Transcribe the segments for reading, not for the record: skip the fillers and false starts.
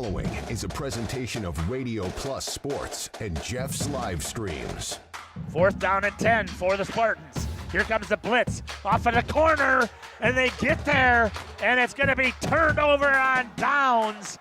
following is a presentation of Radio Plus Sports and Jeff's Livestreams. 4th down and 10 for the Spartans. Here comes the blitz off of the corner, and they get there, and it's going to be turned over on downs.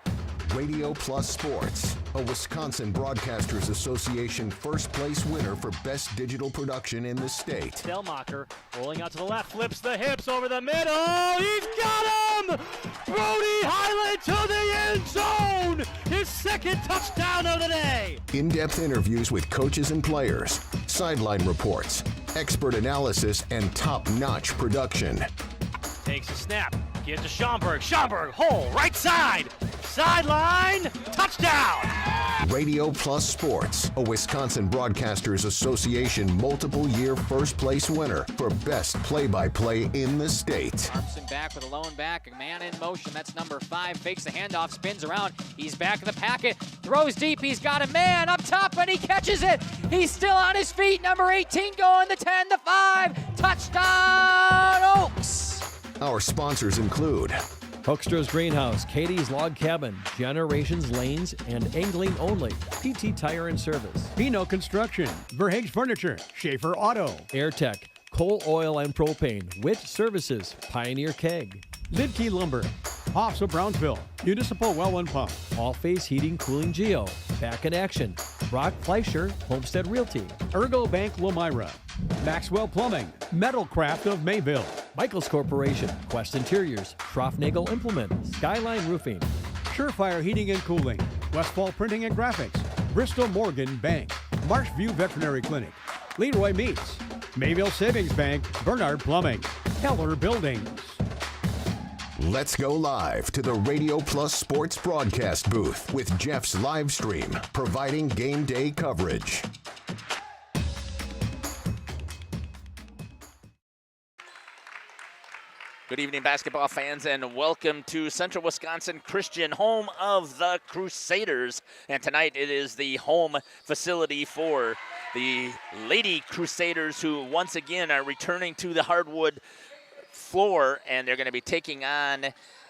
Radio Plus Sports, a Wisconsin Broadcasters Association first place winner for best digital production in the state. Delmacher rolling out to the left, flips the hips over the middle. He's got him! Brody Highland to the end zone! His second touchdown of the day! In-depth interviews with coaches and players, sideline reports, expert analysis, and top-notch production. Takes a snap, gives to Schomburg. Schomburg, hole, right side! Sideline, touchdown! Radio Plus Sports, a Wisconsin Broadcasters Association multiple-year first-place winner for best play-by-play in the state. Armson back with a lone back, a man in motion, that's number 5, fakes the handoff, spins around, he's back in the packet, throws deep, he's got a man up top, and he catches it! He's still on his feet, number 18 going, the 10, the 5, touchdown Oaks! Our sponsors include Hoekstra's Greenhouse, Katie's Log Cabin, Generations Lanes, and Angling Only, PT Tire and Service, Pino Construction, Verhaeg's Furniture, Schaefer Auto, AirTech, Coal Oil and Propane, Witt Services, Pioneer Keg, Lidkey Lumber, Hoffs of Brownsville, Municipal Well and Pump, All Face Heating Cooling Geo, Back in Action, Brock Fleischer, Homestead Realty, Ergo Bank Lomira, Maxwell Plumbing, Metalcraft of Mayville, Michaels Corporation, Quest Interiors, Schroffnagel Implement, Skyline Roofing, Surefire Heating and Cooling, Westfall Printing and Graphics, Bristol Morgan Bank, Marshview Veterinary Clinic, Leroy Meats, Mayville Savings Bank, Bernard Plumbing, Keller Buildings. Let's go live to the Radio Plus Sports broadcast booth with Jeff's Livestream, providing game day coverage. Good evening, basketball fans, and welcome to Central Wisconsin Christian, home of the Crusaders. And tonight it is the home facility for the Lady Crusaders, who once again are returning to the hardwood floor, and they're going to be taking on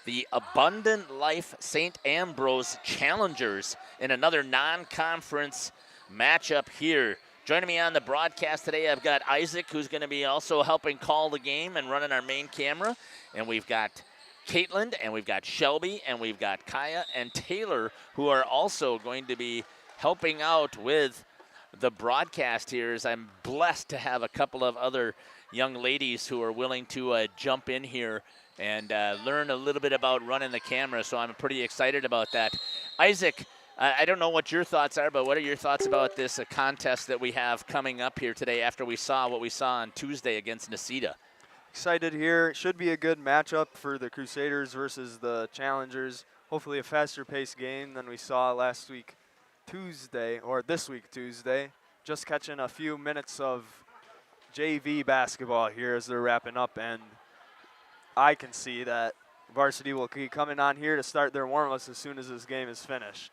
the Abundant Life St. Ambrose Challengers in another non-conference matchup here. Joining me on the broadcast today, I've got Isaac, who's going to be also helping call the game and running our main camera. And we've got Caitlin, and we've got Shelby, and we've got Kaya and Taylor, who are also going to be helping out with the broadcast here, as I'm blessed to have a couple of other young ladies who are willing to jump in here and learn a little bit about running the camera. So I'm pretty excited about that. Isaac, I don't know what your thoughts are, but what are your thoughts about this contest that we have coming up here today after we saw what we saw on Tuesday against Necedah? Excited here. It should be a good matchup for the Crusaders versus the Challengers. Hopefully a faster paced game than we saw last week Tuesday, or this week Tuesday. Just catching a few minutes of JV basketball here as they're wrapping up, and I can see that varsity will keep coming on here to start their warm-ups as soon as this game is finished.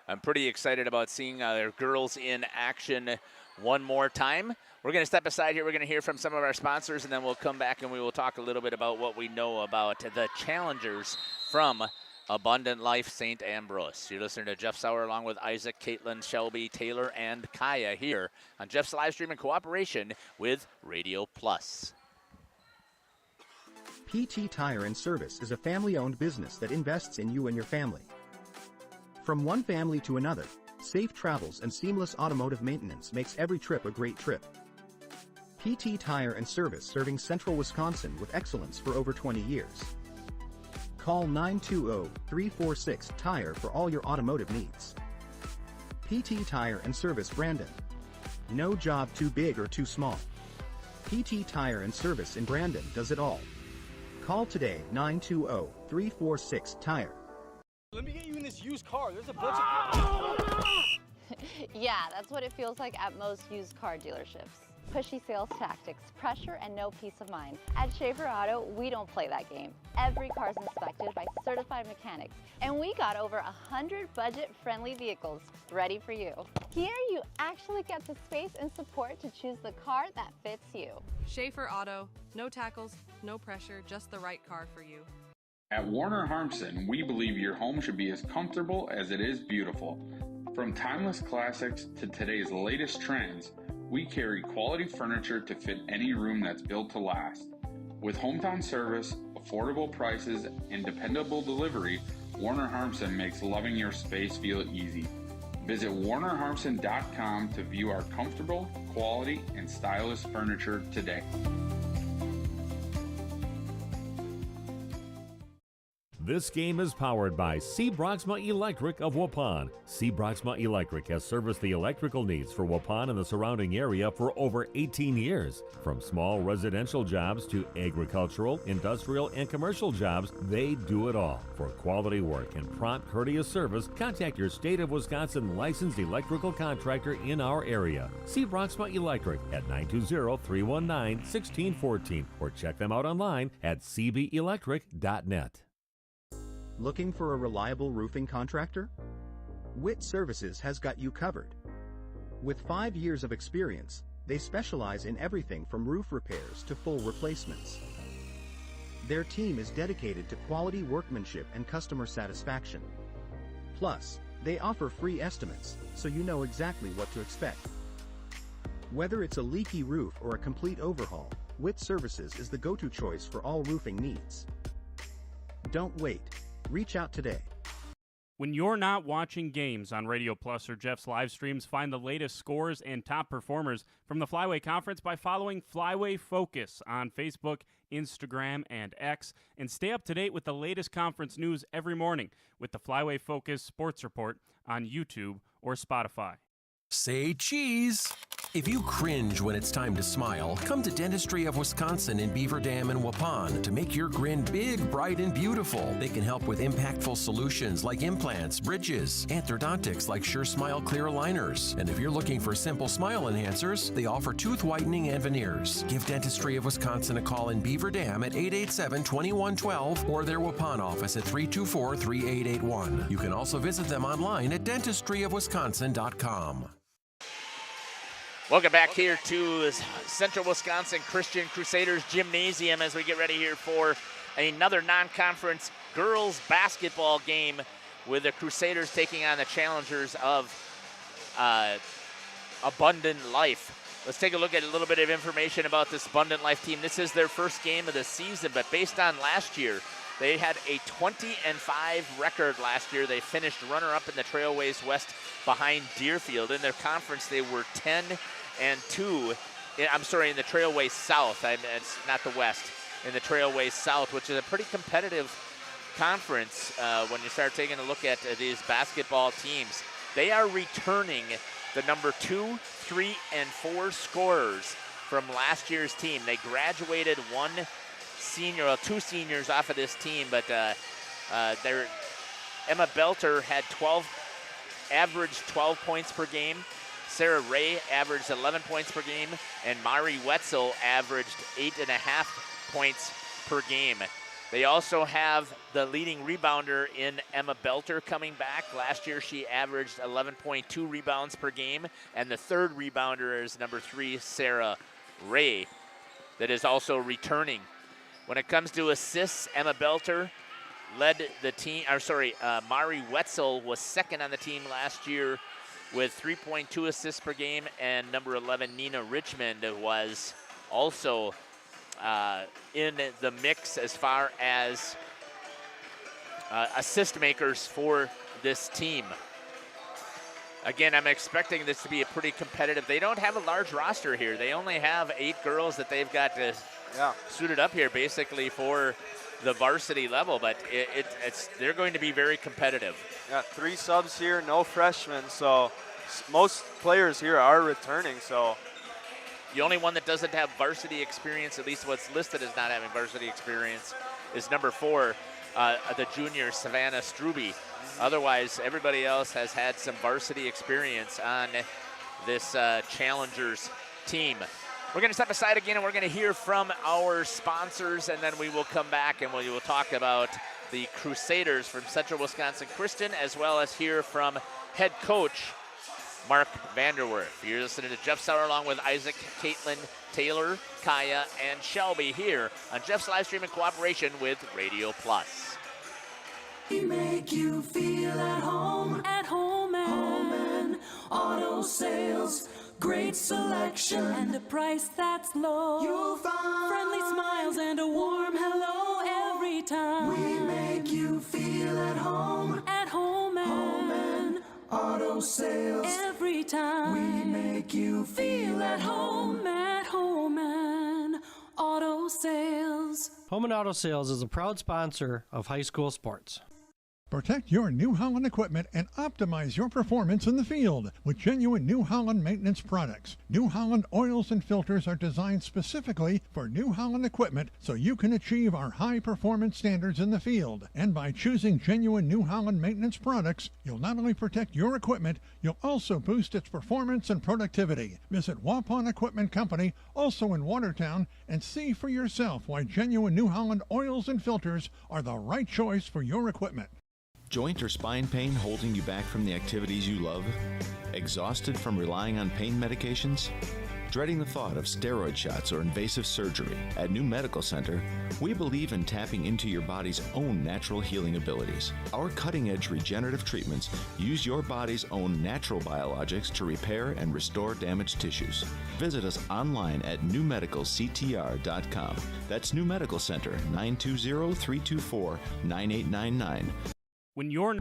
I'm pretty excited about seeing their girls in action one more time. We're going to step aside here. We're going to hear from some of our sponsors, and then we'll come back and we will talk a little bit about what we know about the Challengers from Abundant Life St. Ambrose. You're listening to Jeff Sauer along with Isaac, Caitlin, Shelby, Taylor, and Kaya here on Jeff's Livestream in cooperation with Radio Plus. PT Tire and Service is a family-owned business that invests in you and your family. From one family to another, safe travels and seamless automotive maintenance makes every trip a great trip. PT Tire and Service, serving Central Wisconsin with excellence for over 20 years. Call 920-346-TIRE for all your automotive needs. PT Tire and Service, Brandon. No job too big or too small. PT Tire and Service in Brandon does it all. Call today, 920-346-TIRE. Let me get you in this used car. There's a bunch of... Yeah, that's what it feels like at most used car dealerships. Pushy sales tactics, pressure, and no peace of mind. At Schaefer Auto, we don't play that game. Every car's inspected by certified mechanics, and we got over 100 budget-friendly vehicles ready for you. Here, you actually get the space and support to choose the car that fits you. Schaefer Auto, no tackles, no pressure, just the right car for you. At Warner Harmson, we believe your home should be as comfortable as it is beautiful. From timeless classics to today's latest trends, we carry quality furniture to fit any room that's built to last. With hometown service, affordable prices, and dependable delivery, Warner Harmson makes loving your space feel easy. Visit warnerharmson.com to view our comfortable, quality, and stylish furniture today. This game is powered by C. Broxma Electric of Waupun. C. Broxma Electric has serviced the electrical needs for Waupun and the surrounding area for over 18 years. From small residential jobs to agricultural, industrial, and commercial jobs, they do it all. For quality work and prompt, courteous service, contact your State of Wisconsin licensed electrical contractor in our area. C. Broxma Electric at 920-319-1614 or check them out online at cbelectric.net. Looking for a reliable roofing contractor? Witt Services has got you covered. With 5 years of experience, they specialize in everything from roof repairs to full replacements. Their team is dedicated to quality workmanship and customer satisfaction. Plus, they offer free estimates, so you know exactly what to expect. Whether it's a leaky roof or a complete overhaul, Witt Services is the go-to choice for all roofing needs. Don't wait. Reach out today. When you're not watching games on Radio Plus or Jeff's live streams, find the latest scores and top performers from the Flyway Conference by following Flyway Focus on Facebook, Instagram, and X, and stay up to date with the latest conference news every morning with the Flyway Focus Sports Report on YouTube or Spotify. Say cheese. If you cringe when it's time to smile, come to Dentistry of Wisconsin in Beaver Dam and Waupun to make your grin big, bright, and beautiful. They can help with impactful solutions like implants, bridges, orthodontics like Sure Smile clear aligners. And if you're looking for simple smile enhancers, they offer tooth whitening and veneers. Give Dentistry of Wisconsin a call in Beaver Dam at 887-2112 or their Waupun office at 324-3881. You can also visit them online at dentistryofwisconsin.com. Welcome back here to Central Wisconsin Christian Crusaders Gymnasium as we get ready here for another non-conference girls basketball game with the Crusaders taking on the challengers of Abundant Life. Let's take a look at a little bit of information about this Abundant Life team. This is their first game of the season, but based on last year, they had a 20-5 record last year. They finished runner-up in the Trailways West behind Deerfield. In their conference, they were 10-2. I'm sorry, in the Trailways South. It's not the West. In the Trailways South, which is a pretty competitive conference when you start taking a look at these basketball teams. They are returning the number 2, 3, and 4 scorers from last year's team. They graduated two seniors off of this team, but Emma Belter had averaged 12 points per game. Sarah Ray averaged 11 points per game, and Mari Wetzel averaged 8.5 points per game. They also have the leading rebounder in Emma Belter coming back. Last year she averaged 11.2 rebounds per game, and the third rebounder is number 3, Sarah Ray, that is also returning. When it comes to assists, Emma Belter led the team, Mari Wetzel was second on the team last year with 3.2 assists per game, and number 11, Nina Richmond, was also in the mix as far as assist makers for this team. Again, I'm expecting this to be a pretty competitive. They don't have a large roster here. They only have 8 girls that they've got suited up here basically for the varsity level, but they're going to be very competitive. Yeah, 3 subs here, no freshmen, so most players here are returning. So the only one that doesn't have varsity experience, at least what's listed as not having varsity experience, is number 4, the junior Savannah Struby. Otherwise, everybody else has had some varsity experience on this Challengers team. We're going to step aside again, and we're going to hear from our sponsors, and then we will come back and we will talk about the Crusaders from Central Wisconsin Christian, as well as hear from head coach Mark Vanderwerf. You're listening to Jeff Sauer along with Isaac, Caitlin, Taylor, Kaya, and Shelby here on Jeff's live stream in cooperation with Radio Plus. We make you feel at home. At home and auto sales. Great selection and a price that's low. You'll find friendly smiles and a warm hello every time. We make you feel at home. At home and auto sales. Every time. We make you feel at home. At home and auto sales. Home and Auto Sales is a proud sponsor of high school sports. Protect your New Holland equipment and optimize your performance in the field with genuine New Holland maintenance products. New Holland oils and filters are designed specifically for New Holland equipment so you can achieve our high performance standards in the field. And by choosing genuine New Holland maintenance products, you'll not only protect your equipment, you'll also boost its performance and productivity. Visit Waupun Equipment Company, also in Watertown, and see for yourself why genuine New Holland oils and filters are the right choice for your equipment. Joint or spine pain holding you back from the activities you love? Exhausted from relying on pain medications? Dreading the thought of steroid shots or invasive surgery? At New Medical Center, we believe in tapping into your body's own natural healing abilities. Our cutting-edge regenerative treatments use your body's own natural biologics to repair and restore damaged tissues. Visit us online at newmedicalctr.com. That's New Medical Center, 920-324-9899. When you're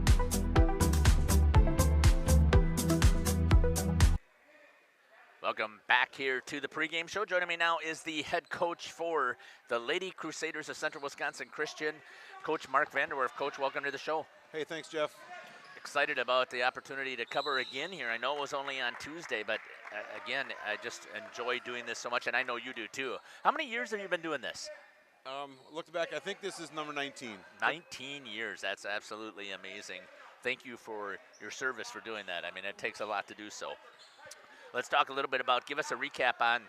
Welcome back here to the pregame show. Joining me now is the head coach for the Lady Crusaders of Central Wisconsin Christian, Coach Mark Vanderwerf. Coach, welcome to the show. Hey, thanks, Jeff. Excited about the opportunity to cover again here. I know it was only on Tuesday, but again, I just enjoy doing this so much, and I know you do too. How many years have you been doing this? Looked back, I think this is number 19. 19 years, that's absolutely amazing. Thank you for your service for doing that. I mean, it takes a lot to do so. Let's talk a little bit about, give us a recap on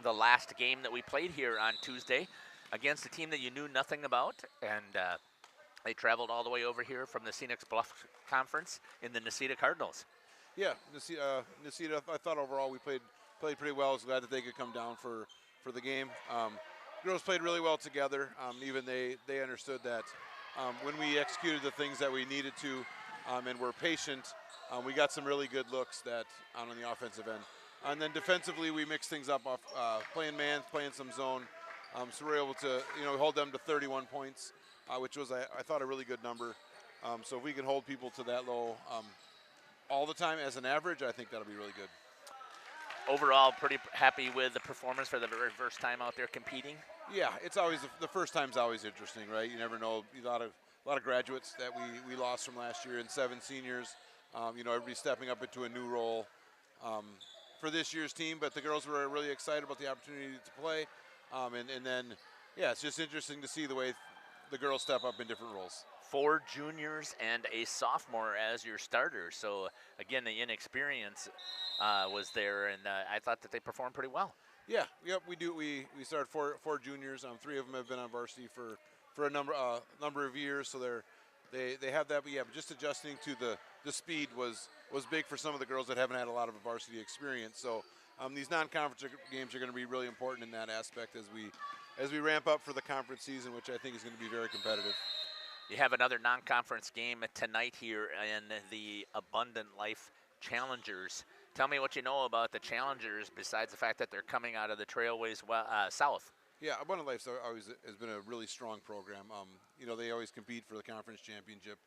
the last game that we played here on Tuesday against a team that you knew nothing about, and they traveled all the way over here from the Scenic Bluff Conference in the Necedah Cardinals. Yeah, Necedah, I thought overall we played pretty well. I was glad that they could come down for the game. Girls played really well together. Even they understood that when we executed the things that we needed to and were patient, we got some really good looks that on the offensive end. And then defensively, we mixed things up off playing man, playing some zone. So we were able to hold them to 31 points, which was, I thought, a really good number. So if we can hold people to that low all the time as an average, I think that'll be really good. Overall, pretty happy with the performance for the very first time out there competing? Yeah, it's always the first time's always interesting, right? You never know. A lot of graduates that we lost from last year and 7 seniors. Everybody stepping up into a new role for this year's team. But the girls were really excited about the opportunity to play. And then, yeah, it's just interesting to see the way the girls step up in different roles. 4 juniors and a sophomore as your starters. So, again, the inexperience was there, and I thought that they performed pretty well. Yeah, yep, we do. We started 4 juniors. 3 of them have been on varsity for a number of years, so they have that. But yeah, just adjusting to the speed was big for some of the girls that haven't had a lot of varsity experience. So these non-conference games are going to be really important in that aspect as we ramp up for the conference season, which I think is going to be very competitive. You have another non-conference game tonight here in the Abundant Life Challengers. Tell me what you know about the Challengers besides the fact that they're coming out of the Trailways South. Yeah, Abundant Life always has been a really strong program. They always compete for the conference championship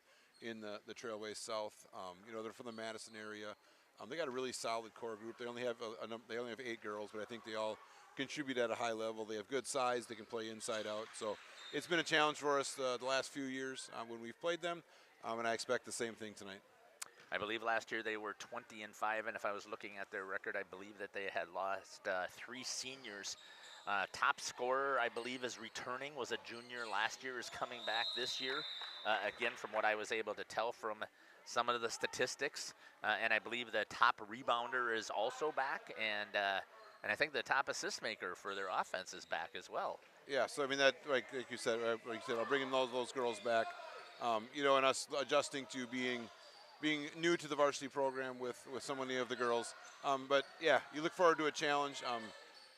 in the Trailways South. They're from the Madison area. They got a really solid core group. They only have 8 girls, but I think they all contribute at a high level. They have good size. They can play inside out. So it's been a challenge for us the last few years when we've played them, and I expect the same thing tonight. I believe last year they were 20-5, and if I was looking at their record, I believe that they had lost 3 seniors. Top scorer, I believe, is returning, was a junior last year, is coming back this year. Again, from what I was able to tell from some of the statistics, and I believe the top rebounder is also back, and I think the top assist maker for their offense is back as well. Yeah, so I mean that, like you said, I'll bring those girls back, and us adjusting to being new to the varsity program with so many of the girls. But yeah, you look forward to a challenge.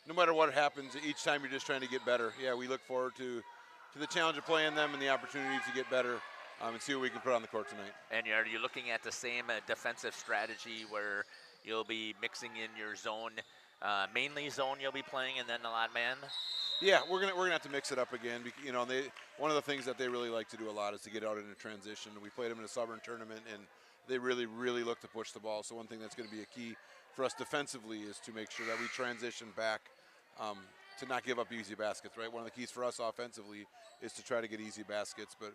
No matter what happens, each time you're just trying to get better. Yeah, we look forward to the challenge of playing them and the opportunity to get better and see what we can put on the court tonight. And are you looking at the same defensive strategy where you'll be mixing in your zone, mainly zone you'll be playing, and then a lot man? Yeah, we're gonna have to mix it up again. You know, one of the things that they really like to do a lot is to get out in a transition. We played them in a Southern tournament, and they really look to push the ball. So one thing that's going to be a key for us defensively is to make sure that we transition back to not give up easy baskets. Right, one of the keys for us offensively is to try to get easy baskets, but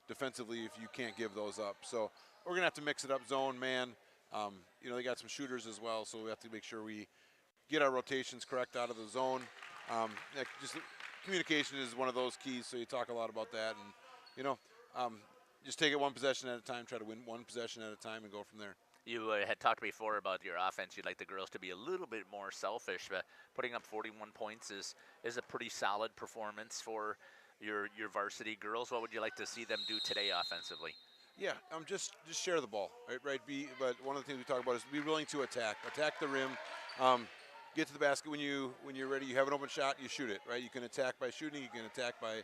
defensively, if you can't give those up, so we're gonna have to mix it up, zone, man. You know, they got some shooters as well, so we have to make sure we get our rotations correct out of the zone. Just communication is one of those keys, so you talk a lot about that, and you know, just take it one possession at a time, try to win one possession at a time, and go from there. You had talked before about your offense. You'd like the girls to be a little bit more selfish, but putting up 41 points is a pretty solid performance for your varsity girls. What would you like to see them do today offensively? Yeah, just share the ball, right? But one of the things we talk about is be willing to attack the rim. Get to the basket when you're ready. You have an open shot, you shoot it, right? You can attack by shooting, you can attack by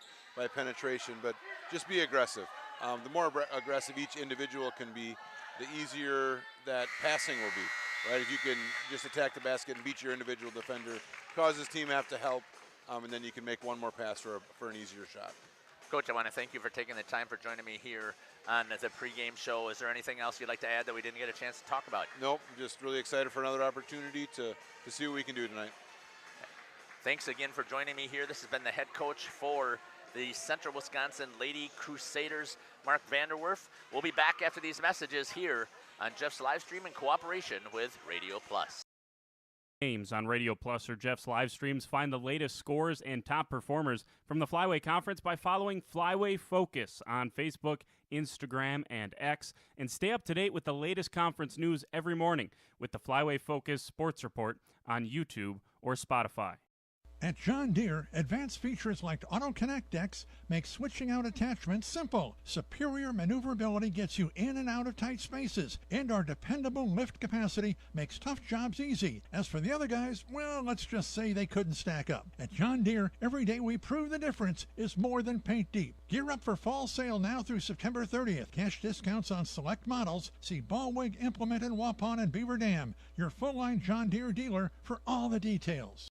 penetration, but just be aggressive. The more aggressive each individual can be, the easier that passing will be, right? If you can just attack the basket and beat your individual defender, causes team have to help, and then you can make one more pass for an easier shot. Coach, I want to thank you for taking the time for joining me here on the pregame show. Is there anything else you'd like to add that we didn't get a chance to talk about? Nope, I'm just really excited for another opportunity to see what we can do tonight. Thanks again for joining me here. This has been the head coach for the Central Wisconsin Lady Crusaders, Mark Vanderwerf. We'll be back after these messages here on Jeff's live stream in cooperation with Radio Plus. Games on Radio Plus or Jeff's live streams. Find the latest scores and top performers from the Flyway Conference by following Flyway Focus on Facebook, Instagram, and X. And stay up to date with the latest conference news every morning with the Flyway Focus Sports Report on YouTube or Spotify. At John Deere, advanced features like Auto Connect X make switching out attachments simple. Superior maneuverability gets you in and out of tight spaces, and our dependable lift capacity makes tough jobs easy. As for the other guys, well, let's just say they couldn't stack up. At John Deere, every day we prove the difference is more than paint deep. Gear up for fall sale now through September 30th. Cash discounts on select models. See Ballwig, Implement in Waupun and Beaver Dam. Your full-line John Deere dealer for all the details.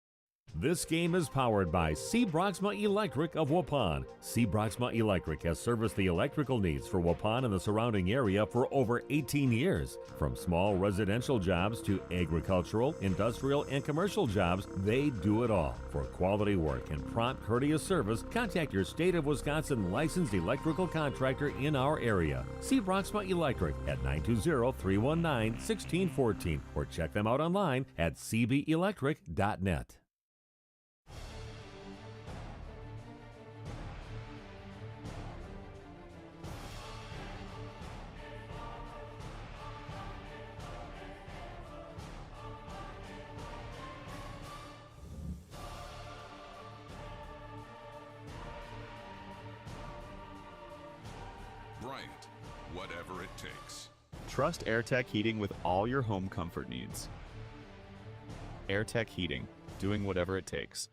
This game is powered by C. Broxma Electric of Waupun. C. Broxma Electric has serviced the electrical needs for Waupun and the surrounding area for over 18 years. From small residential jobs to agricultural, industrial, and commercial jobs, they do it all. For quality work and prompt, courteous service, contact your State of Wisconsin licensed electrical contractor in our area. C. Broxma Electric at 920-319-1614 or check them out online at cbelectric.net. Bryant, whatever it takes. Trust AirTech Heating with all your home comfort needs. AirTech Heating, doing whatever it takes.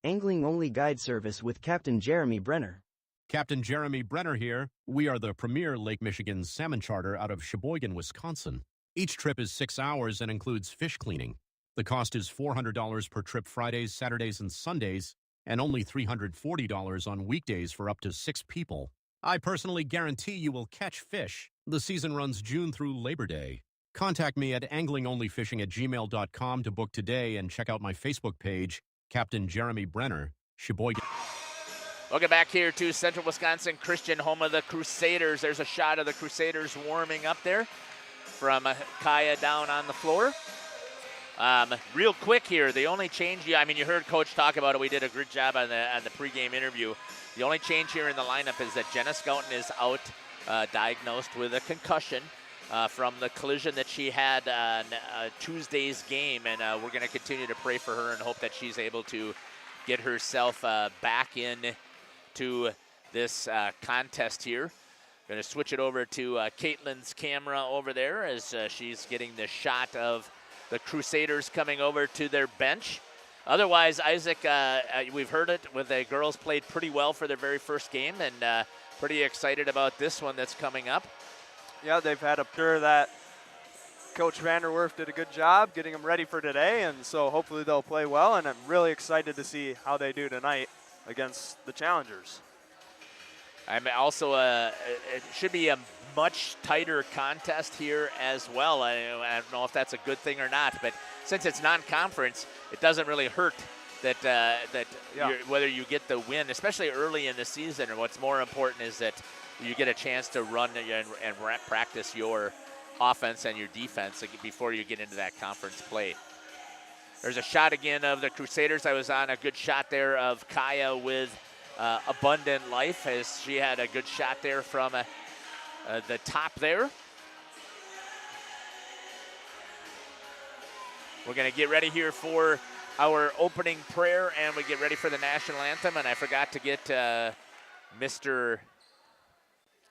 Angling-only guide service with Captain Jeremy Brenner. Captain Jeremy Brenner here. We are the premier Lake Michigan salmon charter out of Sheboygan, Wisconsin. Each trip is 6 hours and includes fish cleaning. The cost is $400 per trip Fridays, Saturdays, and Sundays, and only $340 on weekdays for up to 6 people. I personally guarantee you will catch fish. The season runs June through Labor Day. Contact me at anglingonlyfishing@gmail.com to book today and check out my Facebook page, Captain Jeremy Brenner, Sheboygan. Welcome back here to Central Wisconsin Christian, home of the Crusaders. There's a shot of the Crusaders warming up there from Kaya down on the floor. Real quick here, the only change, you heard Coach talk about it. We did a good job on the pregame interview. The only change here in the lineup is that Jenna Scouten is out, diagnosed with a concussion from the collision that she had on Tuesday's game, and we're going to continue to pray for her and hope that she's able to get herself back in to this contest here. Going to switch it over to Caitlin's camera over there as she's getting the shot of the Crusaders coming over to their bench. Otherwise, Isaac, we've heard it with the girls played pretty well for their very first game, and pretty excited about this one that's coming up. Yeah, they've had a sure that Coach Vanderwerf did a good job getting them ready for today, and so hopefully they'll play well, and I'm really excited to see how they do tonight against the challengers. I'm also, it should be a much tighter contest here as well. I don't know if that's a good thing or not, but since it's non-conference, it doesn't really hurt that whether you get the win, especially early in the season. And what's more important is that you get a chance to run and practice your offense and your defense before you get into that conference play. There's a shot again of the Crusaders. I was on a good shot there of Kaya with Abundant Life, as she had a good shot there from the top there. We're going to get ready here for our opening prayer, and we get ready for the national anthem. And I forgot to get Mr.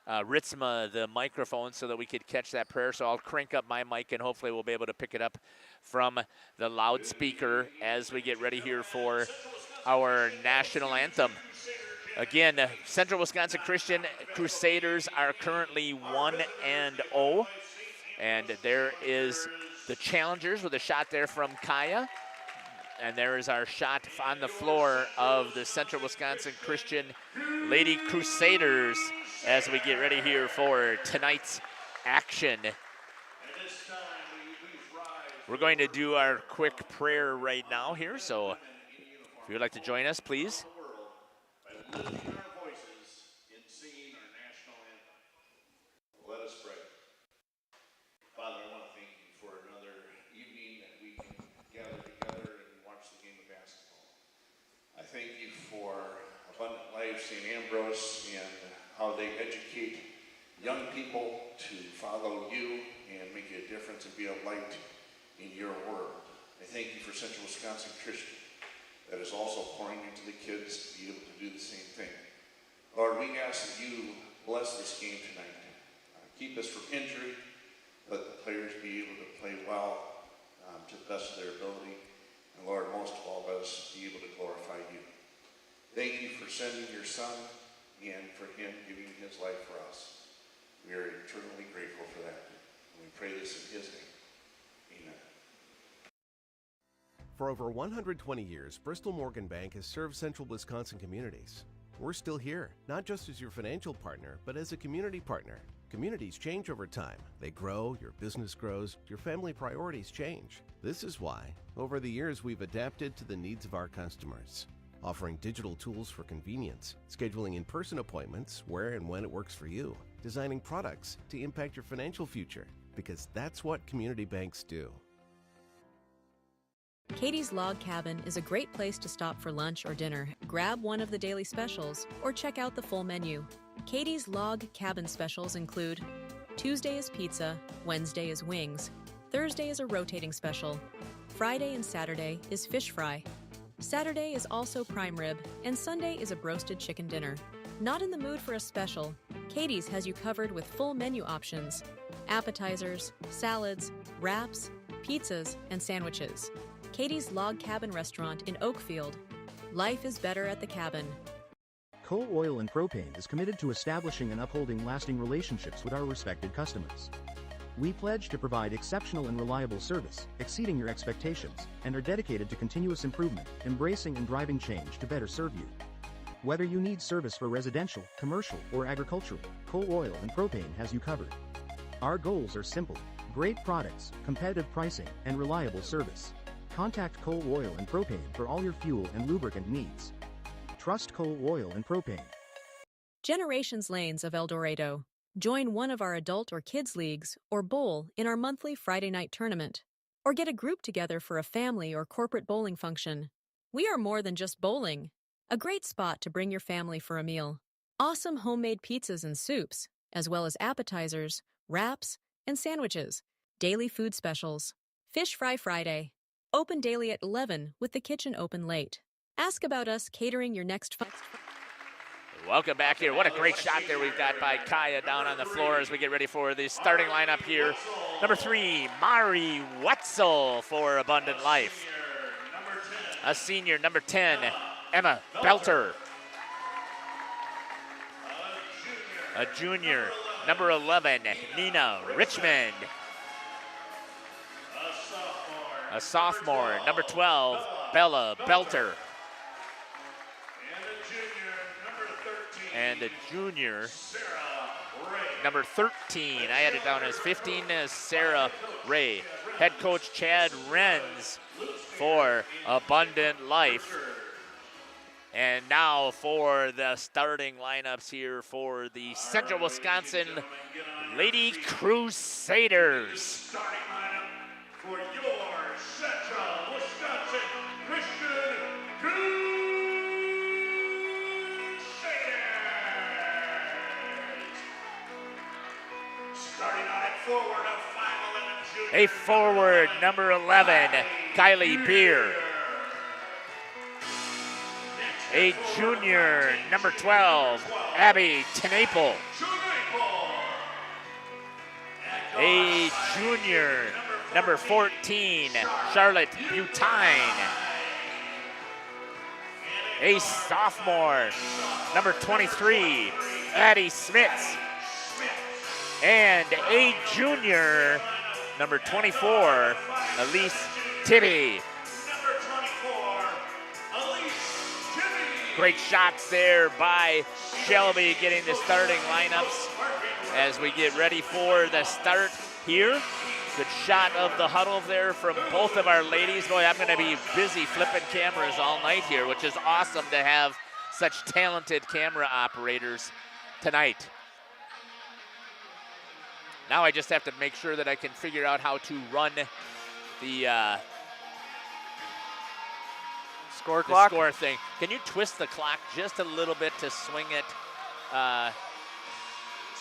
Ritzma the microphone so that we could catch that prayer. So I'll crank up my mic, and hopefully we'll be able to pick it up from the loudspeaker as we get ready here for our national anthem. Again, Central Wisconsin Christian Crusaders are currently 1-0. And there is the challengers with a shot there from Kaya. And there is our shot on the floor of the Central Wisconsin Christian Lady Crusaders as we get ready here for tonight's action. We're going to do our quick prayer right now here, so if you would like to join us, please. Let us pray. Father, I want to thank you for another evening that we can gather together and watch the game of basketball. I thank you for Abundant Life, St. Ambrose, and how they educate young people to follow you and make a difference and be a light in your world. I thank you for Central Wisconsin Christian that is also pouring into the kids to be able to do the same thing. Lord, we ask that you bless this game tonight. Keep us from injury. Let the players be able to play well to the best of their ability. And Lord, most of all, let us be able to glorify you. Thank you for sending your son and for him giving his life for us. We are eternally grateful for that. And we pray this in his name. Amen. For over 120 years, Bristol Morgan Bank has served Central Wisconsin communities. We're still here, not just as your financial partner, but as a community partner. Communities change over time. They grow, your business grows, your family priorities change. This is why, over the years, we've adapted to the needs of our customers, offering digital tools for convenience, scheduling in-person appointments where and when it works for you, designing products to impact your financial future, because that's what community banks do. Katie's Log Cabin is a great place to stop for lunch or dinner, grab one of the daily specials, or check out the full menu. Katie's Log Cabin specials include Tuesday is pizza, Wednesday is wings, Thursday is a rotating special, Friday and Saturday is fish fry, Saturday is also prime rib, and Sunday is a broasted chicken dinner. Not in the mood for a special? Katie's has you covered with full menu options, appetizers, salads, wraps, pizzas, and sandwiches. Katie's Log Cabin Restaurant in Oakfield. Life is better at the cabin. Coal Oil and Propane is committed to establishing and upholding lasting relationships with our respected customers. We pledge to provide exceptional and reliable service, exceeding your expectations, and are dedicated to continuous improvement, embracing and driving change to better serve you. Whether you need service for residential, commercial, or agricultural, Coal Oil and Propane has you covered. Our goals are simple: great products, competitive pricing, and reliable service. Contact Coal Oil and Propane for all your fuel and lubricant needs. Trust Coal Oil and Propane. Generations Lanes of El Dorado. Join one of our adult or kids leagues or bowl in our monthly Friday night tournament. Or get a group together for a family or corporate bowling function. We are more than just bowling. A great spot to bring your family for a meal. Awesome homemade pizzas and soups, as well as appetizers, wraps, and sandwiches. Daily food specials. Fish Fry Friday. Open daily at 11 with the kitchen open late. Ask about us catering your next Welcome back here. What a great shot there we've got by Kaya down on the floor as we get ready for the starting lineup here. Number 3, Mari Wetzel for Abundant Life. A senior, number 10, Emma Belter. A junior, number 11, Nina Richmond. A sophomore, number 12, Bella Belter. And a junior, number 13, I had it down as 15, is Sarah Ray. Head coach Chad Renz for Abundant Life. And now for the starting lineups here for the Central Wisconsin Lady Crusaders. Starting lineup for your Central Wisconsin Christian Crusaders. Starting on at forward of 5'11" junior. A forward, number 11, Kylie Beer. A junior, number 12, Abby Tenaple. A junior, number 14, Charlotte Butine. A sophomore, number 23, Addie Smits. And a junior, number 24, Elise Tibby. Great shots there by Shelby getting the starting lineups as we get ready for the start here. Good shot of the huddle there from both of our ladies. Boy, I'm going to be busy flipping cameras all night here, which is awesome to have such talented camera operators tonight. Now I just have to make sure that I can figure out how to run the score thing. Can you twist the clock just a little bit to swing it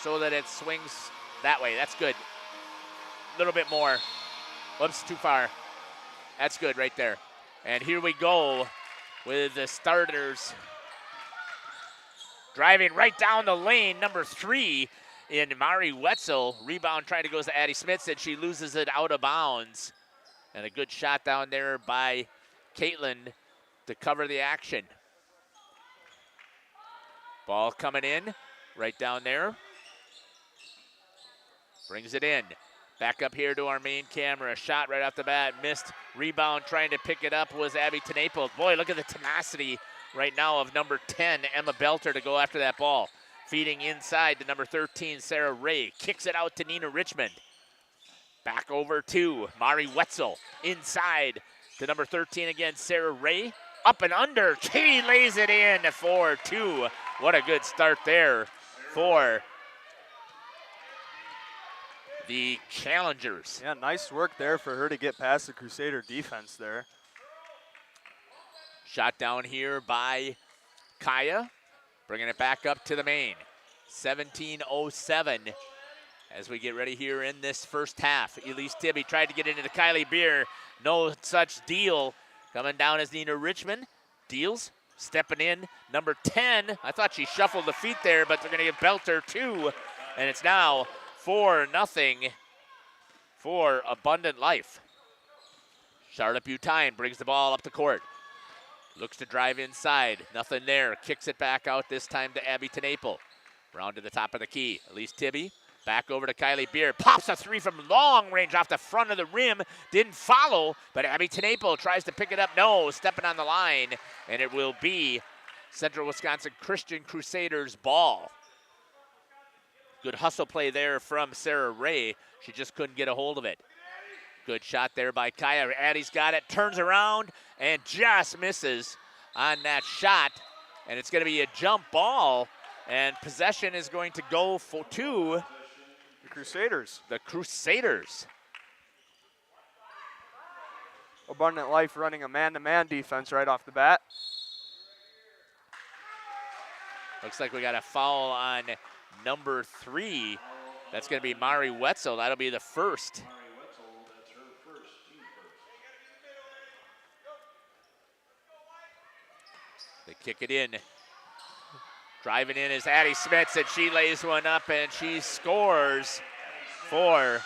so that it swings that way? That's good. A little bit more. Whoops, too far. That's good right there. And here we go with the starters driving right down the lane. Number 3 in Mari Wetzel. Rebound trying to go to Addie Smits, and she loses it out of bounds. And a good shot down there by Caitlin to cover the action. Ball coming in, right down there. Brings it in. Back up here to our main camera. Shot right off the bat, missed. Rebound trying to pick it up was Abby Tenaple. Boy, look at the tenacity right now of number 10, Emma Belter, to go after that ball. Feeding inside to number 13, Sarah Ray. Kicks it out to Nina Richmond. Back over to Mari Wetzel. Inside to number 13 again, Sarah Ray. Up and under. Katie lays it in for 2. What a good start there for the Challengers. Yeah, nice work there for her to get past the Crusader defense there. Shot down here by Kaya. Bringing it back up to the main. 17:07 as we get ready here in this first half. Elise Tibby tried to get into the Kylie Beer. No such deal. Coming down is Nina Richmond. Deals. Stepping in. Number 10. I thought she shuffled the feet there, but they're going to give Belter 2. And it's now 4-0 for Abundant Life. Charlotte Butine brings the ball up the court. Looks to drive inside. Nothing there. Kicks it back out this time to Abby Tenaple. Round to the top of the key. Elise Tibby. Back over to Kylie Beer. Pops a 3 from long range off the front of the rim. Didn't follow, but Abby Tenaple tries to pick it up. No, stepping on the line. And it will be Central Wisconsin Christian Crusaders ball. Good hustle play there from Sarah Ray. She just couldn't get a hold of it. Good shot there by Kaya. Addie's got it, turns around, and just misses on that shot. And it's going to be a jump ball, and possession is going to go to the Crusaders. The Crusaders. Abundant Life running a man-to-man defense right off the bat. Looks like we got a foul on number 3. That's going to be Mari Wetzel. That'll be the first. They kick it in. Driving in is Addie Smits, and she lays one up, and she scores for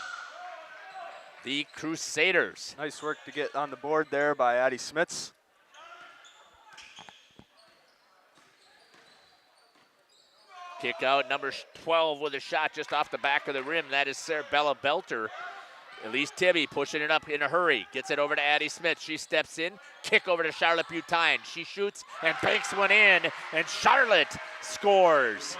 the Crusaders. Nice work to get on the board there by Addie Smits. Kick out, number 12 with a shot just off the back of the rim. That is Bella Belter. Elise Tibby pushing it up in a hurry. Gets it over to Addie Smith. She steps in. Kick over to Charlotte Butine. She shoots and banks one in, and Charlotte scores.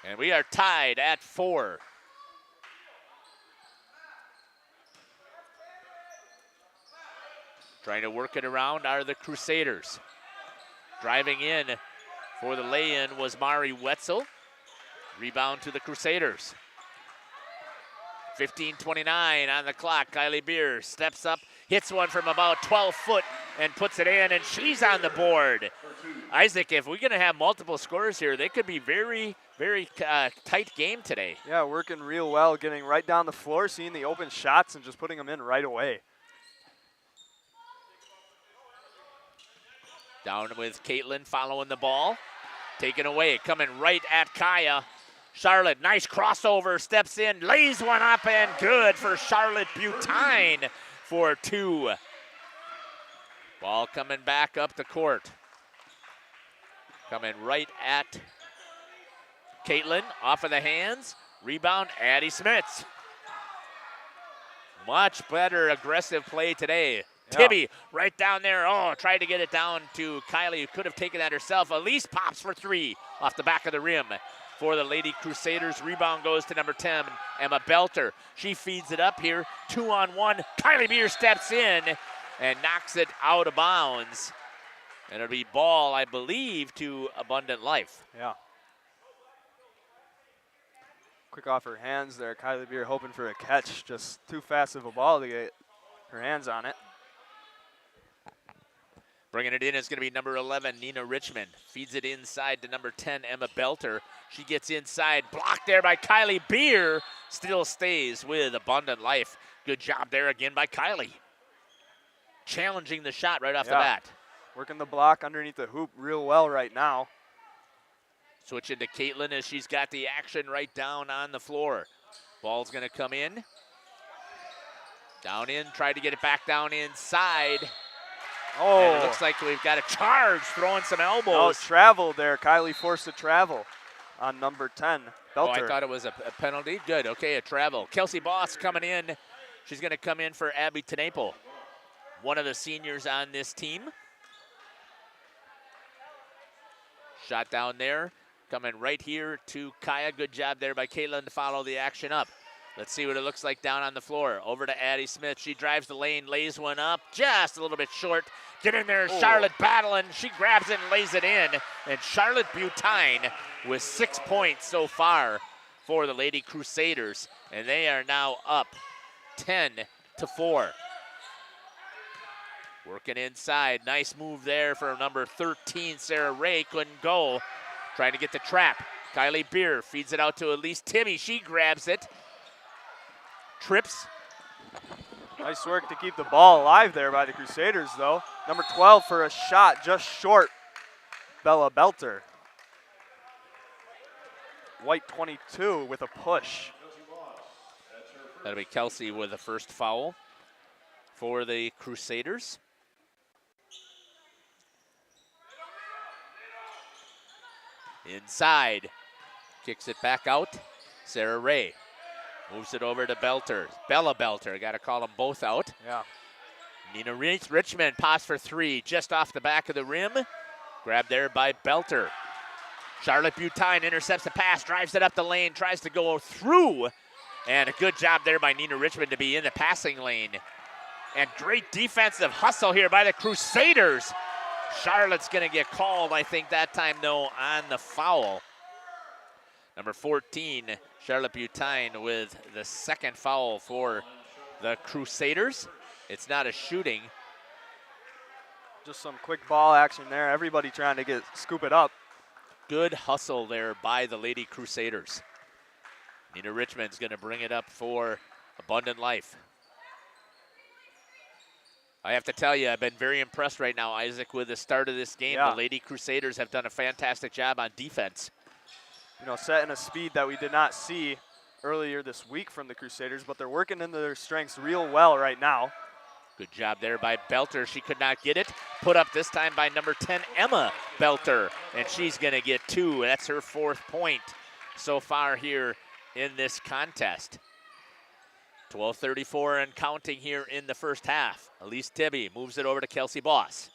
And we are tied at 4. Trying to work it around are the Crusaders. Driving in for the lay-in was Mari Wetzel. Rebound to the Crusaders. 15:29 on the clock. Kylie Beer steps up, hits one from about 12 foot and puts it in, and she's on the board. Isaac, if we're going to have multiple scorers here, they could be very, very tight game today. Yeah, working real well, getting right down the floor, seeing the open shots and just putting them in right away. Down with Caitlin following the ball. Taken away, coming right at Kaya. Charlotte, nice crossover, steps in, lays one up, and good for Charlotte Butine for 2. Ball coming back up the court. Coming right at Caitlin, off of the hands. Rebound, Addie Smith. Much better aggressive play today. Yeah. Tibby right down there. Oh, tried to get it down to Kylie, who could have taken that herself. Elise pops for 3 off the back of the rim for the Lady Crusaders. Rebound goes to number 10, Emma Belter. She feeds it up here, 2-on-1. Kylie Beer steps in and knocks it out of bounds. And it'll be ball, I believe, to Abundant Life. Yeah. Quick off her hands there. Kylie Beer hoping for a catch. Just too fast of a ball to get her hands on it. Bringing it in is going to be number 11, Nina Richmond. Feeds it inside to number 10, Emma Belter. She gets inside, blocked there by Kylie Beer. Still stays with Abundant Life. Good job there again by Kylie. Challenging the shot right off the bat. Working the block underneath the hoop real well right now. Switching to Caitlin as she's got the action right down on the floor. Ball's going to come in. Down in, tried to get it back down inside. Oh. And it looks like we've got a charge, throwing some elbows. Oh, travel there. Kylie forced a travel on number 10, Belter. Oh, I thought it was a penalty. Good, okay, a travel. Kelsey Boss coming in. She's going to come in for Abby Tenaple, one of the seniors on this team. Shot down there, coming right here to Kaya. Good job there by Caitlin to follow the action up. Let's see what it looks like down on the floor. Over to Addie Smith. She drives the lane, lays one up, just a little bit short. Get in there, Charlotte battling. She grabs it and lays it in. And Charlotte Butine with 6 points so far for the Lady Crusaders. And they are now up 10-4. Working inside. Nice move there for number 13, Sarah Ray. Couldn't go. Trying to get the trap. Kylie Beer feeds it out to Elise Tibby. She grabs it. Trips. Nice work to keep the ball alive there by the Crusaders, though. Number 12 for a shot just short, Bella Belter. White 22 with a push. That'll be Kelsey with the first foul for the Crusaders. Inside, kicks it back out. Sarah Ray moves it over to Belter. Bella Belter, got to call them both out. Yeah. Nina Richmond pops for 3, just off the back of the rim. Grabbed there by Belter. Charlotte Butine intercepts the pass, drives it up the lane, tries to go through. And a good job there by Nina Richmond to be in the passing lane. And great defensive hustle here by the Crusaders. Charlotte's going to get called, I think, that time, though, on the foul. Number 14, Charlotte Butine with the second foul for the Crusaders. It's not a shooting. Just some quick ball action there. Everybody trying to scoop it up. Good hustle there by the Lady Crusaders. Nina Richmond's going to bring it up for Abundant Life. I have to tell you, I've been very impressed right now, Isaac, with the start of this game. Yeah. The Lady Crusaders have done a fantastic job on defense. You know, setting a speed that we did not see earlier this week from the Crusaders, but they're working into their strengths real well right now. Good job there by Belter. She could not get it. Put up this time by number 10, Emma Belter. And she's going to get 2. That's her 4th point so far here in this contest. 12:34 and counting here in the first half. Elise Tibby moves it over to Kelsey Boss.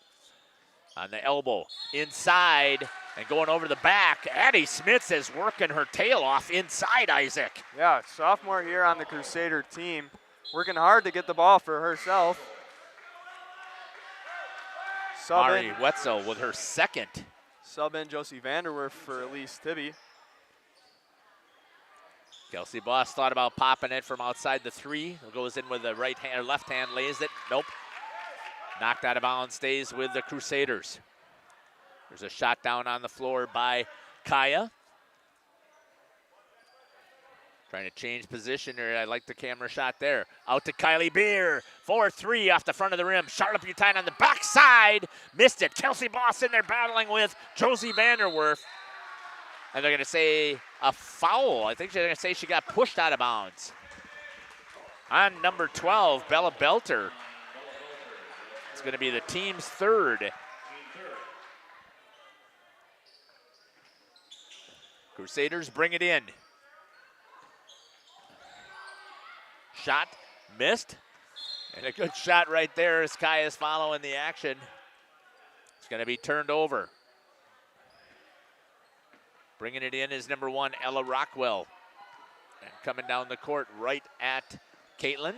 On the elbow, inside, and going over the back. Addie Smits is working her tail off inside, Isaac. Yeah, sophomore here on the Crusader team, working hard to get the ball for herself. Mari Wetzel with her 2nd. Sub in Josie Vanderwerf for Elise Tibby. Kelsey Boss thought about popping it from outside the 3. Goes in with the right hand or left hand, lays it. Nope. Knocked out of bounds, stays with the Crusaders. There's a shot down on the floor by Kaya. Trying to change position here. I like the camera shot there. Out to Kylie Beer. 4-3 off the front of the rim. Charlotte Butine on the backside. Missed it. Kelsey Boss in there battling with Josie Vanderwerf. And they're going to say a foul. I think they're going to say she got pushed out of bounds. On number 12, Bella Belter. It's going to be the team's 3rd. Crusaders bring it in. Shot missed. And a good shot right there as Kai is following the action. It's going to be turned over. Bringing it in is number 1, Ella Rockwell. And coming down the court right at Caitlin.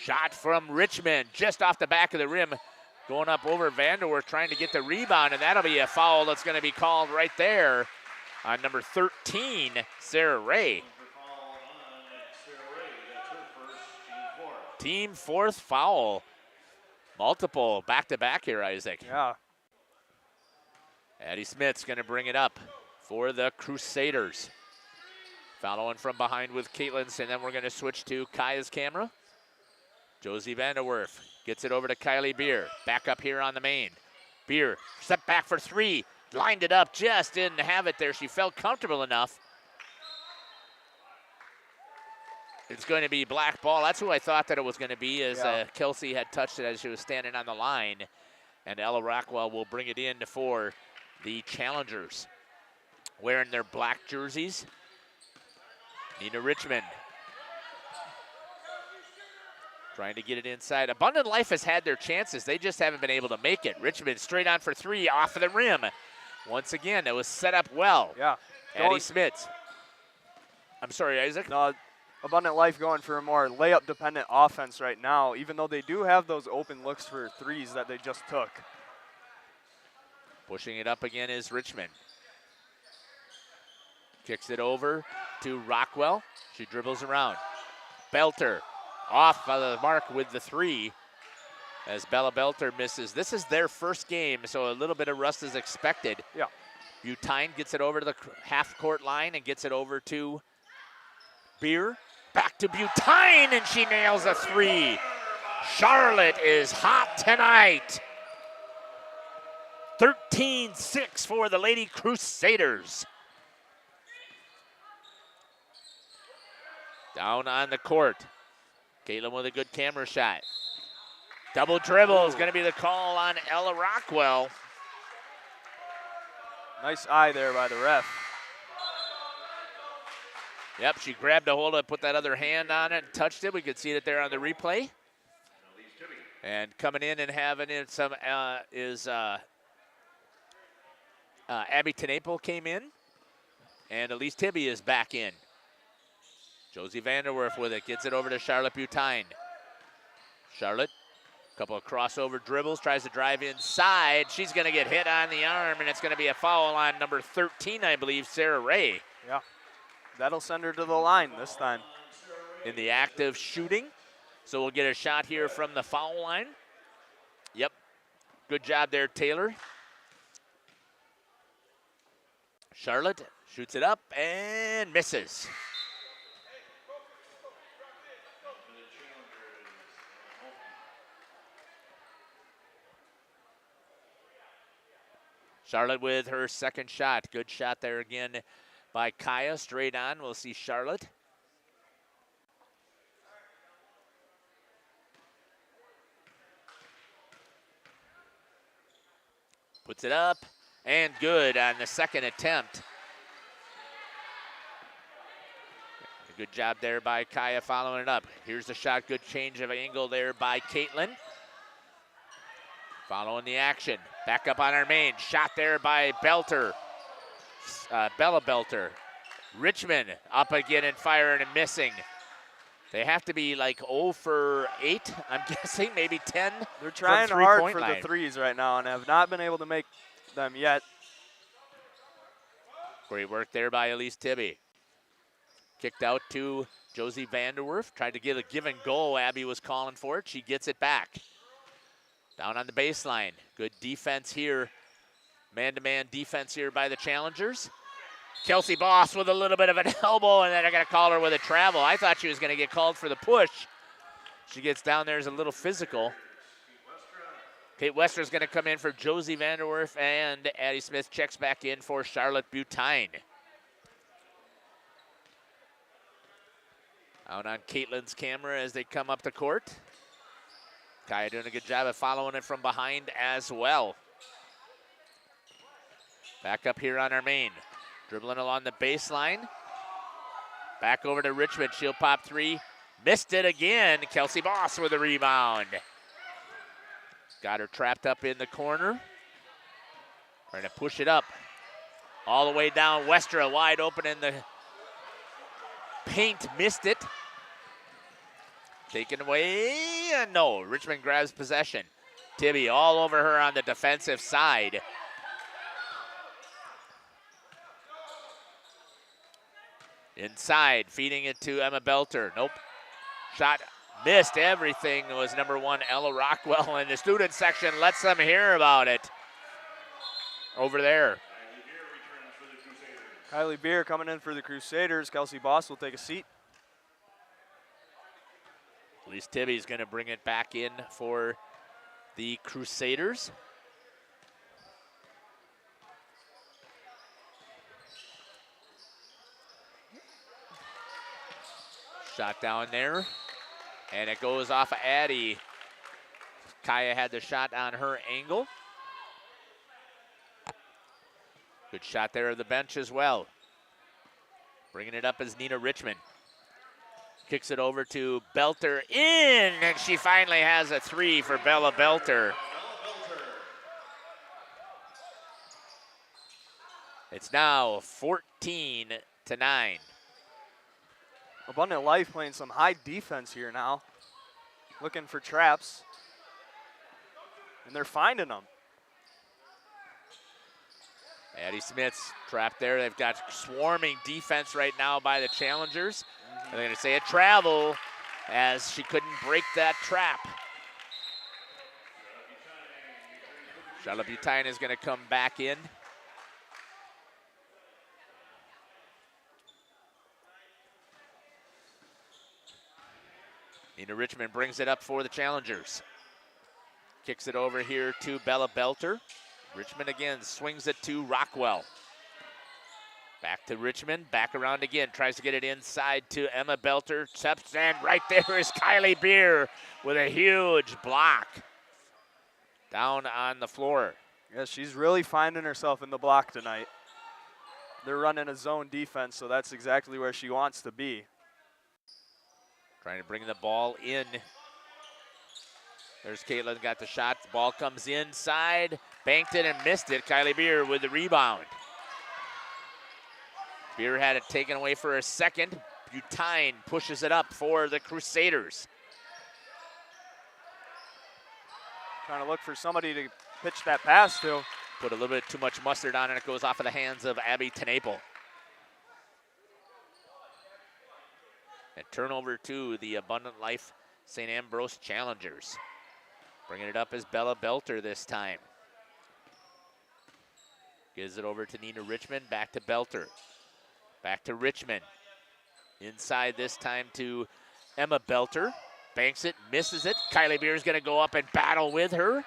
Shot from Richmond, just off the back of the rim. Going up over Vanderwerf, trying to get the rebound, and that'll be a foul that's going to be called right there on number 13, Sarah Ray. Team 4th foul. Multiple back-to-back here, Isaac. Yeah. Addie Smith's going to bring it up for the Crusaders. Following from behind with Caitlin, and then we're going to switch to Kaya's camera. Josie Vanderwerf gets it over to Kylie Beer. Back up here on the main. Beer, step back for 3. Lined it up, just didn't have it there. She felt comfortable enough. It's going to be black ball. That's who I thought that it was going to be, as Kelsey had touched it as she was standing on the line. And Ella Rockwell will bring it in for the challengers. Wearing their black jerseys. Nina Richmond. Trying to get it inside. Abundant Life has had their chances. They just haven't been able to make it. Richmond straight on for 3 off of the rim. Once again, it was set up well. Yeah. Addie Smits. I'm sorry, Isaac. No, Abundant Life going for a more layup-dependent offense right now, even though they do have those open looks for 3s that they just took. Pushing it up again is Richmond. Kicks it over to Rockwell. She dribbles around. Belter off of the mark with the 3 as Bella Belter misses. This is their first game, so a little bit of rust is expected. Yeah. Butine gets it over to the half-court line and gets it over to Beer. Back to Butine, and she nails a 3. Charlotte is hot tonight. 13-6 for the Lady Crusaders. Down on the court. Caitlin with a good camera shot. Double dribble is going to be the call on Ella Rockwell. Nice eye there by the ref. Yep, she grabbed a hold of it, put that other hand on it, and touched it. We could see it there on the replay. And coming in and having it some is Abby Tenaple came in, and Elise Tibby is back in. Josie Vanderwerf with it, gets it over to Charlotte Butine. Charlotte, a couple of crossover dribbles, tries to drive inside. She's going to get hit on the arm, and it's going to be a foul on number 13, I believe, Sarah Ray. Yeah, that'll send her to the line this time. In the act of shooting, so we'll get a shot here from the foul line. Yep, good job there, Taylor. Charlotte shoots it up and misses. Charlotte with her second shot. Good shot there again by Kaya. Straight on, we'll see Charlotte. Puts it up and good on the second attempt. A good job there by Kaya following it up. Here's the shot, good change of angle there by Caitlin. Following the action, back up on our main. Shot there by Belter, Bella Belter. Richmond up again and firing and missing. They have to be like 0 for 8, I'm guessing, maybe 10. They're trying hard for the threes right now and have not been able to make them yet. Great work there by Elise Tibby. Kicked out to Josie Vanderwerf. Tried to get a give and go. Abby was calling for it. She gets it back. Down on the baseline. Good defense here. Man-to-man defense here by the challengers. Kelsey Boss with a little bit of an elbow, and then they're going to call her with a travel. I thought she was going to get called for the push. She gets down there as a little physical. Kate Wester's going to come in for Josie Vanderwerf, and Addie Smith checks back in for Charlotte Butine. Out on Caitlin's camera as they come up the court. Kaya doing a good job of following it from behind as well. Back up here on our main. Dribbling along the baseline. Back over to Richmond. She'll pop three. Missed it again. Kelsey Boss with a rebound. Got her trapped up in the corner. Trying to push it up. All the way down. Westra wide open in the paint. Missed it. Taken away. And no. Richmond grabs possession. Tibby all over her on the defensive side. Inside, feeding it to Emma Belter. Nope. Shot missed. Everything was number 1, Ella Rockwell, and the student section lets them hear about it over there. Kylie Beer coming in for the Crusaders. Kelsey Boss will take a seat. Elise Tibby's going to bring it back in for the Crusaders. Shot down there, and it goes off of Addie. Kaya had the shot on her angle. Good shot there of the bench as well. Bringing it up is Nina Richmond. Kicks it over to Belter in, and she finally has a three for Bella Belter. It's now 14-9. Abundant Life playing some high defense here now. Looking for traps. And they're finding them. Addie Smith's trapped there. They've got swarming defense right now by the challengers. And they're going to say a travel as she couldn't break that trap. Charlotte Butine is going to come back in. Nina Richmond brings it up for the challengers. Kicks it over here to Bella Belter. Richmond again swings it to Rockwell. Back to Richmond, back around again. Tries to get it inside to Emma Belter. Steps, and right there is Kylie Beer with a huge block down on the floor. Yeah, she's really finding herself in the block tonight. They're running a zone defense, so that's exactly where she wants to be. Trying to bring the ball in. There's Caitlin, got the shot. The ball comes inside. Banked it and missed it. Kylie Beer with the rebound. Beer had it taken away for a second. Butine pushes it up for the Crusaders. Trying to look for somebody to pitch that pass to. Put a little bit too much mustard on it. It goes off of the hands of Abby Tenaple. And turnover to the Abundant Life St. Ambrose Challengers. Bringing it up is Bella Belter this time. Gives it over to Nina Richmond, back to Belter. Back to Richmond. Inside this time to Emma Belter. Banks it, misses it. Kylie Beer is going to go up and battle with her.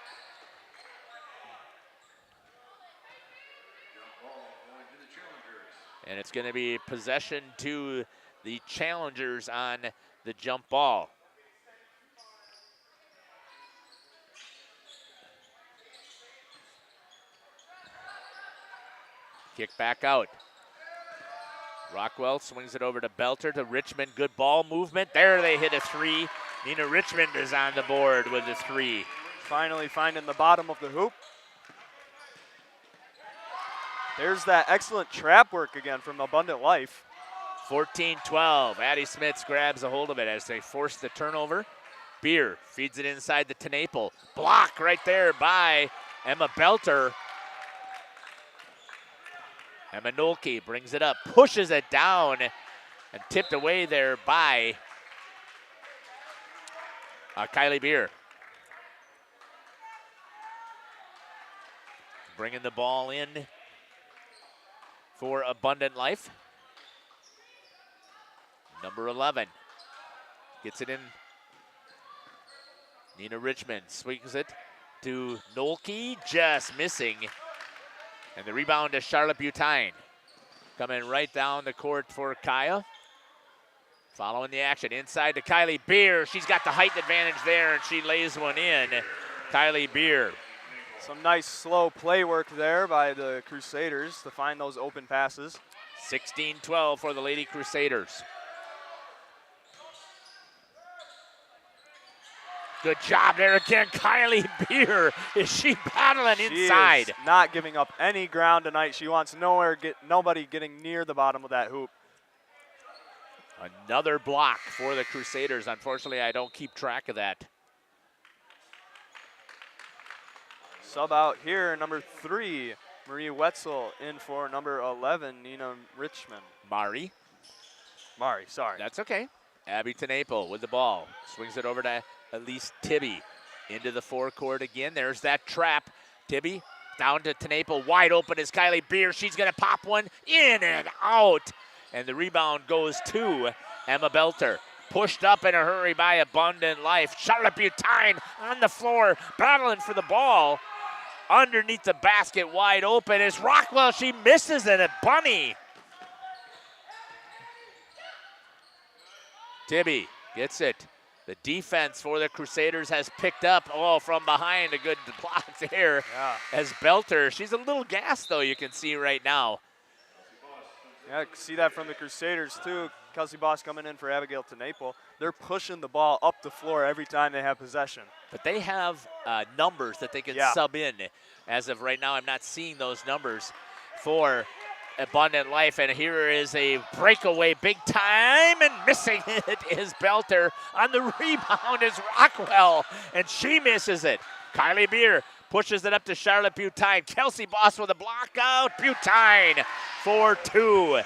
And it's going to be possession to the challengers on the jump ball. Kick back out. Rockwell swings it over to Belter to Richmond. Good ball movement. There they hit a three. Nina Richmond is on the board with a three. Finally finding the bottom of the hoop. There's that excellent trap work again from Abundant Life. 14-12. Addie Smits grabs a hold of it as they force the turnover. Beer feeds it inside the Tenaple. Block right there by Emma Belter. Emma Nolke brings it up, pushes it down, and tipped away there by Kylie Beer. Bringing the ball in for Abundant Life. Number 11 gets it in. Nina Richmond swings it to Nolke, just missing. And the rebound to Charlotte Butine. Coming right down the court for Kaya. Following the action, inside to Kylie Beer. She's got the height advantage there, and she lays one in. Kylie Beer. Some nice slow play work there by the Crusaders to find those open passes. 16-12 for the Lady Crusaders. Good job there again, Kylie Beer. Is she battling inside? She is not giving up any ground tonight. She wants nobody getting near the bottom of that hoop. Another block for the Crusaders. Unfortunately, I don't keep track of that. Sub out here, number 3, Marie Wetzel, in for number 11, Nina Richmond. Mari, sorry. That's okay. Abby Tenaple with the ball. Swings it over to Elise Tibby. Into the forecourt again. There's that trap. Tibby down to Tenaple. Wide open is Kylie Beer. She's going to pop one in and out. And the rebound goes to Emma Belter. Pushed up in a hurry by Abundant Life. Charlotte Butine on the floor, battling for the ball. Underneath the basket, wide open is Rockwell. She misses it at Bunny. Tibby gets it. The defense for the Crusaders has picked up, from behind, a good block there. Yeah. As Belter, she's a little gassed though, you can see right now. Yeah, I can see that from the Crusaders too. Kelsey Boss coming in for Abigail Tenaple. They're pushing the ball up the floor every time they have possession. But they have numbers that they can sub in. As of right now, I'm not seeing those numbers for Abundant Life. And here is a breakaway big time, and missing it is Belter. On the rebound is Rockwell, and she misses it. Kylie Beer pushes it up to Charlotte Butine. Kelsey Boss with a block out. Butine for 2.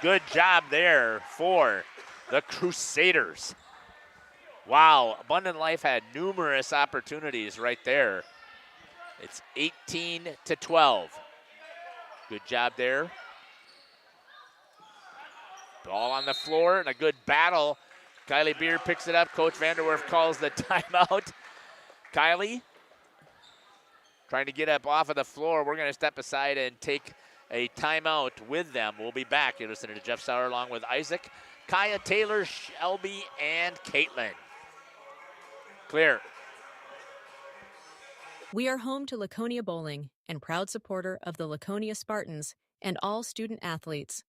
Good job there for the Crusaders. Wow, Abundant Life had numerous opportunities right there. It's 18-12. Good job there. Ball on the floor and a good battle. Kylie Beer picks it up. Coach Vanderwerf calls the timeout. Kylie trying to get up off of the floor. We're going to step aside and take a timeout with them. We'll be back. You're listening to Jeff Sauer along with Isaac, Kaya, Taylor, Shelby, and Caitlin. Clear. We are home to Laconia Bowling and proud supporter of the Laconia Spartans and all student athletes.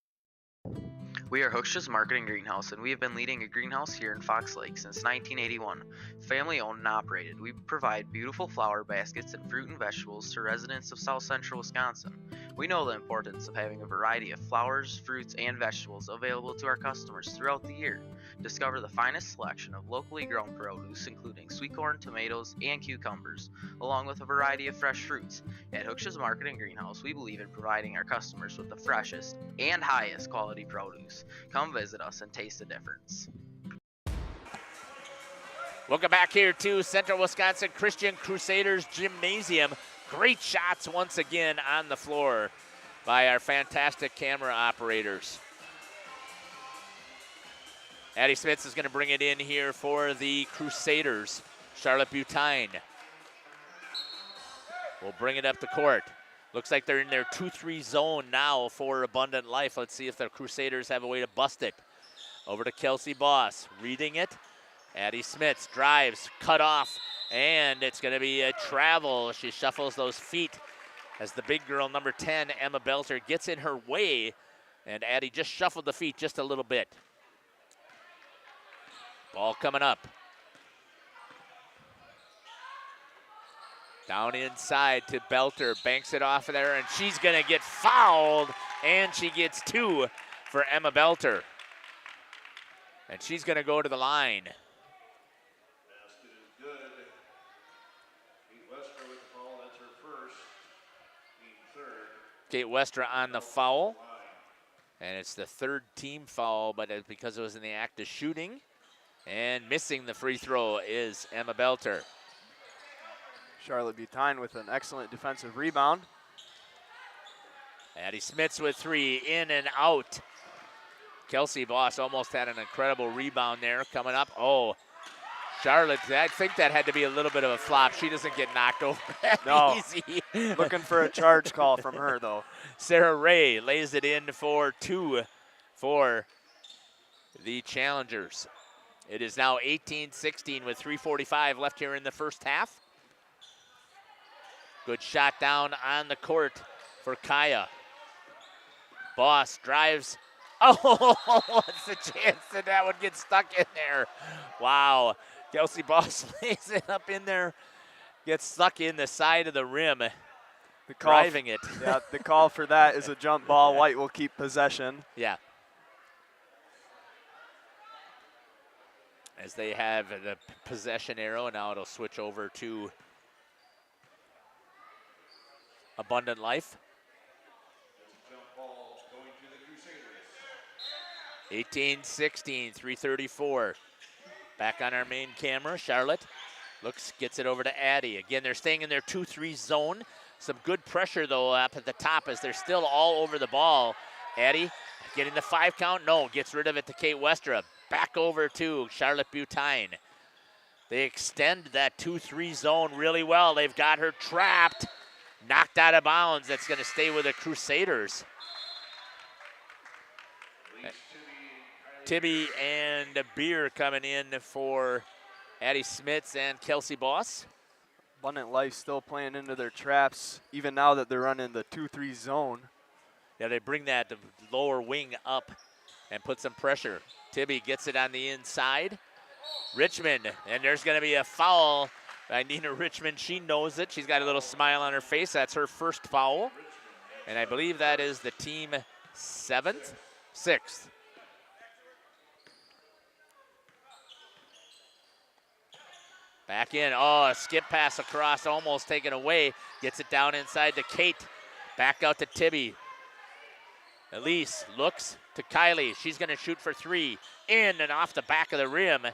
We are Hooksha's Marketing Greenhouse, and we have been leading a greenhouse here in Fox Lake since 1981. Family owned and operated, we provide beautiful flower baskets and fruit and vegetables to residents of South Central Wisconsin. We know the importance of having a variety of flowers, fruits, and vegetables available to our customers throughout the year. Discover the finest selection of locally grown produce, including sweet corn, tomatoes, and cucumbers, along with a variety of fresh fruits. At Hooksha's Marketing Greenhouse, we believe in providing our customers with the freshest and highest quality produce. Come visit us and taste the difference. Welcome back here to Central Wisconsin Christian Crusaders Gymnasium. Great shots once again on the floor by our fantastic camera operators. Addie Smits is going to bring it in here for the Crusaders. Charlotte Butine will bring it up the court. Looks like they're in their 2-3 zone now for Abundant Life. Let's see if the Crusaders have a way to bust it. Over to Kelsey Boss, reading it. Addie Smits drives, cut off, and it's going to be a travel. She shuffles those feet as the big girl, number 10, Emma Belter, gets in her way, and Addie just shuffled the feet just a little bit. Ball coming up. Down inside to Belter, banks it off of there, and she's gonna get fouled, and she gets 2 for Emma Belter. And she's gonna go to the line. Basket is good. Kate Westra with the foul, that's her first. Team third. Kate Westra on the foul. And it's the 3rd team foul, but it's because it was in the act of shooting. And missing the free throw is Emma Belter. Charlotte Butine with an excellent defensive rebound. Addie Smits with 3, in and out. Kelsey Boss almost had an incredible rebound there coming up. Oh, Charlotte, I think that had to be a little bit of a flop. She doesn't get knocked over that easy. Looking for a charge call from her, though. Sarah Ray lays it in for 2 for the Challengers. It is now 18-16 with 3:45 left here in the first half. Good shot down on the court for Kaya. Boss drives. Oh, what's the chance that that would get stuck in there? Wow. Kelsey Boss lays it up in there, gets stuck in the side of the rim, driving it. Yeah, the call for that is a jump ball. White will keep possession. Yeah. As they have the possession arrow, now it'll switch over to Abundant Life. 18-16, 3:34. Back on our main camera, Charlotte gets it over to Addie. Again, they're staying in their 2-3 zone. Some good pressure, though, up at the top as they're still all over the ball. Addie getting the 5 count. No, gets rid of it to Kate Westra. Back over to Charlotte Butine. They extend that 2-3 zone really well. They've got her trapped. Knocked out of bounds. That's going to stay with the Crusaders. Tibby and Beer coming in for Addie Smits and Kelsey Boss. Abundant Life still playing into their traps, even now that they're running the 2-3 zone. Yeah, they bring that lower wing up and put some pressure. Tibby gets it on the inside. Richmond, and there's going to be a foul by Nina Richmond. She knows it. She's got a little smile on her face. That's her first foul. And I believe that is the team 6th. Back in. Oh, a skip pass across, almost taken away. Gets it down inside to Kate. Back out to Tibby. Elise looks to Kylie. She's going to shoot for 3. In and off the back of the rim.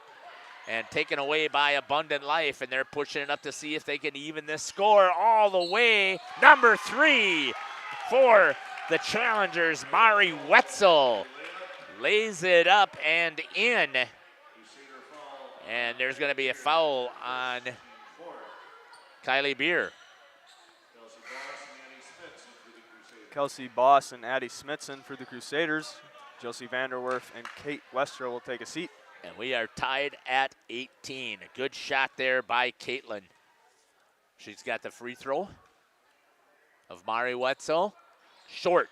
And taken away by Abundant Life. And they're pushing it up to see if they can even this score all the way. Number 3 for the Challengers. Mari Wetzel lays it up and in. And there's going to be a foul on Kylie Beer. Kelsey Boss and Addie Smitson for the Crusaders. Josie Vanderwerf and Kate Westra will take a seat. And we are tied at 18. A good shot there by Caitlin. She's got the free throw of Mari Wetzel. Short.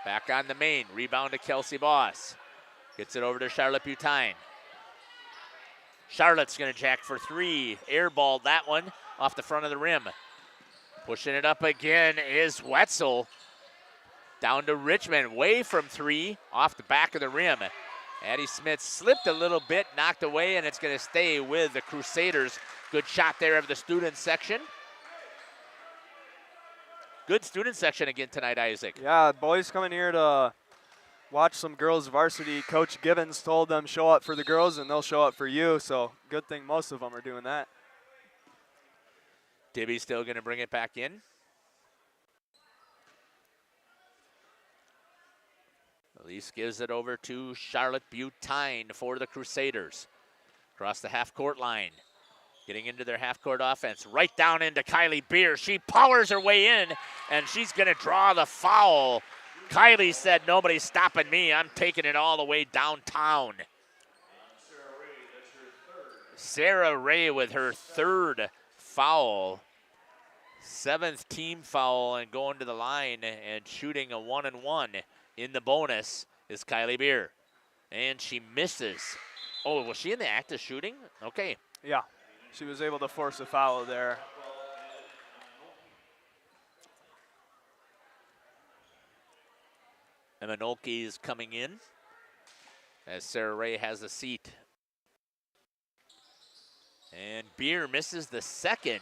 Back on the main. Rebound to Kelsey Boss. Gets it over to Charlotte Butine. Charlotte's going to jack for 3. Airballed that one off the front of the rim. Pushing it up again is Wetzel. Down to Richmond, way from 3, off the back of the rim. Addie Smith slipped a little bit, knocked away, and it's going to stay with the Crusaders. Good shot there of the student section. Good student section again tonight, Isaac. Yeah, boys coming here to watch some girls varsity. Coach Gibbons told them show up for the girls and they'll show up for you, so good thing most of them are doing that. Tibby's still going to bring it back in. Elise gives it over to Charlotte Butine for the Crusaders. Across the half-court line. Getting into their half-court offense. Right down into Kylie Beer. She powers her way in, and she's going to draw the foul. Kylie said, nobody's stopping me. I'm taking it all the way downtown. Sarah Ray with her 3rd foul. 7th team foul, and going to the line and shooting a 1-and-1 in the bonus is Kylie Beer. And she misses. Oh, was she in the act of shooting? Okay. Yeah, she was able to force a foul there. Emma Nolke is coming in as Sarah Ray has a seat. And Beer misses the second.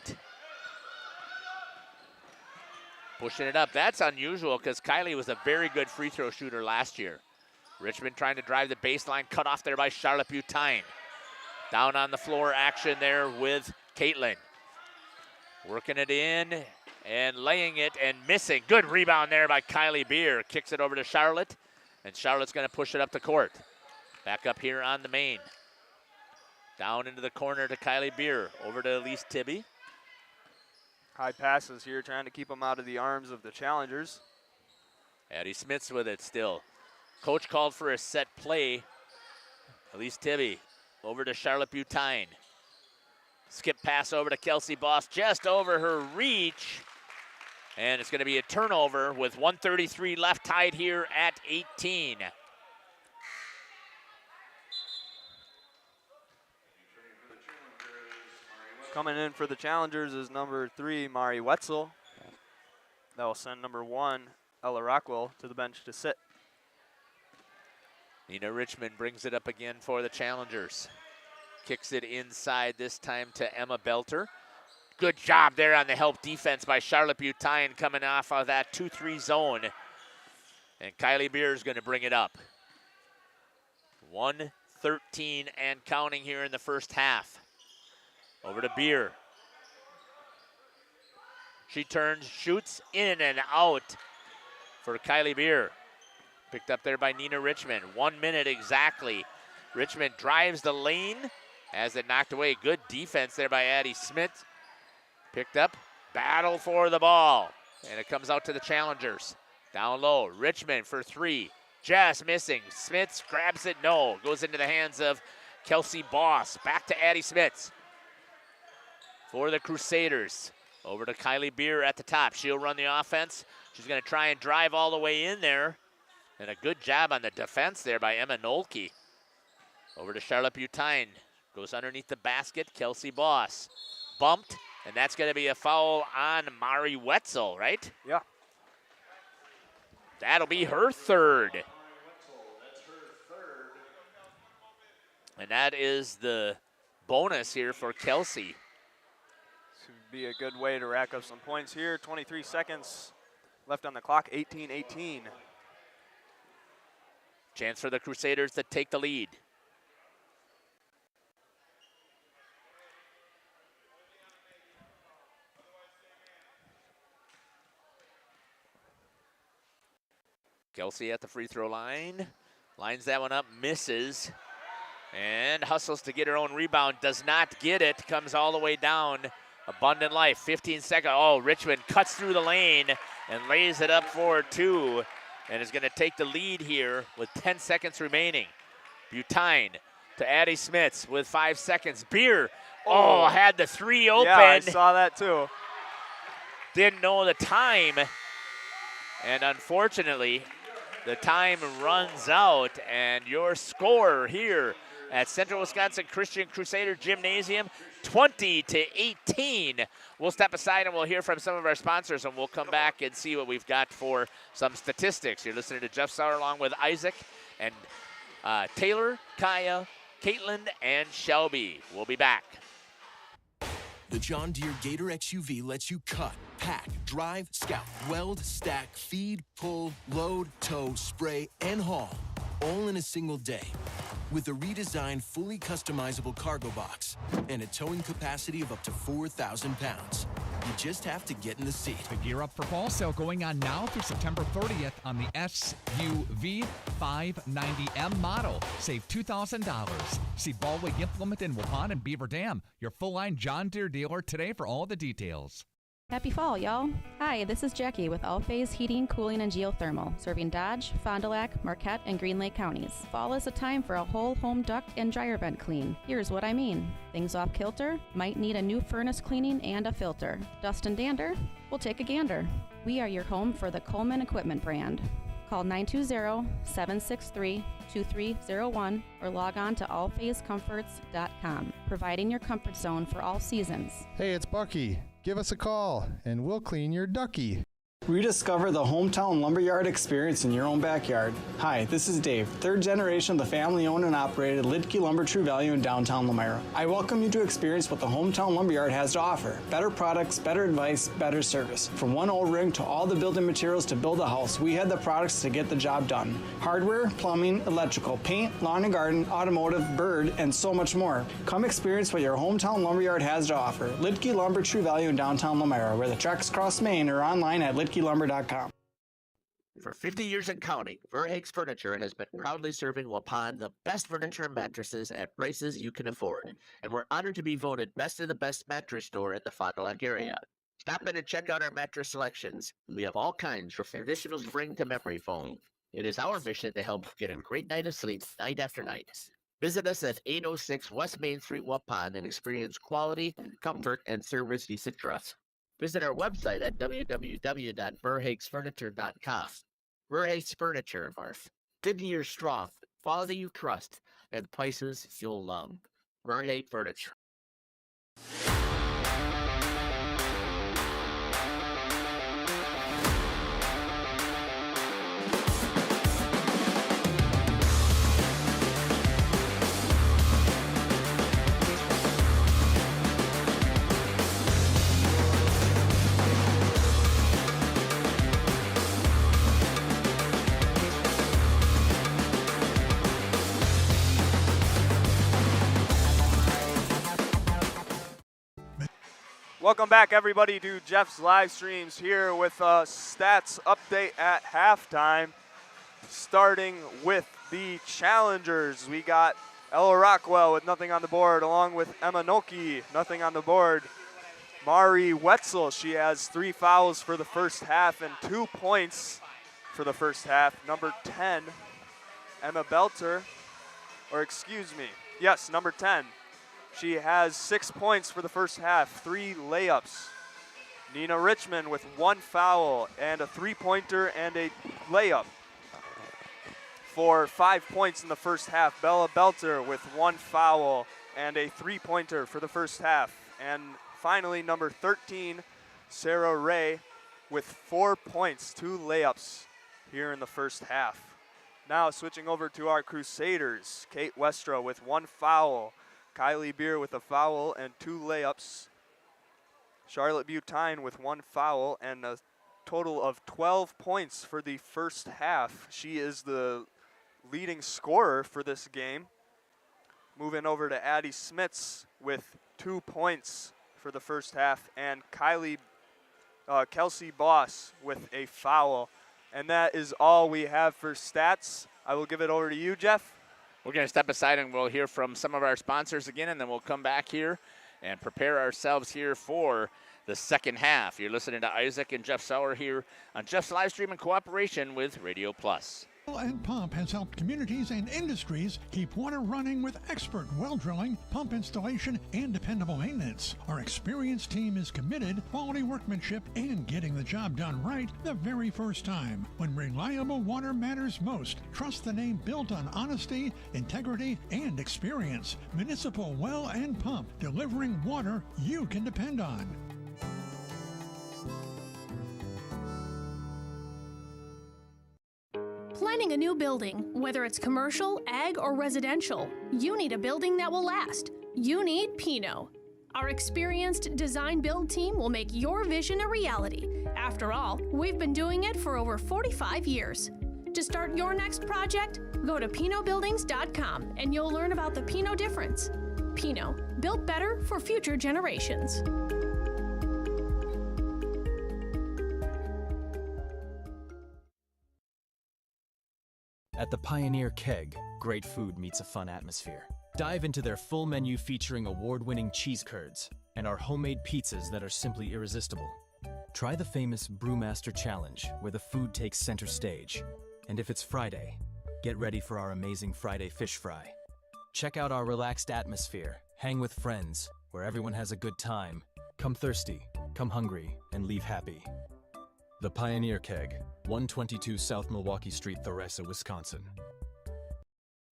Pushing it up. That's unusual because Kylie was a very good free throw shooter last year. Richmond trying to drive the baseline, cut off there by Charlotte Butine. Down on the floor action there with Caitlin. Working it in and laying it and missing. Good rebound there by Kylie Beer. Kicks it over to Charlotte, and Charlotte's going to push it up the court. Back up here on the main. Down into the corner to Kylie Beer. Over to Elise Tibby. High passes here, trying to keep them out of the arms of the challengers. Addie Smith's with it still. Coach called for a set play. Elise Tibby over to Charlotte Butine. Skip pass over to Kelsey Boss, just over her reach. And it's going to be a turnover with 1:33 left, tied here at 18. Coming in for the challengers is number 3, Mari Wetzel. That will send number 1, Ella Rockwell, to the bench to sit. Nina Richmond brings it up again for the challengers. Kicks it inside, this time to Emma Belter. Good job there on the help defense by Charlotte Butine coming off of that 2-3 zone. And Kylie Beer is going to bring it up. 1:13 and counting here in the first half. Over to Beer. She turns, shoots in and out for Kylie Beer. Picked up there by Nina Richmond. 1 minute exactly. Richmond drives the lane. Has it knocked away. Good defense there by Addie Smith. Picked up. Battle for the ball. And it comes out to the challengers. Down low. Richmond for 3. Just missing. Smith grabs it. No. Goes into the hands of Kelsey Boss. Back to Addie Smith. For the Crusaders. Over to Kylie Beer at the top. She'll run the offense. She's going to try and drive all the way in there. And a good job on the defense there by Emma Nolke. Over to Charlotte Butine. Goes underneath the basket. Kelsey Boss. Bumped. And that's going to be a foul on Mari Wetzel, right? Yeah. That'll be her third. And that is the bonus here for Kelsey. This would be a good way to rack up some points here. 23 seconds left on the clock. 18-18. Chance for the Crusaders to take the lead. Kelsey at the free throw line. Lines that one up, misses. And hustles to get her own rebound. Does not get it. Comes all the way down. Abundant Life, 15 seconds. Oh, Richmond cuts through the lane and lays it up for 2. And is going to take the lead here with 10 seconds remaining. Butine to Addie Smith with 5 seconds. Beer, had the 3 open. Yeah, I saw that too. Didn't know the time. And unfortunately, the time runs out. And your score here at Central Wisconsin Christian Crusader Gymnasium, 20-18. We'll step aside and we'll hear from some of our sponsors, and we'll come back and see what we've got for some statistics. You're listening to Jeff Sauer along with Isaac and Taylor, Kaya, Caitlin, and Shelby. We'll be back. The John Deere Gator XUV lets you cut, pack, drive, scout, weld, stack, feed, pull, load, tow, spray, and haul, all in a single day. With a redesigned, fully customizable cargo box and a towing capacity of up to 4,000 pounds. You just have to get in the seat. The Gear Up for Fall sale going on now through September 30th on the SUV 590M model. Save $2,000. See Baldwin Implement in Waupun and Beaver Dam. Your full-line John Deere dealer today for all the details. Happy fall, y'all. Hi, this is Jackie with All Phase Heating, Cooling, and Geothermal, serving Dodge, Fond du Lac, Marquette, and Green Lake counties. Fall is a time for a whole home duct and dryer vent clean. Here's what I mean. Things off kilter? Might need a new furnace cleaning and a filter. Dust and dander? We'll take a gander. We are your home for the Coleman Equipment brand. Call 920-763-2301 or log on to allphasecomforts.com, providing your comfort zone for all seasons. Hey, it's Bucky. Give us a call, and we'll clean your ducky. Rediscover the hometown lumberyard experience in your own backyard. Hi, this is Dave, third generation of the family-owned and operated Lidke Lumber True Value in downtown Lamira. I welcome you to experience what the hometown lumberyard has to offer. Better products, better advice, better service. From one O-ring to all the building materials to build a house, we have the products to get the job done. Hardware, plumbing, electrical, paint, lawn and garden, automotive, bird, and so much more. Come experience what your hometown lumberyard has to offer. Lidke Lumber True Value in downtown Lamira, where the tracks cross Main, or online at lidkelumber.com. For 50 years and counting, Verhaeg's Furniture has been proudly serving Waupun the best furniture and mattresses at prices you can afford. And we're honored to be voted best of the best mattress store in the Fond du Lac area. Stop in and check out our mattress selections. We have all kinds from traditional spring to memory foam. It is our mission to help get a great night of sleep night after night. Visit us at 806 West Main Street, Waupun, and experience quality, comfort, and service you should trust. Visit our website at www.verhaegsfurniture.com. Verhaeg's Furniture, 50 years strong, quality you trust, and prices you'll love. Verhaeg Furniture. Welcome back, everybody, to Jeff's live streams here with a stats update at halftime. Starting with the challengers, we got Ella Rockwell with nothing on the board, along with Emma Noki, nothing on the board. Mari Wetzel, she has 3 fouls for the first half and 2 points for the first half. Number 10, Emma Belter, or excuse me, yes, number 10. She has 6 points for the first half, 3 layups. Nina Richmond with 1 foul and a 3-pointer and a layup for 5 points in the first half. Bella Belter with 1 foul and a 3-pointer for the first half. And finally, number 13, Sarah Ray with 4 points, 2 layups here in the first half. Now switching over to our Crusaders, Kate Westra with 1 foul. Kylie Beer with a foul and 2 layups. Charlotte Butine with 1 foul and a total of 12 points for the first half. She is the leading scorer for this game. Moving over to Addie Smits with 2 points for the first half, and Kelsey Boss with a foul. And that is all we have for stats. I will give it over to you, Jeff. We're going to step aside and we'll hear from some of our sponsors again, and then we'll come back here and prepare ourselves here for the second half. You're listening to Isaac and Jeff Sauer here on Jeff's live stream in cooperation with Radio Plus. And Pump has helped communities and industries keep water running with expert well drilling, pump installation, and dependable maintenance. Our experienced team is committed, quality workmanship, and getting the job done right the very first time. When reliable water matters most, trust the name built on honesty, integrity, and experience. Municipal Well and Pump, delivering water you can depend on. Planning a new building, whether it's commercial, ag, or residential, you need a building that will last. You need Pino. Our experienced design-build team will make your vision a reality. After all, we've been doing it for over 45 years. To start your next project, go to pinobuildings.com and you'll learn about the Pino difference. Pino, built better for future generations. At the Pioneer Keg, great food meets a fun atmosphere. Dive into their full menu featuring award-winning cheese curds and our homemade pizzas that are simply irresistible. Try the famous Brewmaster Challenge, where the food takes center stage. And if it's Friday, get ready for our amazing Friday fish fry. Check out our relaxed atmosphere, hang with friends, where everyone has a good time. Come thirsty, come hungry, and leave happy. The Pioneer Keg, 122 South Milwaukee Street, Theresa, Wisconsin.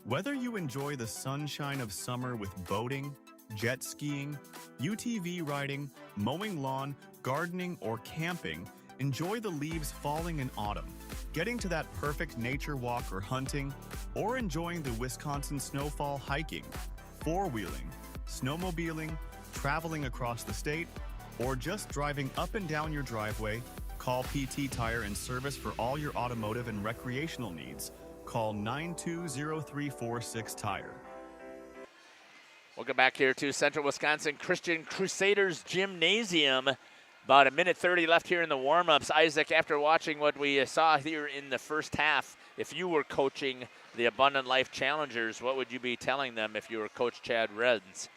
Whether you enjoy the sunshine of summer with boating, jet skiing, UTV riding, mowing lawn, gardening, or camping, enjoy the leaves falling in autumn, getting to that perfect nature walk or hunting, or enjoying the Wisconsin snowfall hiking, four-wheeling, snowmobiling, traveling across the state, or just driving up and down your driveway, call PT Tire and Service for all your automotive and recreational needs. Call 920-346-TIRE. Welcome back here to Central Wisconsin Christian Crusaders Gymnasium. About a minute 30 left here in the warm-ups. Isaac, after watching what we saw here in the first half, if you were coaching the Abundant Life Challengers, what would you be telling them if you were Coach Chad Reds?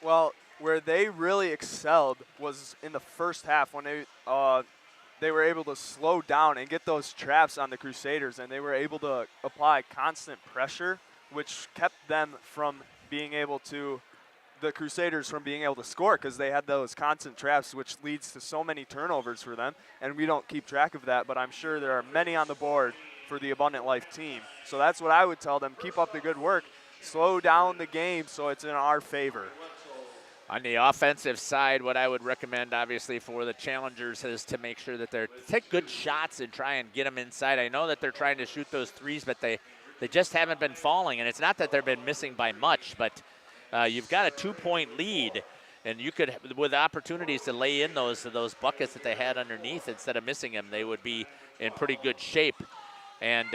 Well, where they really excelled was in the first half when they were able to slow down and get those traps on the Crusaders, and they were able to apply constant pressure, which kept them from being able to the Crusaders from being able to score because they had those constant traps, which leads to so many turnovers for them, and we don't keep track of that, but I'm sure there are many on the board for the Abundant Life team. So that's what I would tell them. Keep up the good work. Slow down the game so it's in our favor. On the offensive side, what I would recommend, obviously, for the challengers is to make sure that they take good shots and try and get them inside. I know that they're trying to shoot those threes, but they just haven't been falling, and it's not that they've been missing by much, but you've got a 2-point lead, and you could, with opportunities to lay in those buckets that they had underneath instead of missing them, they would be in pretty good shape. And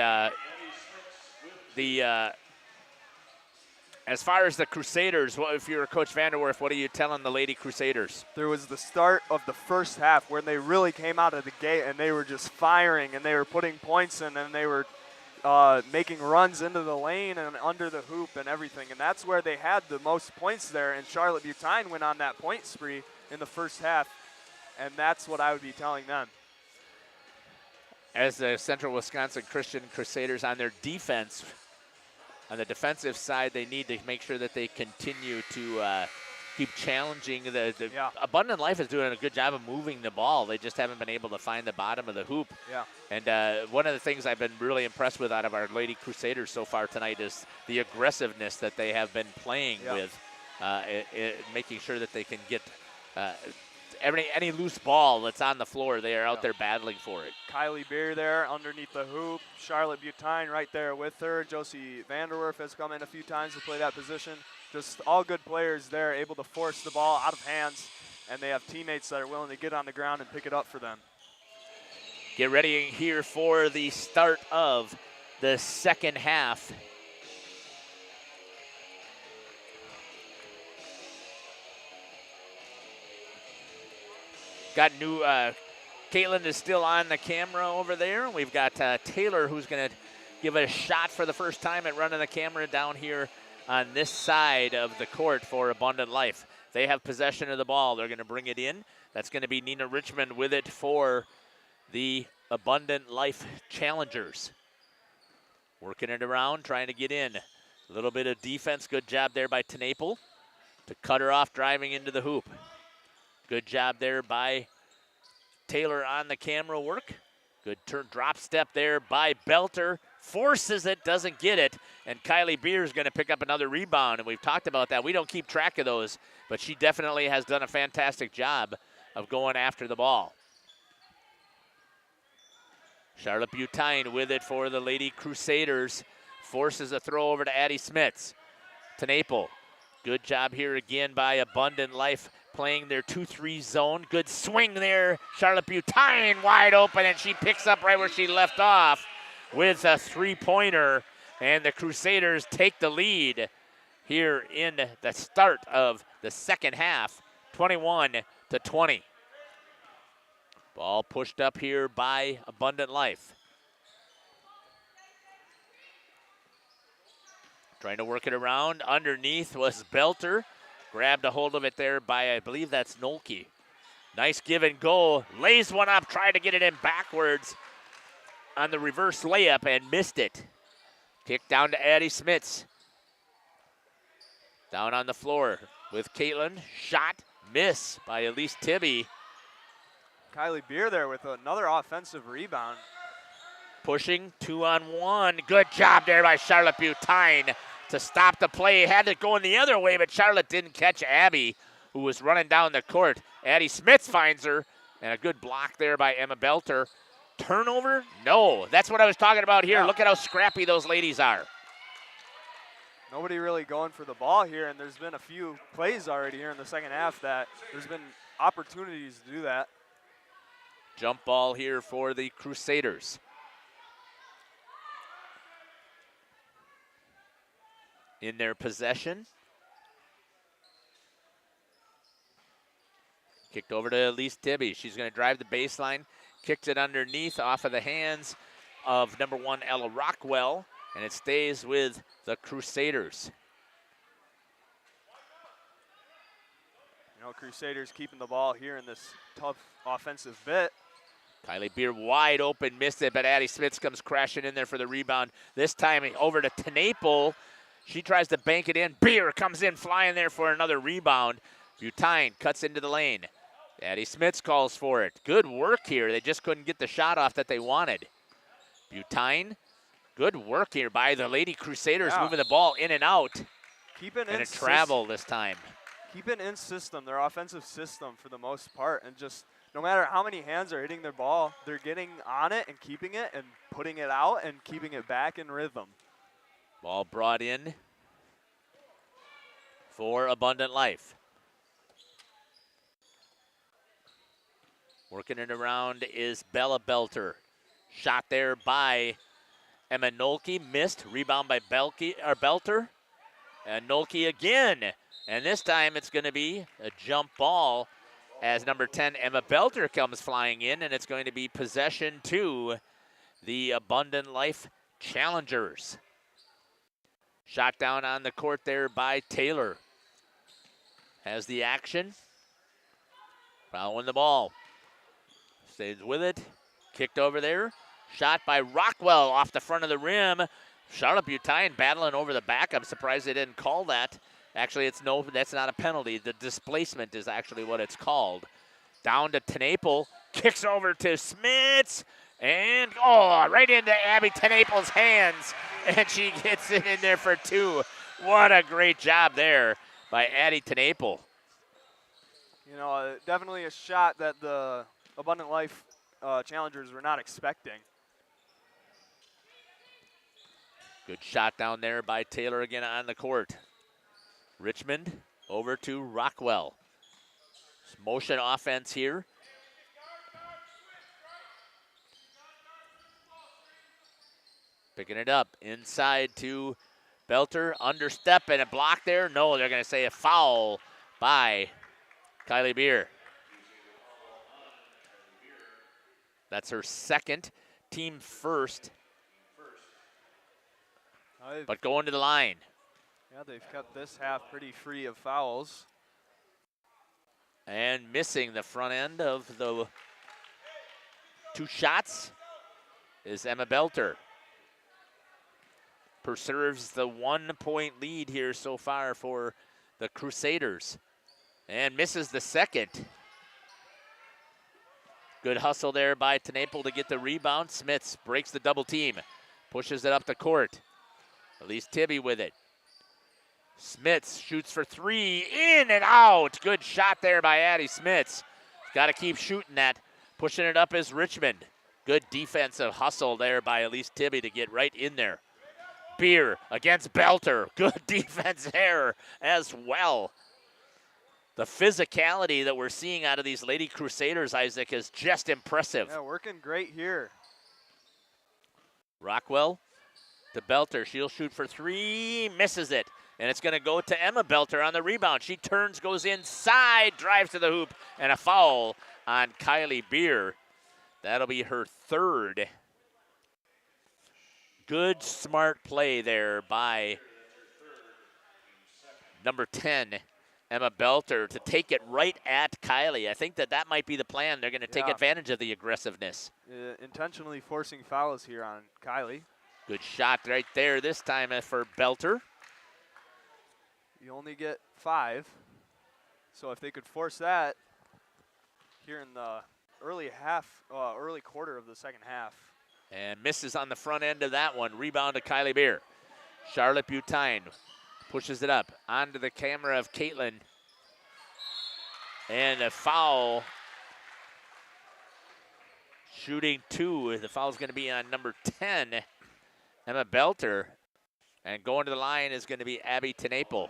as far as the Crusaders, if you're Coach Vanderwerf, what are you telling the Lady Crusaders? There was the start of the first half when they really came out of the gate and they were just firing and they were putting points in and they were making runs into the lane and under the hoop and everything. And that's where they had the most points there. And Charlotte Butine went on that point spree in the first half. And that's what I would be telling them. As the Central Wisconsin Christian Crusaders on their defense, on the defensive side, they need to make sure that they continue to keep challenging. Abundant Life is doing a good job of moving the ball. They just haven't been able to find the bottom of the hoop. Yeah. And one of the things I've been really impressed with out of our Lady Crusaders so far tonight is the aggressiveness that they have been playing with, making sure that they can get any loose ball that's on the floor, they are out there battling for it. Kylie Beer there underneath the hoop. Charlotte Butine right there with her. Josie Vanderwerf has come in a few times to play that position. Just all good players there, able to force the ball out of hands, and they have teammates that are willing to get on the ground and pick it up for them. Get ready here for the start of the second half. Got new, Caitlin is still on the camera over there. We've got Taylor who's going to give it a shot for the first time at running the camera down here on this side of the court for Abundant Life. They have possession of the ball. They're going to bring it in. That's going to be Nina Richmond with it for the Abundant Life Challengers. Working it around, trying to get in. A little bit of defense. Good job there by Tenaple to cut her off driving into the hoop. Good job there by Taylor on the camera work. Good turn, drop step there by Belter. Forces it, doesn't get it. And Kylie Beer is going to pick up another rebound. And we've talked about that. We don't keep track of those, but she definitely has done a fantastic job of going after the ball. Charlotte Butine with it for the Lady Crusaders. Forces a throw over to Addie Smits. Tenaple. Good job here again by Abundant Life playing their 2-3 zone. Good swing there. Charlotte Butine wide open, and she picks up right where she left off with a three-pointer. And the Crusaders take the lead here in the start of the second half, 21-20. Ball pushed up here by Abundant Life. Trying to work it around. Underneath was Belter. Grabbed a hold of it there by, I believe that's Nolke. Nice give and go. Lays one up, tried to get it in backwards on the reverse layup and missed it. Kick down to Addie Smits. Down on the floor with Caitlin. Shot, miss by Elise Tibby. Kylie Beer there with another offensive rebound. Pushing 2-on-1. Good job there by Charlotte Butine to stop the play. Had to go in the other way, but Charlotte didn't catch Abby, who was running down the court. Addie Smits finds her, and a good block there by Emma Belter. Turnover? No. That's what I was talking about here. Yeah. Look at how scrappy those ladies are. Nobody really going for the ball here, and there's been a few plays already here in the second half that there's been opportunities to do that. Jump ball here for the Crusaders. In their possession. Kicked over to Elise Tibby. She's going to drive the baseline. Kicked it underneath off of the hands of number 1 Ella Rockwell, and it stays with the Crusaders. You know, Crusaders keeping the ball here in this tough offensive bit. Kylie Beer wide open, missed it, but Addie Smits comes crashing in there for the rebound. This time over to Tenaple. She tries to bank it in. Beer comes in flying there for another rebound. Butine cuts into the lane. Addie Smits calls for it. Good work here. They just couldn't get the shot off that they wanted. Butine, good work here by the Lady Crusaders, moving the ball in and out. Keeping and a travel this time. Keeping in system, their offensive system for the most part, and just no matter how many hands are hitting their ball, they're getting on it and keeping it and putting it out and keeping it back in rhythm. Ball brought in for Abundant Life. Working it around is Bella Belter. Shot there by Emma Nolke, missed. Rebound by Belter. And Nolke again. And this time it's going to be a jump ball as number 10, Emma Belter, comes flying in, and it's going to be possession to the Abundant Life Challengers. Shot down on the court there by Taylor. Has the action. Following the ball. Stays with it. Kicked over there. Shot by Rockwell off the front of the rim. Charlotte Butine battling over the back. I'm surprised they didn't call that. Actually, that's not a penalty. The displacement is actually what it's called. Down to Tenaple. Kicks over to Smits. And, right into Abby Tenaple's hands. And she gets it in there for 2. What a great job there by Addie Tenaple. You know, definitely a shot that the Abundant Life challengers were not expecting. Good shot down there by Taylor again on the court. Richmond over to Rockwell. Motion offense here. Picking it up inside to Belter. Understep and a block there. No, they're going to say a foul by Kylie Beer. That's her second, team first. But going to the line. Yeah, they've kept this half pretty free of fouls. And missing the front end of the 2 shots is Emma Belter. Preserves the 1-point lead here so far for the Crusaders. And misses the second. Good hustle there by Tenaple to get the rebound. Smits breaks the double team. Pushes it up the court. Elise Tibby with it. Smits shoots for 3, in and out. Good shot there by Addie Smits. Got to keep shooting that. Pushing it up is Richmond. Good defensive hustle there by Elise Tibby to get right in there. Beer against Belter. Good defense there as well. The physicality that we're seeing out of these Lady Crusaders, Isaac, is just impressive. Yeah, working great here. Rockwell to Belter. She'll shoot for 3, misses it. And it's going to go to Emma Belter on the rebound. She turns, goes inside, drives to the hoop, and a foul on Kylie Beer. That'll be her 3rd. Good, smart play there by number 10, Emma Belter to take it right at Kylie. I think that might be the plan. They're going to take advantage of the aggressiveness. Intentionally forcing fouls here on Kylie. Good shot right there this time for Belter. You only get 5. So if they could force that here in the early quarter of the second half. And misses on the front end of that one. Rebound to Kylie Beer. Charlotte Butine pushes it up onto the camera of Caitlin. And a foul. Shooting 2. The foul's going to be on number 10, Emma Belter. And going to the line is going to be Abby Tenaple.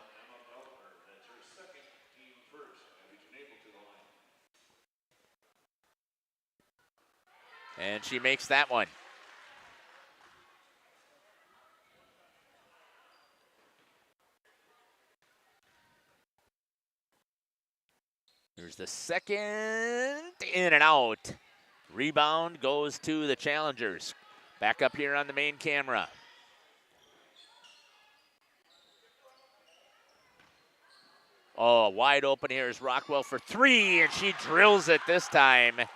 And she makes that one. Here's the second, in and out. Rebound goes to the Challengers. Back up here on the main camera. Oh, wide open here is Rockwell for 3, and she drills it this time. It's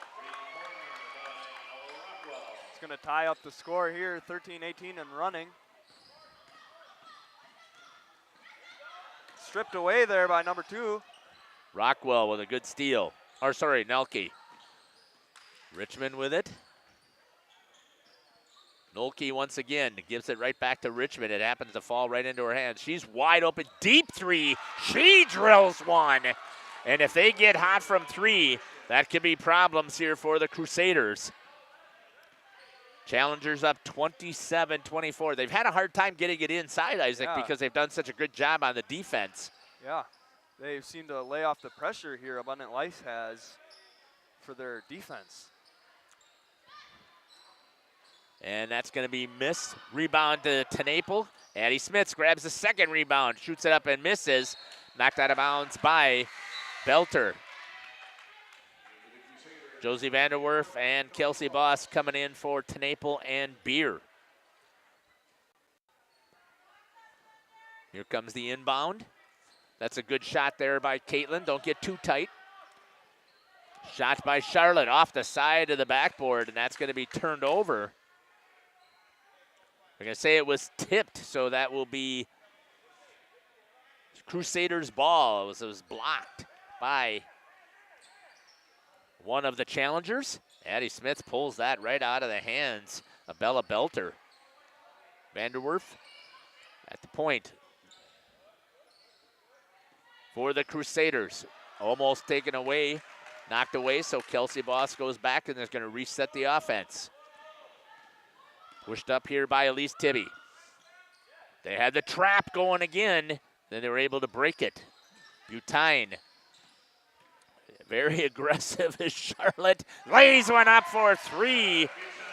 going to tie up the score here, 13-18 and running. Stripped away there by number 2. Rockwell with a good steal. Or sorry, Nelke. Richmond with it. Nolke once again gives it right back to Richmond. It happens to fall right into her hands. She's wide open, deep 3. She drills one. And if they get hot from 3, that could be problems here for the Crusaders. Challengers up 27-24. They've had a hard time getting it inside, Isaac, because they've done such a good job on the defense. Yeah, they seem to lay off the pressure here Abundant Life has for their defense. And that's going to be missed. Rebound to Tenaple. Addie Smith grabs the second rebound, shoots it up and misses. Knocked out of bounds by Belter. Josie Vanderwerf and Kelsey Boss coming in for Tenaple and Beer. Here comes the inbound. That's a good shot there by Caitlin. Don't get too tight. Shot by Charlotte off the side of the backboard, and that's going to be turned over. They're going to say it was tipped, so that will be Crusaders' ball. It was blocked by one of the challengers. Addie Smith pulls that right out of the hands of Bella Belter. Vanderwerf at the point for the Crusaders. Almost taken away, knocked away, so Kelsey Boss goes back and is going to reset the offense. Pushed up here by Elise Tibby. They had the trap going again, then they were able to break it. Butine, very aggressive as Charlotte lays one up for 3.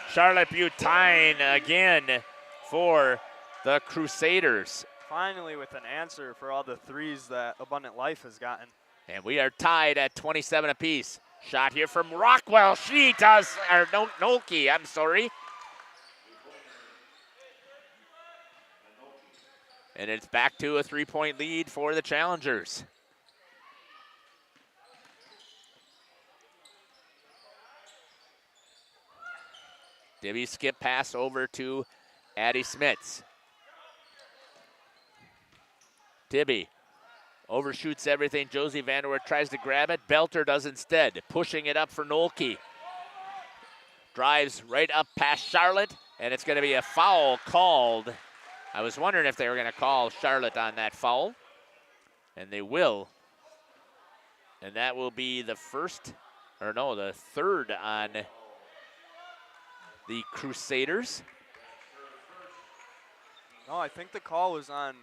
Charlotte Butine again for the Crusaders. Finally with an answer for all the 3s that Abundant Life has gotten. And we are tied at 27 apiece. Shot here from Rockwell. She does, or Nolke, I'm sorry. And it's back to a 3-point lead for the Challengers. Dibby skip pass over to Addie Smits. Tibby overshoots everything. Josie Vanderwerf tries to grab it. Belter does instead, pushing it up for Nolke. Drives right up past Charlotte, and it's going to be a foul called. I was wondering if they were going to call Charlotte on that foul, and they will. And that will be the third on the Crusaders. No, I think the call was on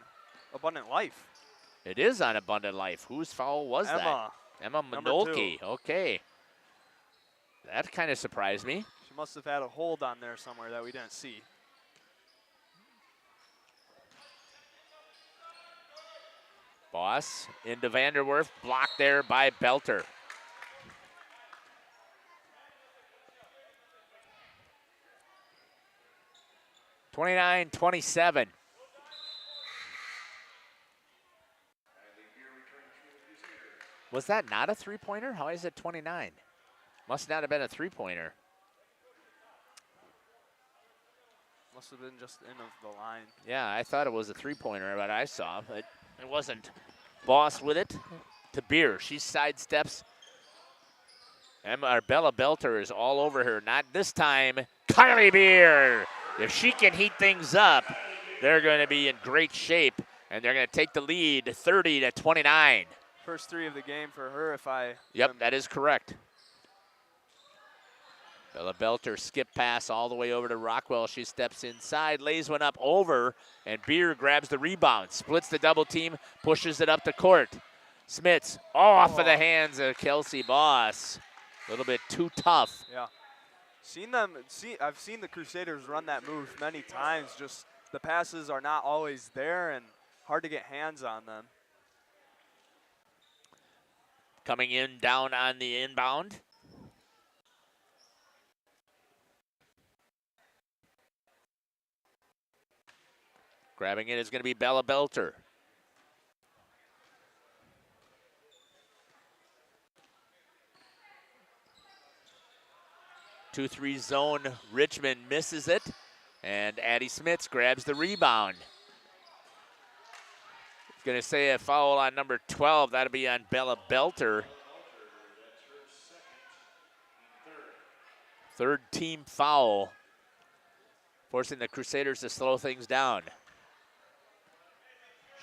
Abundant Life. It is on Abundant Life. Whose foul was that? Emma Manolke. Okay. That kind of surprised me. She must have had a hold on there somewhere that we didn't see. Boss into Vanderwerf, blocked there by Belter. (29-27). Was that not a three-pointer? How is it 29? Must not have been a three-pointer. Must have been just in of the line. Yeah, I thought it was a three-pointer, but I saw, but it wasn't. Boss with it to Beer. She sidesteps. Bella Belter is all over her. Not this time. Kylie Beer. If she can heat things up, they're going to be in great shape, and they're going to take the lead 30-29. First three of the game for her, if I... Yep, that is correct. Bella Belter skip pass all the way over to Rockwell. She steps inside, lays one up over, and Beer grabs the rebound, splits the double team, pushes it up the court. Smits off of the hands of Kelsey Boss. A little bit too tough. Yeah. I've seen the Crusaders run that move many times. Just the passes are not always there and hard to get hands on them. Coming in down on the inbound. Grabbing it is going to be Bella Belter. Two-three zone, Richmond misses it, and Addie Smits grabs the rebound. It's going to say a foul on number 12. That'll be on Bella Belter. Third team foul, forcing the Crusaders to slow things down.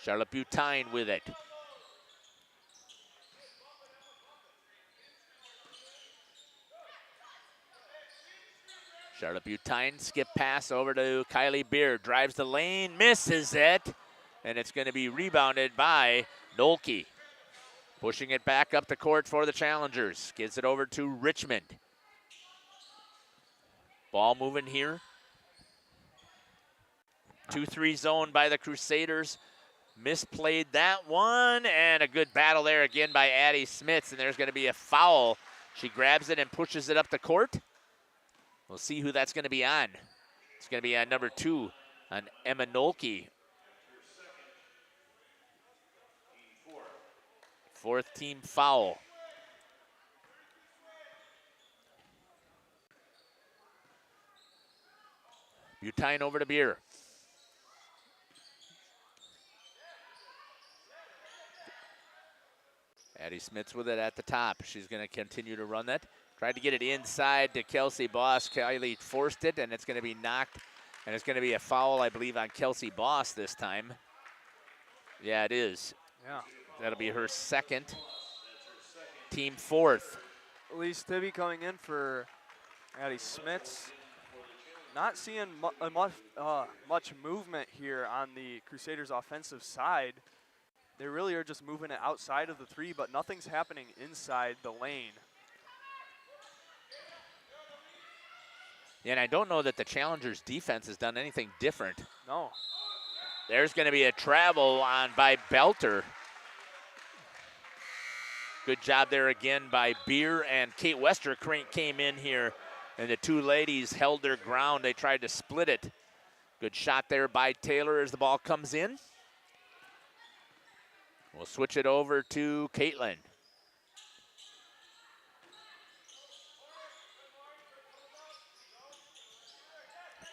Charlotte Butine with it. Charlotte Butine skip pass over to Kylie Beer. Drives the lane, misses it, and it's going to be rebounded by Nolke. Pushing it back up the court for the Challengers. Gives it over to Richmond. Ball moving here. 2-3 zone by the Crusaders. Misplayed that one, and a good battle there again by Addie Smits, and there's going to be a foul. She grabs it and pushes it up the court. We'll see who that's going to be on. It's going to be on number 2, on Emma Nolke. Fourth team foul. Butine over to Beer. Addie Smits with it at the top. She's going to continue to run that. Tried to get it inside to Kelsey Boss. Kylie forced it, and it's going to be knocked. And it's going to be a foul, I believe, on Kelsey Boss this time. Yeah, it is. Yeah. That'll be her second. Team fourth. Elise Tibby coming in for Addie Smits. Not seeing much movement here on the Crusaders' offensive side. They really are just moving it outside of the three, but nothing's happening inside the lane. Yeah, and I don't know that the Challengers' defense has done anything different. No. There's going to be a travel on by Belter. Good job there again by Beer, and Kate Wester came in here, and the two ladies held their ground. They tried to split it. Good shot there by Taylor as the ball comes in. We'll switch it over to Caitlin.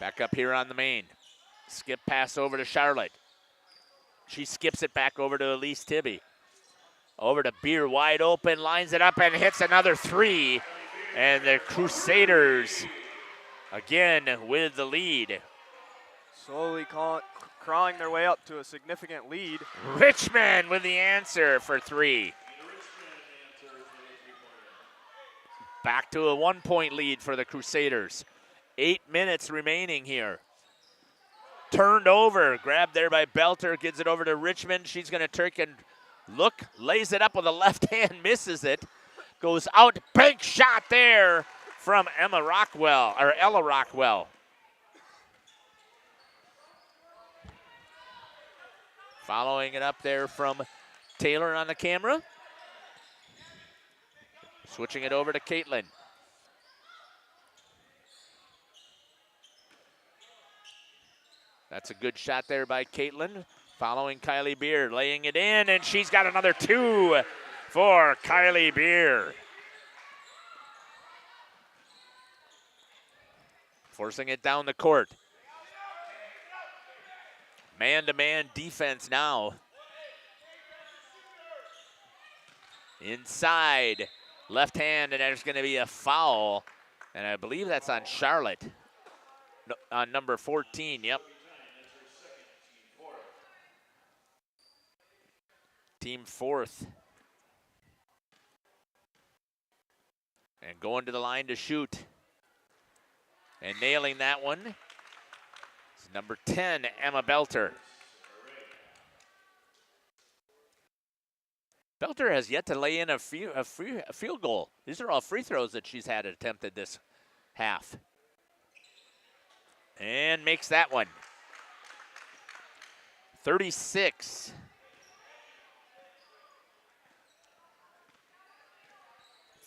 Back up here on the main. Skip pass over to Charlotte. She skips it back over to Elise Tibby. Over to Beer, wide open, lines it up and hits another three. And the Crusaders again with the lead. Slowly crawling their way up to a significant lead. Richmond with the answer for three. Back to a 1-point lead for the Crusaders. 8 minutes remaining here. Turned over, grabbed there by Belter, gives it over to Richmond. She's going to turn and look, lays it up with a left hand, misses it. Goes out, big shot there from Ella Rockwell. Following it up there from Taylor on the camera. Switching it over to Caitlin. That's a good shot there by Caitlin. Following Kylie Beer, laying it in, and she's got another two. for Kylie Beer. Forcing it down the court. Man-to-man defense now. Inside, left hand, and there's going to be a foul. And I believe that's on Charlotte, on number 14, yep. Team fourth. And going to the line to shoot. And nailing that one is number 10, Emma Belter. Belter has yet to lay in a field goal. These are all free throws that she's had attempted this half. And makes that one. 36.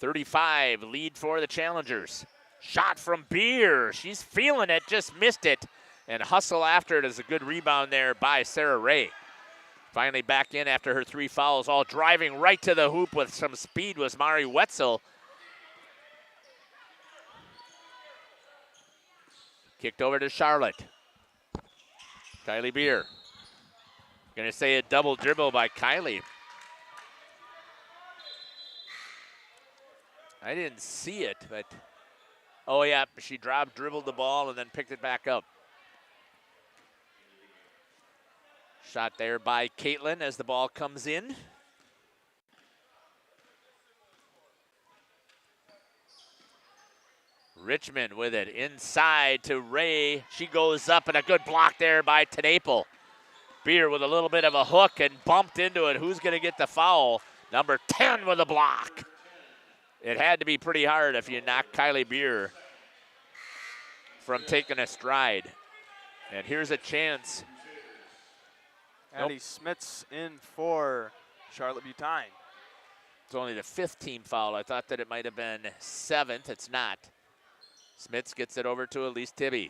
.35 lead for the Challengers. Shot from Beer. She's feeling it, just missed it. And hustle after it is a good rebound there by Sarah Ray. Finally back in after her 3 fouls, all driving right to the hoop with some speed was Mari Wetzel. Kicked over to Charlotte. Kylie Beer. Gonna say a double dribble by Kylie. I didn't see it, but, oh yeah, she dribbled the ball and then picked it back up. Shot there by Caitlin as the ball comes in. Richmond with it inside to Ray. She goes up and a good block there by Tenaple. Beer with a little bit of a hook and bumped into it. Who's going to get the foul? Number 10 with a block. It had to be pretty hard if you knock Kylie Beer from taking a stride. And here's a chance. Addie Smits in for Charlotte Butine. It's only the 5th team foul. I thought that it might have been 7th. It's not. Smits gets it over to Elise Tibby.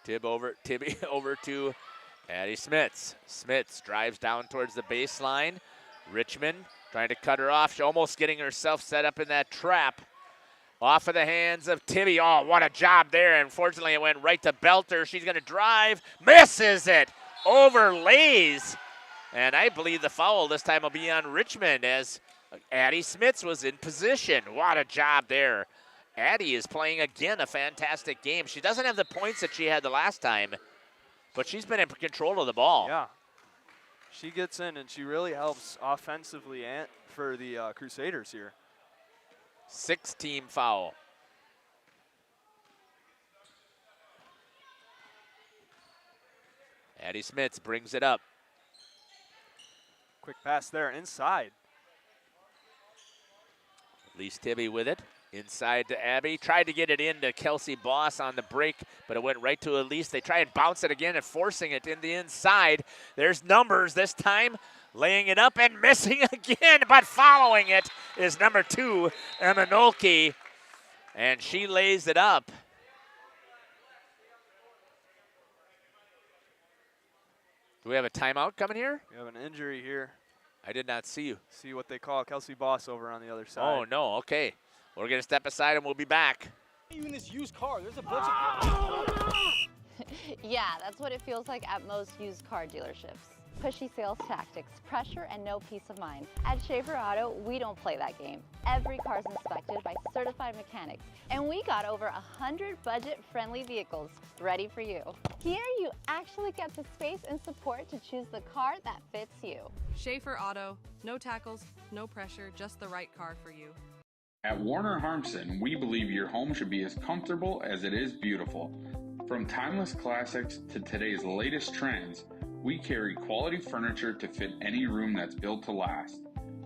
Tibby over to Addie Smits. Smits drives down towards the baseline. Richmond trying to cut her off. She's almost getting herself set up in that trap. Off of the hands of Tibby. Oh, what a job there. Unfortunately, it went right to Belter. She's going to drive. Misses it. Overlays. And I believe the foul this time will be on Richmond as Addie Smits was in position. What a job there. Addie is playing again a fantastic game. She doesn't have the points that she had the last time, but she's been in control of the ball. Yeah. She gets in and she really helps offensively for the Crusaders here. 6th team foul. Addie Smits brings it up. Quick pass there inside. Elise Tibby with it. Inside to Abby. Tried to get it into Kelsey Boss on the break, but it went right to Elise. They try and bounce it again and forcing it in the inside. There's numbers this time. Laying it up and missing again, but following it is number 2, Emma Nolke. And she lays it up. Do we have a timeout coming here? We have an injury here. I did not see you. See what they call Kelsey Boss over on the other side. Oh, no, okay. We're going to step aside and we'll be back. Even this used car, there's a bunch of... Yeah, that's what it feels like at most used car dealerships. Pushy sales tactics, pressure, and no peace of mind. At Schaefer Auto, we don't play that game. Every car's inspected by certified mechanics, and we got over 100 budget-friendly vehicles ready for you. Here, you actually get the space and support to choose the car that fits you. Schaefer Auto, no tackles, no pressure, just the right car for you. At Warner Harmson, we believe your home should be as comfortable as it is beautiful. From timeless classics to today's latest trends, we carry quality furniture to fit any room that's built to last.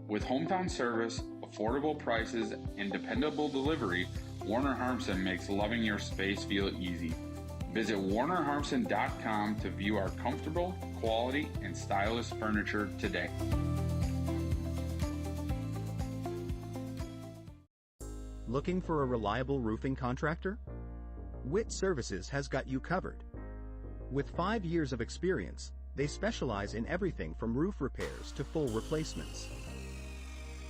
With hometown service, affordable prices, and dependable delivery, Warner Harmson makes loving your space feel easy. Visit WarnerHarmson.com to view our comfortable, quality, and stylish furniture today. Looking for a reliable roofing contractor? Witt Services has got you covered. With 5 years of experience, They specialize in everything from roof repairs to full replacements.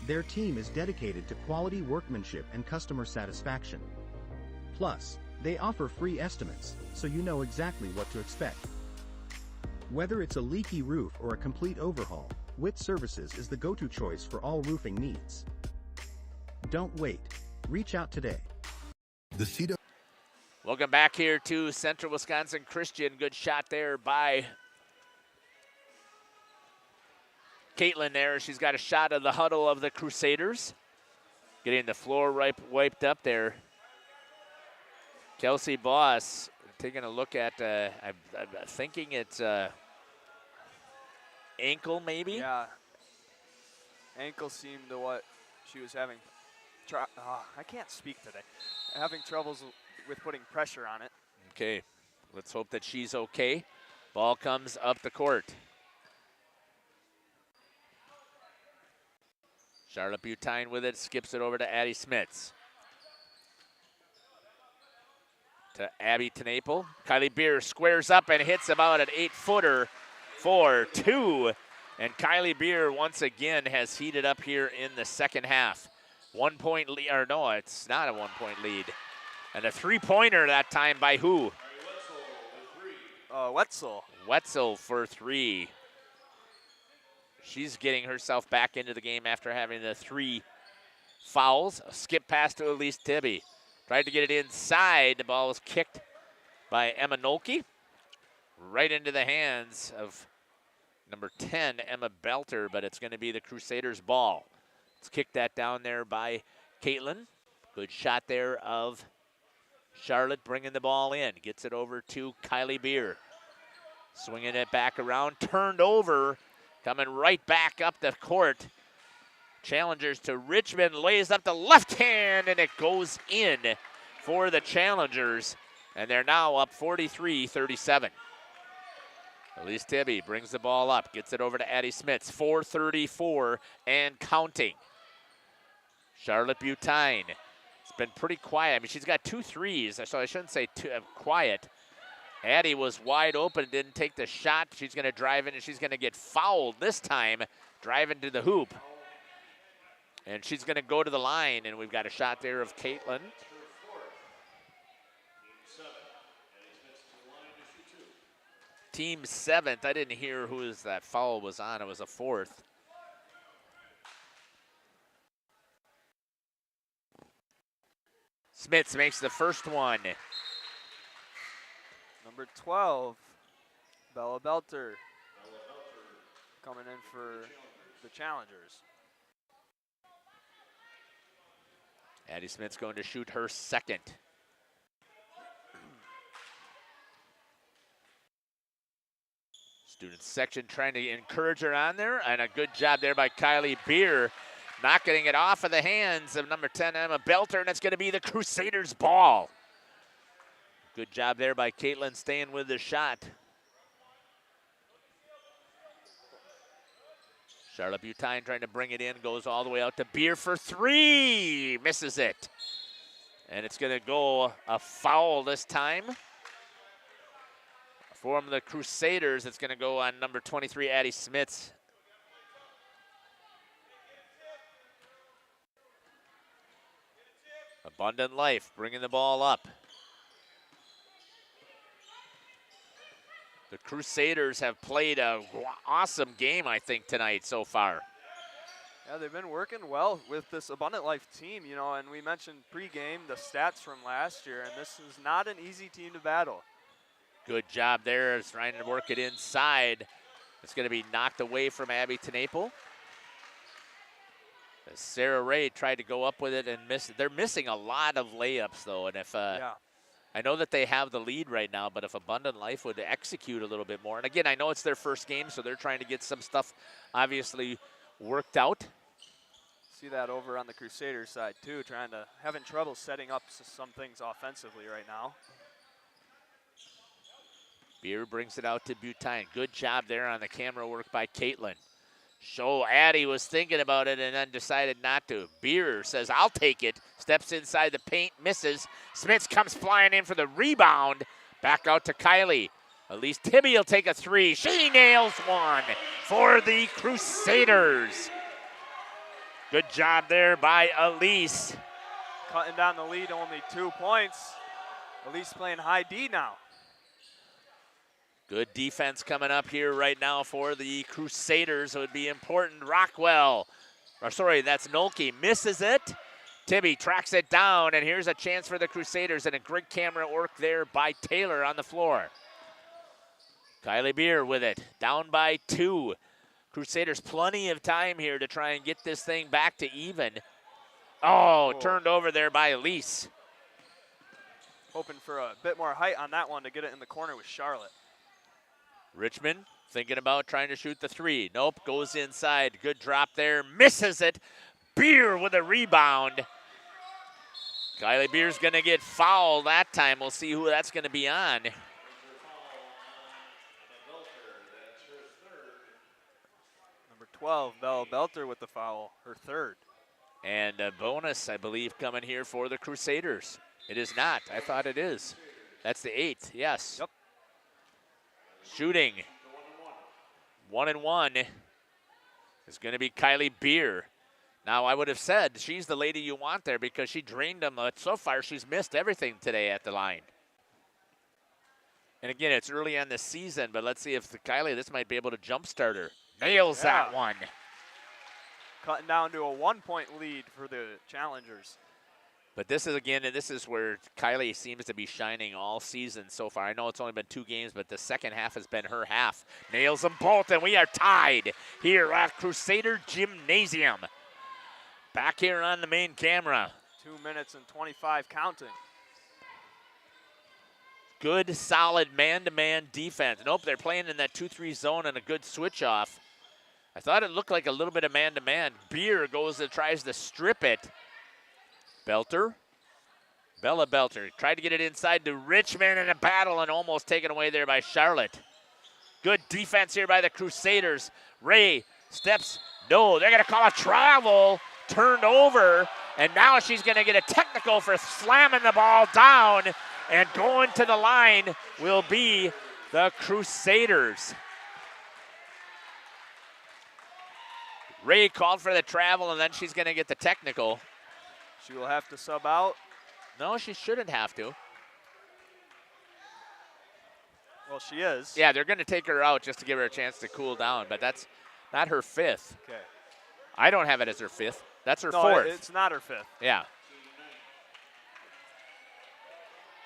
Their team is dedicated to quality workmanship and customer satisfaction. Plus, they offer free estimates, so you know exactly what to expect. Whether it's a leaky roof or a complete overhaul, Witt Services is the go-to choice for all roofing needs. Don't wait. Reach out today. Welcome back here to Central Wisconsin Christian. Good shot there by Caitlin there. She's got a shot of the huddle of the Crusaders. Getting the floor wiped up there. Kelsey Boss taking a look at, I'm thinking it's ankle maybe? Yeah. Ankle seemed to what she was having. I can't speak today. Having troubles with putting pressure on it. Okay, let's hope that she's okay. Ball comes up the court. Charlotte Butine with it, skips it over to Addie Smits. To Abby Tenaple. Kylie Beer squares up and hits about an 8-footer for 2. And Kylie Beer once again has heated up here in the second half. 1 point lead, or no, it's not a 1 point lead. And a 3-pointer that time by who? Wetzel. Wetzel for 3. She's getting herself back into the game after having the 3 fouls. A skip pass to Elise Tibby. Tried to get it inside. The ball was kicked by Emma Nolke. Right into the hands of number 10, Emma Belter, but it's going to be the Crusaders' ball. Let's kick that down there by Caitlin. Good shot there of Charlotte bringing the ball in. Gets it over to Kylie Beer. Swinging it back around. Turned over. Coming right back up the court. Challengers to Richmond, lays up the left hand, and it goes in for the Challengers. And they're now up 43-37. Elise Tibby brings the ball up, gets it over to Addie Smits. 4:34 and counting. Charlotte Butine. It's been pretty quiet. I mean, she's got 2 threes, so I shouldn't say quiet. Addie was wide open, didn't take the shot. She's going to drive in, and she's going to get fouled this time, driving to the hoop. And she's going to go to the line, and we've got a shot there of Caitlin. Team 7th. I didn't hear who that foul was on. It was a 4th. Smits makes the first one. Number 12, Bella Belter, coming in for the Challengers. Addie Smith's going to shoot her second. Student section trying to encourage her on there, and a good job there by Kylie Beer, not getting it off of the hands of number 10, Emma Belter, and it's going to be the Crusaders' ball. Good job there by Caitlin staying with the shot. Charlotte Butine trying to bring it in, goes all the way out to Beer for 3, misses it. And it's going to go a foul this time. From the Crusaders, it's going to go on number 23, Addie Smits. Abundant Life bringing the ball up. The Crusaders have played an awesome game, I think, tonight so far. Yeah, they've been working well with this Abundant Life team, you know, and we mentioned pregame the stats from last year, and this is not an easy team to battle. Good job there, is trying to work it inside. It's going to be knocked away from Abby Tenaple. As Sarah Ray tried to go up with it and miss it. They're missing a lot of layups, though, and if I know that they have the lead right now, but if Abundant Life would execute a little bit more, and again, I know it's their first game, so they're trying to get some stuff obviously worked out. See that over on the Crusaders side, too, having trouble setting up some things offensively right now. Beer brings it out to Butine. Good job there on the camera work by Caitlin. Addie was thinking about it and then decided not to. Beer says, I'll take it. Steps inside the paint, misses. Smits comes flying in for the rebound. Back out to Kylie. Elise Tibby will take a 3. She nails one for the Crusaders. Good job there by Elise. Cutting down the lead, only 2 points. Elise playing high D now. Good defense coming up here right now for the Crusaders. It would be important. Rockwell, or sorry, that's Nolke, misses it. Tibby tracks it down, and here's a chance for the Crusaders, and a great camera work there by Taylor on the floor. Kylie Beer with it, down by 2. Crusaders plenty of time here to try and get this thing back to even. Oh, turned over there by Elise. Hoping for a bit more height on that one to get it in the corner with Charlotte. Richmond thinking about trying to shoot the 3. Nope, goes inside. Good drop there, misses it. Beer with a rebound. Kylie Beer's gonna get fouled that time. We'll see who that's gonna be on. Number 12, Belle Belter with the foul, her 3rd. And a bonus, I believe, coming here for the Crusaders. It is not. I thought it is. That's the 8th, yes. Yep. Shooting. 1-1 is going to be Kylie Beer. Now, I would have said she's the lady you want there because she drained them. So far, she's missed everything today at the line. And again, it's early on the season, but let's see if Kylie, this might be able to jumpstart her. Nails that one. Cutting down to a 1-point lead for the challengers. But this is where Kylie seems to be shining all season so far. I know it's only been 2 games, but the second half has been her half. Nails them both, and we are tied here at Crusader Gymnasium. Back here on the main camera. 2 minutes and 25 counting. Good, solid man-to-man defense. Nope, they're playing in that 2-3 zone and a good switch off. I thought it looked like a little bit of man-to-man. Beer goes and tries to strip it. Belter. Bella Belter tried to get it inside to Richmond in a battle and almost taken away there by Charlotte. Good defense here by the Crusaders. Ray steps. No, they're going to call a travel. Turned over. And now she's going to get a technical for slamming the ball down. And going to the line will be the Crusaders. Ray called for the travel, and then she's going to get the technical. She will have to sub out. No, she shouldn't have to. Well, she is. Yeah, they're going to take her out just to give her a chance to cool down, but that's not her 5th. Okay. I don't have it as her 5th. That's her 4th. No, it's not her 5th. Yeah.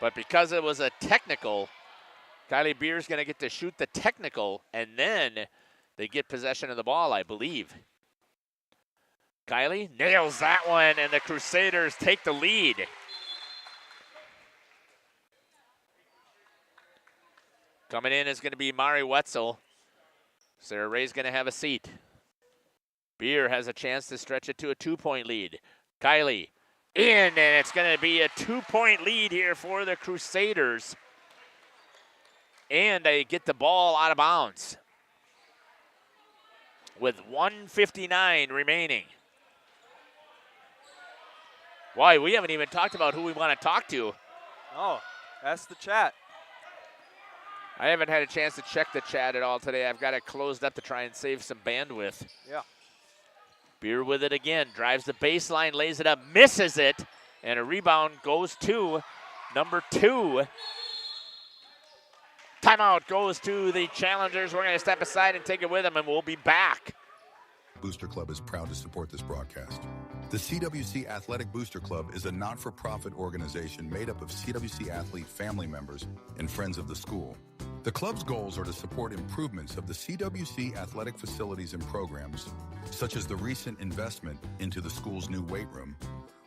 But because it was a technical, Kylie Beer's going to get to shoot the technical, and then they get possession of the ball, I believe. Kylie nails that one, and the Crusaders take the lead. Coming in is going to be Mari Wetzel. Sarah Ray's going to have a seat. Beer has a chance to stretch it to a 2-point lead. Kylie in, and it's going to be a 2-point lead here for the Crusaders. And they get the ball out of bounds with 1:59 remaining. Why, we haven't even talked about who we want to talk to. Oh, that's the chat. I haven't had a chance to check the chat at all today. I've got it closed up to try and save some bandwidth. Yeah. Beer with it again, drives the baseline, lays it up, misses it, and a rebound goes to number 2. Timeout goes to the challengers. We're going to step aside and take it with them, and we'll be back. Booster Club is proud to support this broadcast. The CWC Athletic Booster Club is a not-for-profit organization made up of CWC athlete family members and friends of the school. The club's goals are to support improvements of the CWC athletic facilities and programs, such as the recent investment into the school's new weight room,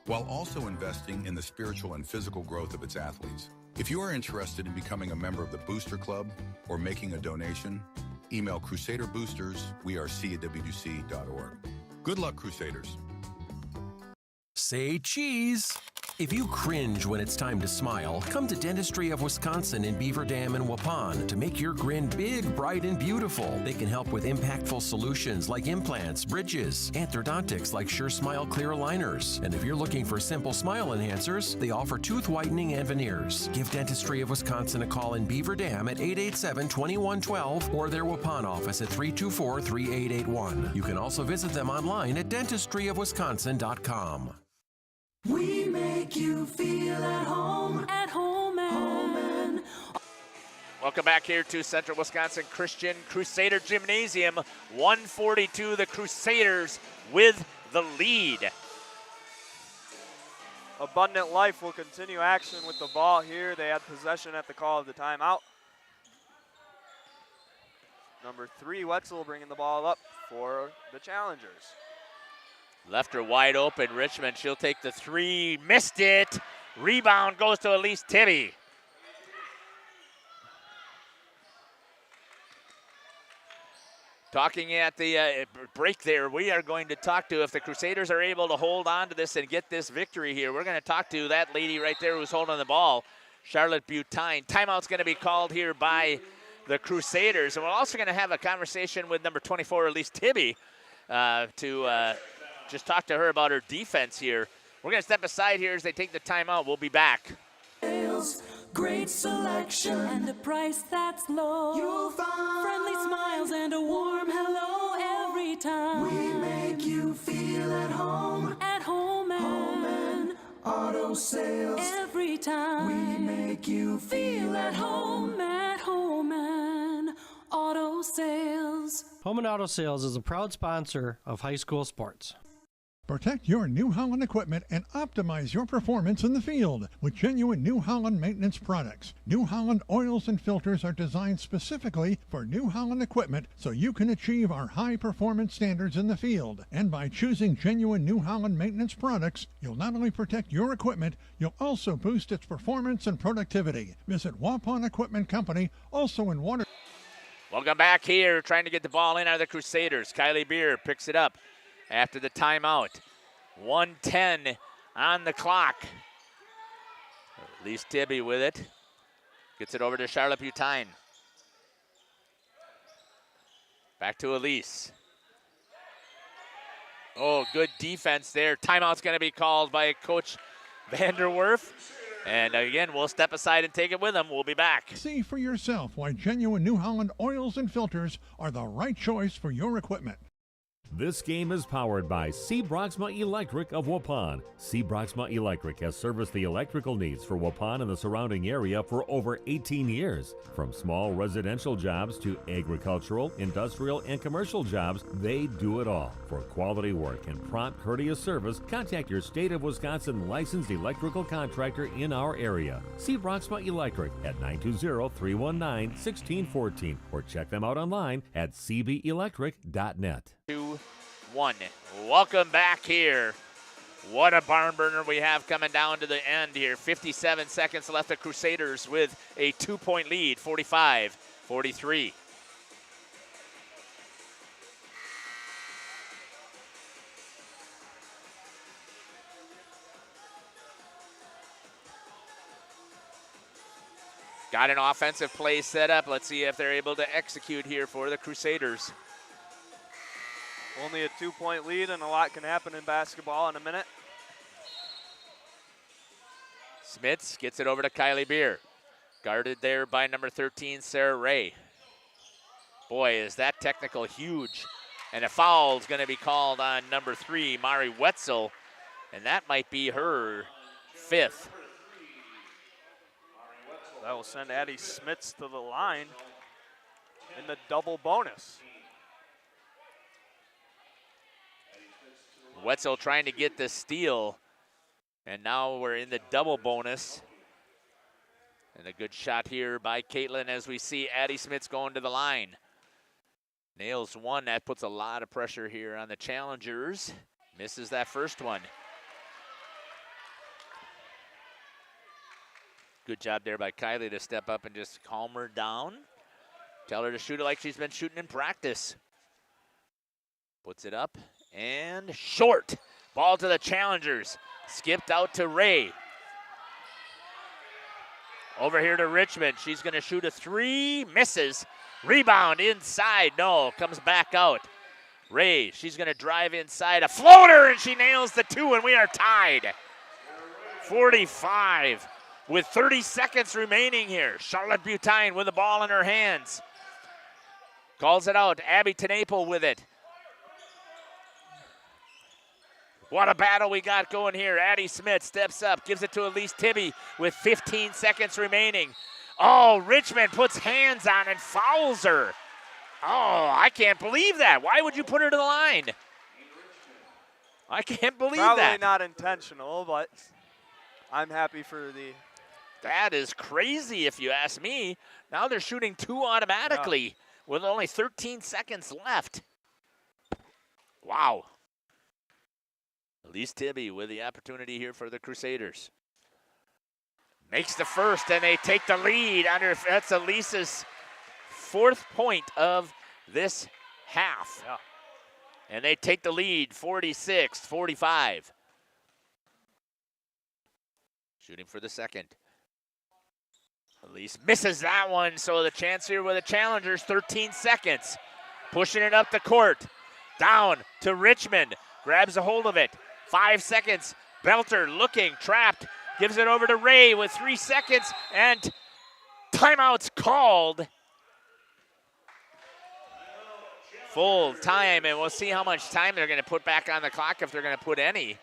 while also investing in the spiritual and physical growth of its athletes. If you are interested in becoming a member of the Booster Club or making a donation, email Crusader Boosters, wearecwc.org. Good luck, Crusaders. Say cheese. If you cringe when it's time to smile, come to Dentistry of Wisconsin in Beaver Dam and Waupun to make your grin big, bright, and beautiful. They can help with impactful solutions like implants, bridges, orthodontics like Sure Smile clear aligners. And if you're looking for simple smile enhancers, they offer tooth whitening and veneers. Give Dentistry of Wisconsin a call in Beaver Dam at 887-2112 or their Waupun office at 324-3881. You can also visit them online at dentistryofwisconsin.com. We make you feel at home and Welcome back here to Central Wisconsin Christian Crusader Gymnasium. 142, the Crusaders with the lead. Abundant Life will continue action with the ball here. They had possession at the call of the timeout. Number 3, Wetzel bringing the ball up for the challengers. Left her wide open, Richmond. She'll take the 3, missed it. Rebound goes to Elise Tibby. Talking at the break there, we are going to talk to, if the Crusaders are able to hold on to this and get this victory here, we're going to talk to that lady right there who's holding the ball, Charlotte Butine. Timeout's going to be called here by the Crusaders, and we're also going to have a conversation with number 24, Elise Tibby, to just talk to her about her defense here. We're going to step aside here as they take the timeout. We'll be back. great selection and a price that's low. You'll find friendly smiles and a warm hello every time. We make you feel at home and auto sales. Every time we make you feel at home and auto sales. Home and Auto Sales is a proud sponsor of high school sports. Protect your New Holland equipment and optimize your performance in the field with genuine New Holland maintenance products. New Holland oils and filters are designed specifically for New Holland equipment so you can achieve our high performance standards in the field. And by choosing genuine New Holland maintenance products, you'll not only protect your equipment, you'll also boost its performance and productivity. Visit Waupun Equipment Company, also in Water. Welcome back here, trying to get the ball in are the Crusaders. Kylie Beer picks it up after the timeout. 1:10 on the clock. Elise Tibby with it. Gets it over to Charlotte Butine. Back to Elise. Oh, good defense there. Timeout's going to be called by Coach Vanderwerf. And again, we'll step aside and take it with them. We'll be back. See for yourself why genuine New Holland oils and filters are the right choice for your equipment. This game is powered by C. Broxma Electric of Waupun. C. Broxma Electric has serviced the electrical needs for Waupun and the surrounding area for over 18 years. From small residential jobs to agricultural, industrial, and commercial jobs, they do it all. For quality work and prompt, courteous service, contact your State of Wisconsin licensed electrical contractor in our area. C. Broxma Electric at 920-319-1614 or check them out online at cbelectric.net. 2-1. Welcome back here. What a barn burner we have coming down to the end here. 57 seconds left. The Crusaders with a 2-point lead, 45-43. Got an offensive play set up. Let's see if they're able to execute here for the Crusaders. Only a 2-point lead, and a lot can happen in basketball in a minute. Smits gets it over to Kylie Beer. Guarded there by number 13, Sarah Ray. Boy, is that technical huge. And a foul is going to be called on number 3, Mari Wetzel, and that might be her 5th. That will send Addie Smits to the line in the double bonus. Wetzel trying to get the steal, and now we're in the double bonus. And a good shot here by Caitlin as we see Addie Smits going to the line. Nails one, that puts a lot of pressure here on the challengers. Misses that first one. Good job there by Kylie to step up and just calm her down. Tell her to shoot it like she's been shooting in practice. Puts it up and short. Ball to the challengers. Skipped out to Ray. Over here to Richmond. She's going to shoot a 3, misses. Rebound inside, no, comes back out. Ray, she's going to drive inside, a floater, and she nails the 2, and we are tied. 45 with 30 seconds remaining here. Charlotte Butine with the ball in her hands. Calls it out, Abby Tenaple with it. What a battle we got going here. Addie Smith steps up, gives it to Elise Tibby with 15 seconds remaining. Oh, Richmond puts hands on and fouls her. Oh, I can't believe that. Why would you put her to the line? I can't believe that. Probably not intentional, but I'm happy for the... That is crazy if you ask me. Now they're shooting 2 automatically with only 13 seconds left. Wow. Elise Tibby with the opportunity here for the Crusaders. Makes the first, and they take the lead. That's Elise's 4th point of this half. Yeah. And they take the lead, 46-45. Shooting for the second. Elise misses that one, so the chance here with the challengers, 13 seconds. Pushing it up the court. Down to Richmond. Grabs a hold of it. 5 seconds. Belter looking, trapped. Gives it over to Ray with 3 seconds, and timeout's called. Full time, and we'll see how much time they're going to put back on the clock, if they're going to put any,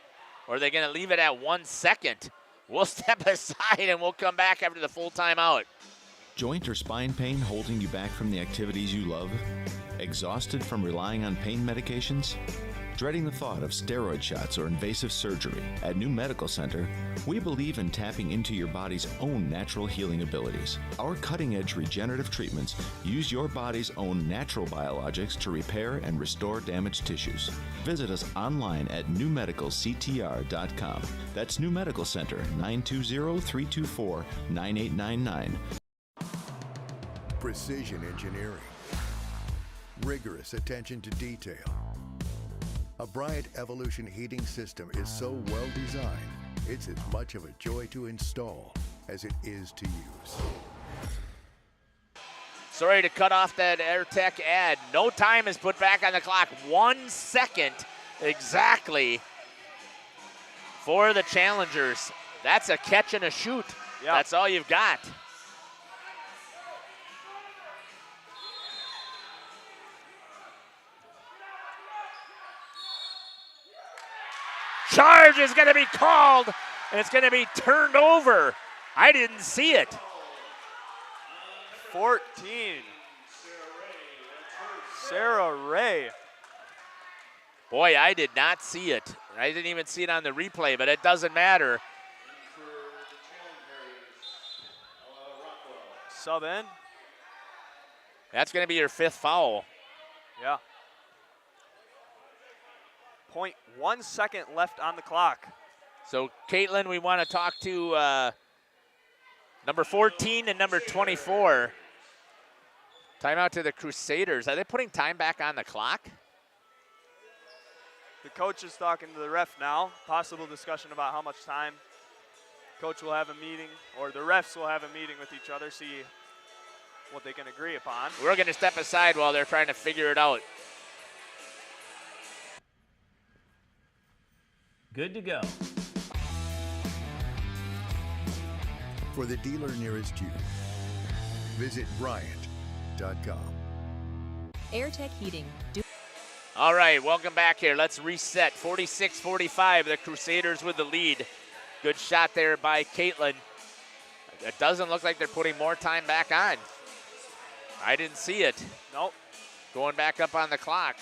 or are they going to leave it at 1 second. We'll step aside, and we'll come back after the full timeout. Joint or spine pain holding you back from the activities you love? Exhausted from relying on pain medications? Dreading the thought of steroid shots or invasive surgery? At New Medical Center, we believe in tapping into your body's own natural healing abilities. Our cutting-edge regenerative treatments use your body's own natural biologics to repair and restore damaged tissues. Visit us online at newmedicalctr.com. That's New Medical Center, 920-324-9899. Precision engineering. Rigorous attention to detail. A Bryant Evolution heating system is so well designed, it's as much of a joy to install as it is to use. Sorry to cut off that AirTech ad. No time is put back on the clock. 1 second exactly for the challengers. That's a catch and a shoot. Yep. That's all you've got. Charge is going to be called, and it's going to be turned over. I didn't see it. 14. Sarah Ray. Boy, I did not see it. I didn't even see it on the replay, but it doesn't matter. Sub in. That's going to be your 5th foul. Yeah. 0.1 second left on the clock. So, Caitlin, we want to talk to number 14 and number 24. Timeout to the Crusaders. Are they putting time back on the clock? The coach is talking to the ref now. Possible discussion about how much time. Coach will have a meeting, or the refs will have a meeting with each other, see what they can agree upon. We're going to step aside while they're trying to figure it out. Good to go. For the dealer nearest you, visit Bryant.com. AirTech Heating. All right, welcome back here. Let's reset. 46-45, the Crusaders with the lead. Good shot there by Caitlin. It doesn't look like they're putting more time back on. I didn't see it. Nope. Going back up on the clock.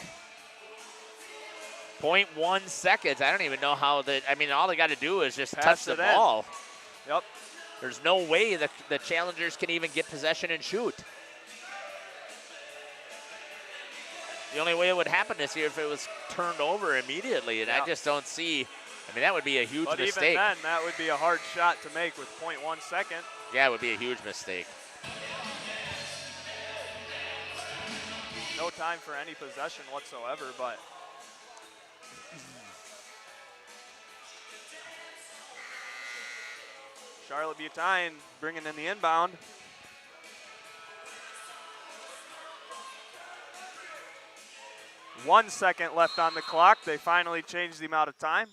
0.1 seconds. I don't even know how that. I mean, all they got to do is just touch the ball. Yep. There's no way the challengers can even get possession and shoot. The only way it would happen this year if it was turned over immediately, and I just don't see. I mean, that would be a huge mistake. But even then, that would be a hard shot to make with 0.1 second. Yeah, it would be a huge mistake. No time for any possession whatsoever, but Charlotte Butine bringing in the inbound. One second left on the clock. They finally changed the amount of time.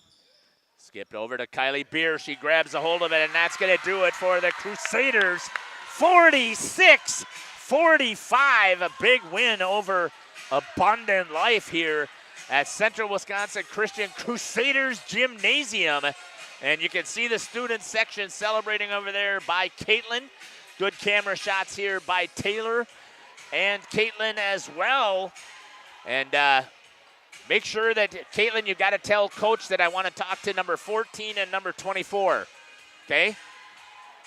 Skipped over to Kylie Beer. She grabs a hold of it, and that's going to do it for the Crusaders. 46-45, a big win over Abundant Life here at Central Wisconsin Christian Crusaders Gymnasium. And you can see the student section celebrating over there by Caitlin. Good camera shots here by Taylor and Caitlin as well. And make sure that, Caitlin, you got to tell Coach that I want to talk to number 14 and number 24, okay?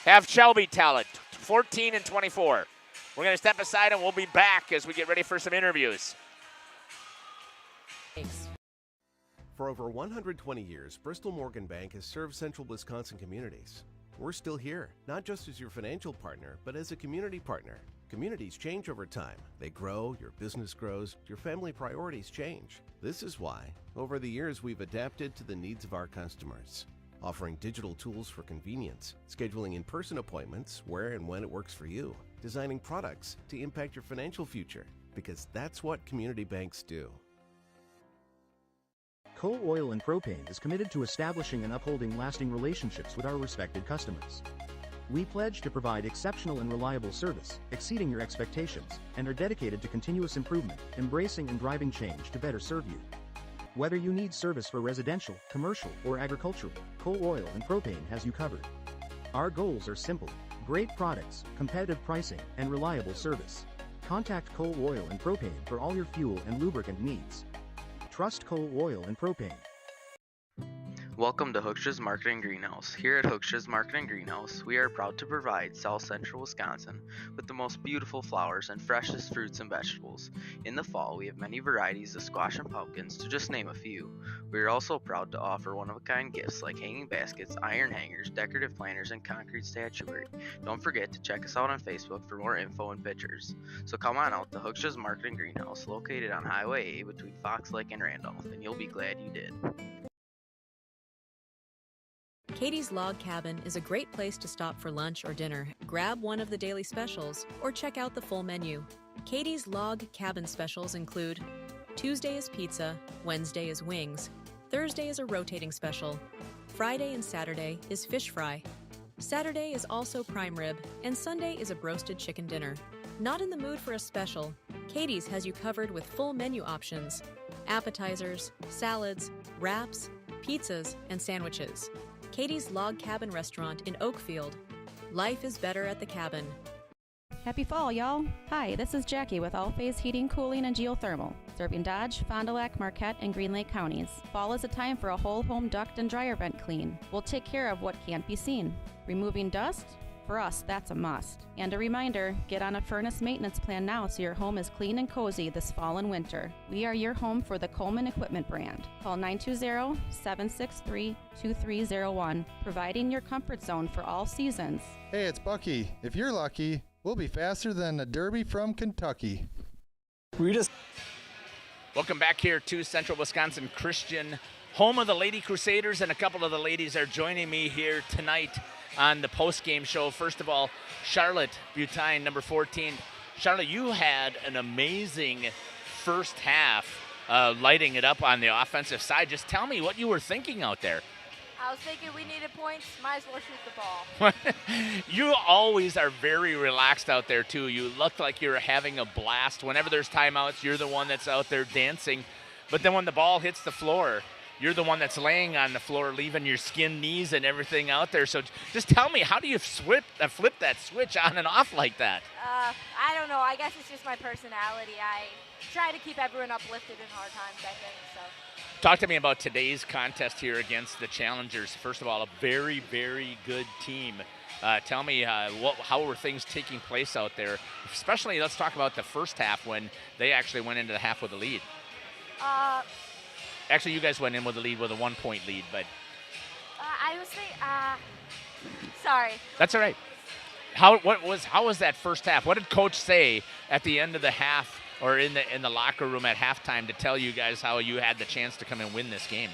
Have Shelby tell it, 14 and 24. We're going to step aside, and we'll be back as we get ready for some interviews. Thanks. For over 120 years, Bristol Morgan Bank has served Central Wisconsin communities. We're still here, not just as your financial partner, but as a community partner. Communities change over time. They grow, your business grows, your family priorities change. This is why, over the years, we've adapted to the needs of our customers, offering digital tools for convenience, scheduling in-person appointments where and when it works for you, designing products to impact your financial future, because that's what community banks do. Coal Oil and Propane is committed to establishing and upholding lasting relationships with our respected customers. We pledge to provide exceptional and reliable service, exceeding your expectations, and are dedicated to continuous improvement, embracing and driving change to better serve you. Whether you need service for residential, commercial, or agricultural, Coal Oil and Propane has you covered. Our goals are simple: great products, competitive pricing, and reliable service. Contact Coal Oil and Propane for all your fuel and lubricant needs. Trust Coal Oil and Propane. Welcome to Hookstra's Marketing Greenhouse. Here at Hookstra's Marketing Greenhouse, we are proud to provide South Central Wisconsin with the most beautiful flowers and freshest fruits and vegetables. In the fall, we have many varieties of squash and pumpkins, to just name a few. We are also proud to offer one-of-a-kind gifts like hanging baskets, iron hangers, decorative planters, and concrete statuary. Don't forget to check us out on Facebook for more info and pictures. So come on out to Hookstra's Marketing Greenhouse, located on Highway A between Fox Lake and Randolph, and you'll be glad you did. Katie's Log Cabin is a great place to stop for lunch or dinner. Grab one of the daily specials or check out the full menu. Katie's Log Cabin specials include Tuesday is pizza, Wednesday is wings, Thursday is a rotating special, Friday and Saturday is fish fry, Saturday is also prime rib, and Sunday is a broasted chicken dinner. Not in the mood for a special? Katie's has you covered with full menu options, appetizers, salads, wraps, pizzas, and sandwiches. Katie's Log Cabin Restaurant in Oakfield. Life is better at the cabin. Happy fall, y'all. Hi, this is Jackie with All Phase Heating, Cooling, and Geothermal, serving Dodge, Fond du Lac, Marquette, and Green Lake counties. Fall is a time for a whole home duct and dryer vent clean. We'll take care of what can't be seen. Removing dust? For us, that's a must. And a reminder, get on a furnace maintenance plan now so your home is clean and cozy this fall and winter. We are your home for the Coleman Equipment brand. Call 920-763-2301, providing your comfort zone for all seasons. Hey, it's Bucky. If you're lucky, we'll be faster than a Derby from Kentucky. Welcome back here to Central Wisconsin Christian, home of the Lady Crusaders, and a couple of the ladies are joining me here tonight on the post-game show. First of all, Charlotte Butine, number 14. Charlotte, you had an amazing first half, lighting it up on the offensive side. Just tell me what you were thinking out there. I was thinking we needed points, might as well shoot the ball. You always are very relaxed out there, too. You look like you're having a blast. Whenever there's timeouts, you're the one that's out there dancing. But then when the ball hits the floor, you're the one that's laying on the floor, leaving your skinned knees and everything out there. So just tell me, how do you flip that switch on and off like that? I don't know. I guess it's just my personality. I try to keep everyone uplifted in hard times, I think. So. Talk to me about today's contest here against the Challengers. First of all, a very, very good team. Tell me, how were things taking place out there? Especially, let's talk about the first half when they actually went into the half with a lead. Actually, you guys went in with a lead, with a 1-point lead, but I was thinking, sorry. That's all right. How was that first half? What did Coach say at the end of the half, or in the locker room at halftime, to tell you guys how you had the chance to come and win this game?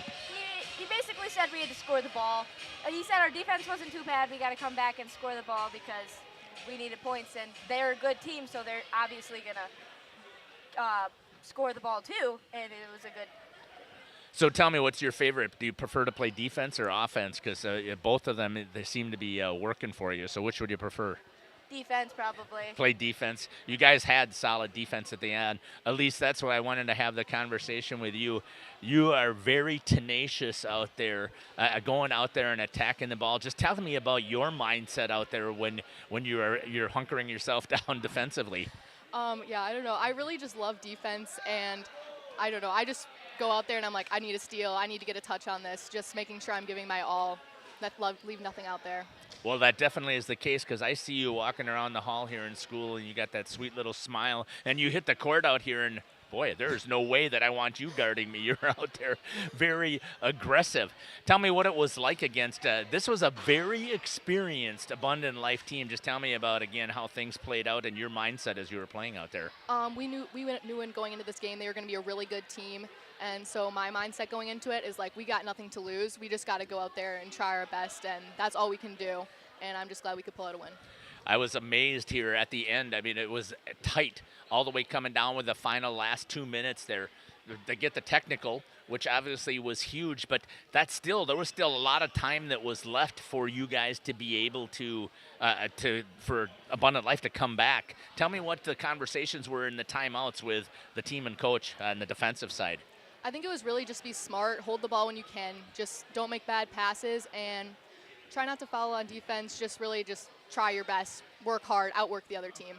He basically basically said we had to score the ball. He said our defense wasn't too bad. We got to come back and score the ball because we needed points, and they're a good team, so they're obviously going to score the ball too, and it was a good. So tell me, what's your favorite? Do you prefer to play defense or offense? Because both of them, they seem to be working for you. So which would you prefer? Defense, probably. Play defense. You guys had solid defense at the end. At least that's why I wanted to have the conversation with you. You are very tenacious out there, going out there and attacking the ball. Just tell me about your mindset out there when you're hunkering yourself down defensively. Yeah, I don't know. I really just love defense, and I don't know. I just go out there and I'm like, I need a steal. I need to get a touch on this. Just making sure I'm giving my all. Leave nothing out there. Well, that definitely is the case, because I see you walking around the hall here in school, and you got that sweet little smile, and you hit the court out here, and boy, there's no way that I want you guarding me. You're out there very aggressive. Tell me what it was like against, this was a very experienced Abundant Life team. Just tell me about, again, how things played out and your mindset as you were playing out there. We knew going into this game they were going to be a really good team. And so my mindset going into it is like, we got nothing to lose. We just got to go out there and try our best, and that's all we can do. And I'm just glad we could pull out a win. I was amazed here at the end. I mean, it was tight all the way coming down with the final last 2 minutes there. They get the technical, which obviously was huge, but there was still a lot of time that was left for you guys to be able to for Abundant Life to come back. Tell me what the conversations were in the timeouts with the team and coach on the defensive side. I think it was really just be smart, hold the ball when you can, just don't make bad passes, and try not to foul on defense. Just try your best, work hard, outwork the other team.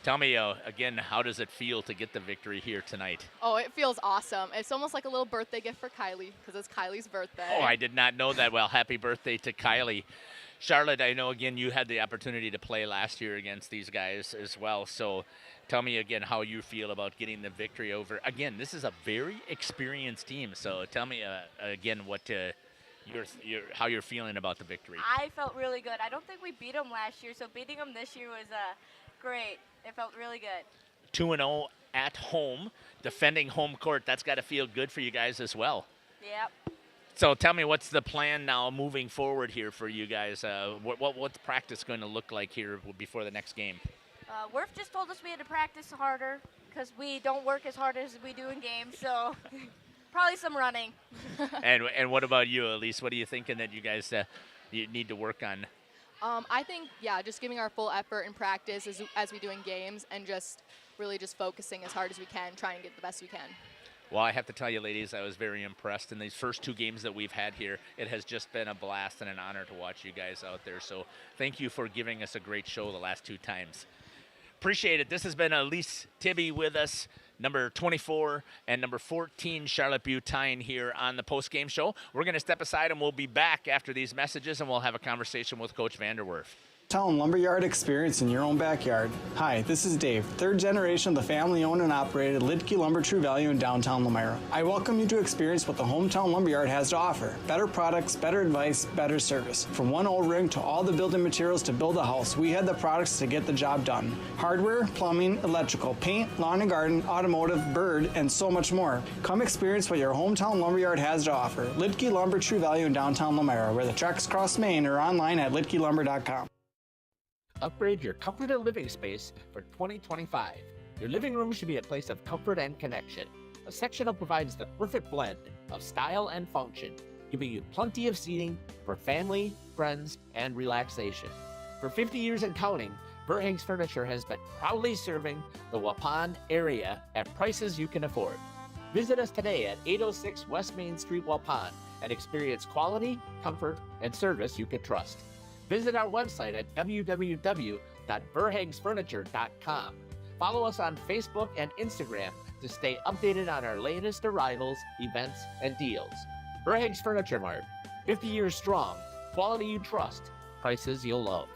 Tell me, again, how does it feel to get the victory here tonight? Oh, it feels awesome. It's almost like a little birthday gift for Kylie, because it's Kylie's birthday. Oh, I did not know that. Well, happy birthday to Kylie. Charlotte, I know, again, you had the opportunity to play last year against these guys as well. So tell me, again, how you feel about getting the victory over. Again, this is a very experienced team. So tell me, again, how you're feeling about the victory. I felt really good. I don't think we beat them last year, so beating them this year was great. It felt really good. 2-0 at home, defending home court. That's got to feel good for you guys as well. Yep. So tell me, what's the plan now moving forward here for you guys? What's practice going to look like here before the next game? Worf just told us we had to practice harder because we don't work as hard as we do in games, so probably some running. And what about you, Elise? What are you thinking that you guys you need to work on? I think, just giving our full effort in practice as we do in games, and just really just focusing as hard as we can, trying to get the best we can. Well, I have to tell you, ladies, I was very impressed. In these first 2 games that we've had here, it has just been a blast and an honor to watch you guys out there. So thank you for giving us a great show the last 2 times. Appreciate it. This has been Elise Tibby with us, number 24 and number 14, Charlotte Butine, here on the post-game show. We're going to step aside, and we'll be back after these messages, and we'll have a conversation with Coach Vanderwerf. Town Lumberyard experience in your own backyard. Hi, this is Dave, 3rd generation of the family-owned and operated Lidke Lumber True Value in downtown Lamira. I welcome you to experience what the Hometown Lumberyard has to offer. Better products, better advice, better service. From one O-ring to all the building materials to build a house, we had the products to get the job done. Hardware, plumbing, electrical, paint, lawn and garden, automotive, bird, and so much more. Come experience what your Hometown Lumberyard has to offer. Lidke Lumber True Value in downtown Lamira, where the tracks cross Main, or online at lidkelumber.com. Upgrade your comfort and living space for 2025. Your living room should be a place of comfort and connection. A sectional provides the perfect blend of style and function, giving you plenty of seating for family, friends, and relaxation. For 50 years and counting, Verhaeg's Furniture has been proudly serving the Waupun area at prices you can afford. Visit us today at 806 West Main Street, Waupun, and experience quality, comfort, and service you can trust. Visit our website at www.verhaegsfurniture.com. Follow us on Facebook and Instagram to stay updated on our latest arrivals, events, and deals. Verhaeg's Furniture Mart, 50 years strong, quality you trust, prices you'll love.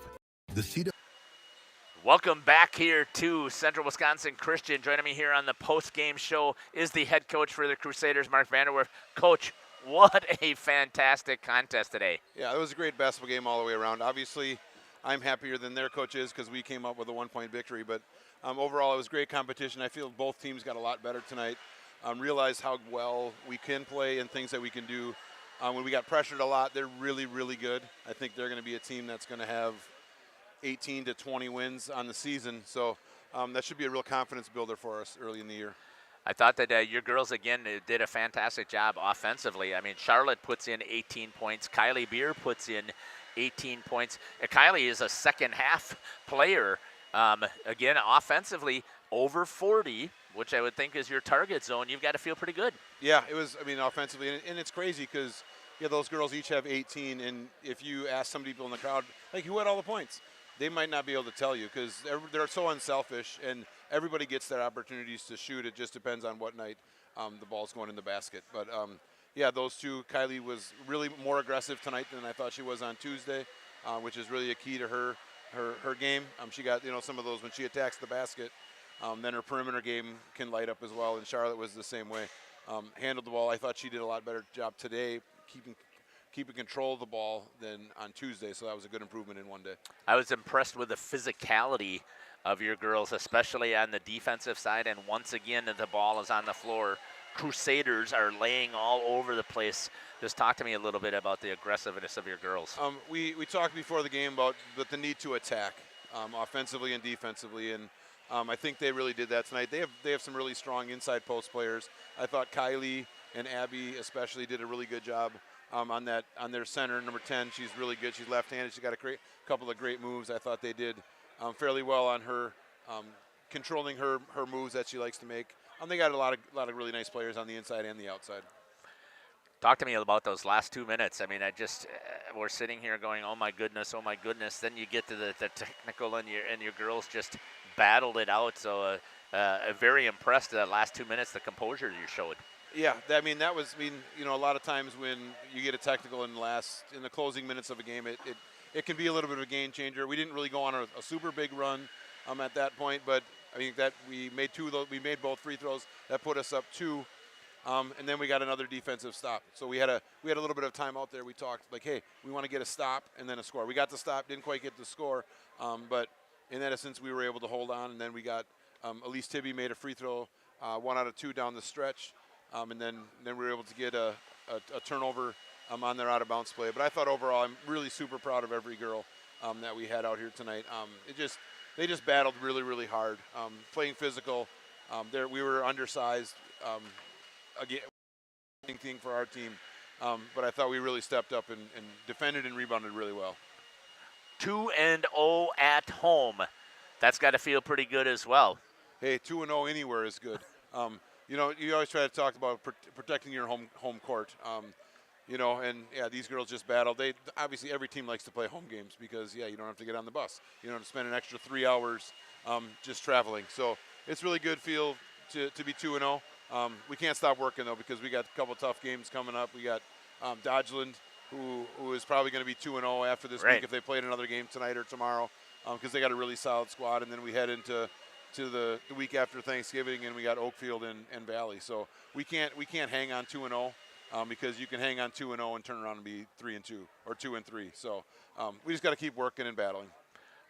Welcome back here to Central Wisconsin Christian. Joining me here on the post-game show is the head coach for the Crusaders, Mark Vanderwerf. Coach, what a fantastic contest today. Yeah, it was a great basketball game all the way around. Obviously, I'm happier than their coach is because we came up with a 1-point victory. But overall, it was great competition. I feel both teams got a lot better tonight. Realized how well we can play and things that we can do when we got pressured a lot, they're really, really good. I think they're going to be a team that's going to have 18 to 20 wins on the season. So that should be a real confidence builder for us early in the year. I thought that your girls, again, did a fantastic job offensively. I mean, Charlotte puts in 18 points. Kylie Beer puts in 18 points. Kylie is a second-half player. Again, offensively, over 40, which I would think is your target zone. You've got to feel pretty good. Yeah, it was, I mean, offensively. And it's crazy because, yeah, those girls each have 18. And if you ask some people in the crowd, like, who had all the points? They might not be able to tell you because they're so unselfish, and everybody gets their opportunities to shoot. It just depends on what night the ball's going in the basket. But, yeah, those two, Kylie was really more aggressive tonight than I thought she was on Tuesday, which is really a key to her game. She got, some of those when she attacks the basket. Then her perimeter game can light up as well, and Charlotte was the same way. Handled the ball. I thought she did a lot better job today keeping control of the ball than on Tuesday, so that was a good improvement in one day. I was impressed with the physicality of your girls, especially on the defensive side, and once again, the ball is on the floor. Crusaders are laying all over the place. Just talk to me a little bit about the aggressiveness of your girls. We talked before the game about the need to attack offensively and defensively, and I think they really did that tonight. They have some really strong inside post players. I thought Kylie and Abby especially did a really good job on their center, number 10. She's really good. She's left-handed. She's got a couple of great moves. I thought they did fairly well on her, controlling her moves that she likes to make. They got a lot of really nice players on the inside and the outside. Talk to me about those last 2 minutes. I mean, we're sitting here going, oh my goodness. Then you get to the technical, and your girls just battled it out. So very impressed that last 2 minutes, the composure you showed. Yeah, that was a lot of times when you get a technical in the closing minutes of a game, it can be a little bit of a game changer. We didn't really go on a super big run at that point, but I think that we made both free throws that put us up 2, and then we got another defensive stop. So we had a little bit of time out there. We talked like, hey, we want to get a stop and then a score. We got the stop, didn't quite get the score, but in that essence, we were able to hold on, and then we got Elise Tibby made a free throw, 1 out of 2 down the stretch. And then we were able to get a turnover on their out-of-bounds play. But I thought overall, I'm really super proud of every girl that we had out here tonight. They just battled really, really hard, playing physical. We were undersized, again, thing for our team. But I thought we really stepped up and defended and rebounded really well. 2-0 at home. That's got to feel pretty good as well. Hey, 2-0 anywhere is good. You always try to talk about protecting your home court, and yeah, these girls just battled. Obviously every team likes to play home games because, yeah, you don't have to get on the bus. You don't have to spend an extra 3 hours just traveling. So it's really good feel to be 2-0. We can't stop working, though, because we got a couple tough games coming up. We got Dodgeland, who is probably going to be 2-0 after this week if they played another game tonight or tomorrow, because they got a really solid squad. And then we head into the week after Thanksgiving, and we got Oakfield and Valley. So we can't hang on 2-0 because you can hang on 2-0 and turn around and be 3-2 or 2-3. So we just got to keep working and battling.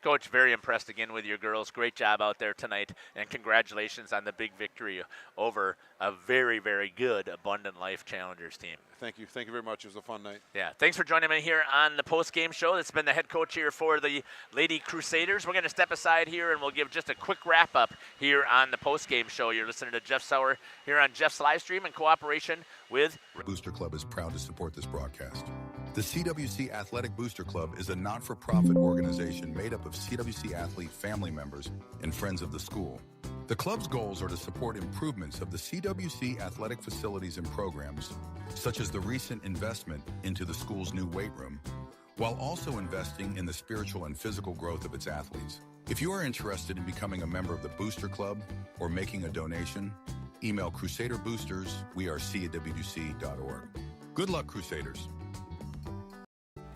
Coach, very impressed again with your girls. Great job out there tonight, and congratulations on the big victory over a very, very good Abundant Life Challengers team. Thank you. Thank you very much. It was a fun night. Yeah, thanks for joining me here on the post-game show. That's been the head coach here for the Lady Crusaders. We're going to step aside here, and we'll give just a quick wrap-up here on the post-game show. You're listening to Jeff Sauer here on Jeff's Livestream in cooperation with Booster Club is proud to support this broadcast. The CWC Athletic Booster Club is a not-for-profit organization made up of CWC athlete family members and friends of the school. The club's goals are to support improvements of the CWC athletic facilities and programs, such as the recent investment into the school's new weight room, while also investing in the spiritual and physical growth of its athletes. If you are interested in becoming a member of the Booster Club or making a donation, email crusaderboosters@CWC.org. Good luck, Crusaders.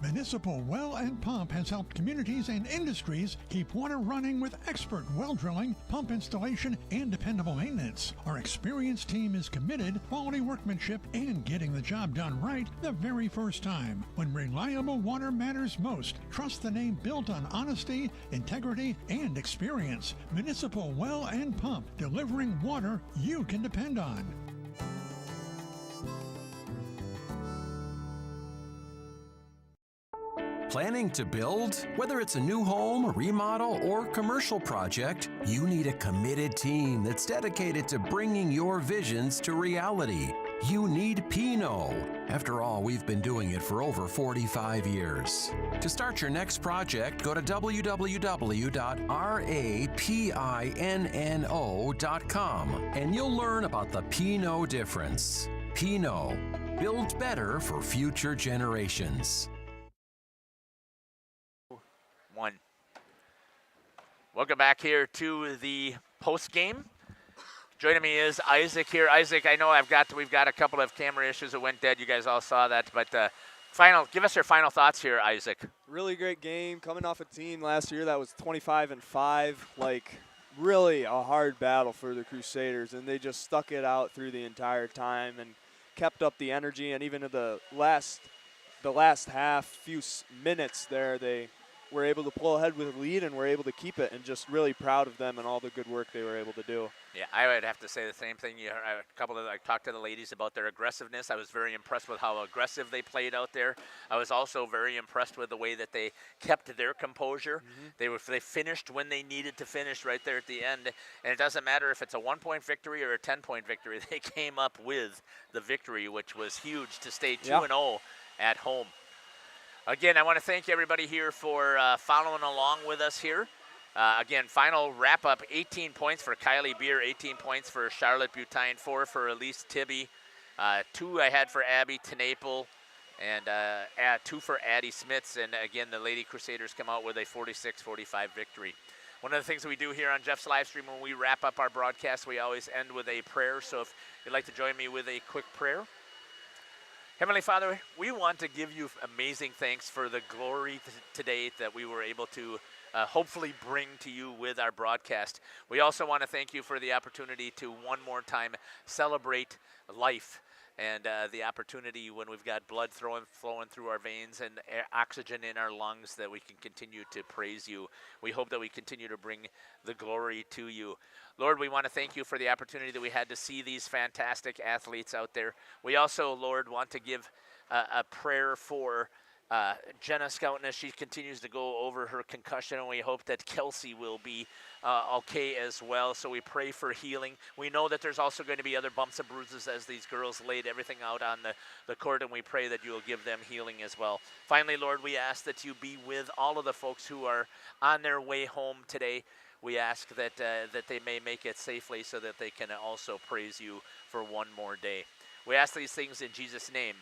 Municipal Well and Pump has helped communities and industries keep water running with expert well drilling, pump installation, and dependable maintenance. Our experienced team is committed, quality workmanship, and getting the job done right the very first time. When reliable water matters most, trust the name built on honesty, integrity, and experience. Municipal Well and Pump, delivering water you can depend on. Planning to build? Whether it's a new home, remodel, or commercial project, you need a committed team that's dedicated to bringing your visions to reality. You need Pino. After all, we've been doing it for over 45 years. To start your next project, go to www.rapinno.com and you'll learn about the Pino difference. Pino. Build better for future generations. One. Welcome back here to the post game. Joining me is Isaac here. Isaac, I know we've got a couple of camera issues that went dead. You guys all saw that, but give us your final thoughts here, Isaac. Really great game. Coming off a team last year that was 25-5, really a hard battle for the Crusaders, and they just stuck it out through the entire time and kept up the energy. And even in the last half, few minutes there, they were able to pull ahead with a lead and were able to keep it, and just really proud of them and all the good work they were able to do. Yeah, I would have to say the same thing. I talked to the ladies about their aggressiveness. I was very impressed with how aggressive they played out there. I was also very impressed with the way that they kept their composure. They finished when they needed to finish right there at the end, and it doesn't matter if it's a 1-point victory or a 10-point victory. They came up with the victory, which was huge to stay 2-0 at home. Again, I want to thank everybody here for following along with us here. Again, final wrap-up, 18 points for Kylie Beer, 18 points for Charlotte Butine, 4 for Elise Tibby, 2 I had for Abby Tenaple, and 2 for Addie Smits. And again, the Lady Crusaders come out with a 46-45 victory. One of the things that we do here on Jeff's Livestream when we wrap up our broadcast, we always end with a prayer. So if you'd like to join me with a quick prayer. Heavenly Father, we want to give you amazing thanks for the glory today that we were able to hopefully bring to you with our broadcast. We also want to thank you for the opportunity to one more time celebrate life and the opportunity when we've got blood flowing through our veins and oxygen in our lungs that we can continue to praise you. We hope that we continue to bring the glory to you. Lord, we want to thank you for the opportunity that we had to see these fantastic athletes out there. We also, Lord, want to give a prayer for Jenna Scouten as she continues to go over her concussion, and we hope that Kelsey will be okay as well. So we pray for healing. We know that there's also going to be other bumps and bruises as these girls laid everything out on the court, and we pray that you will give them healing as well. Finally, Lord, we ask that you be with all of the folks who are on their way home today. We ask that they may make it safely so that they can also praise you for one more day. We ask these things in Jesus' name.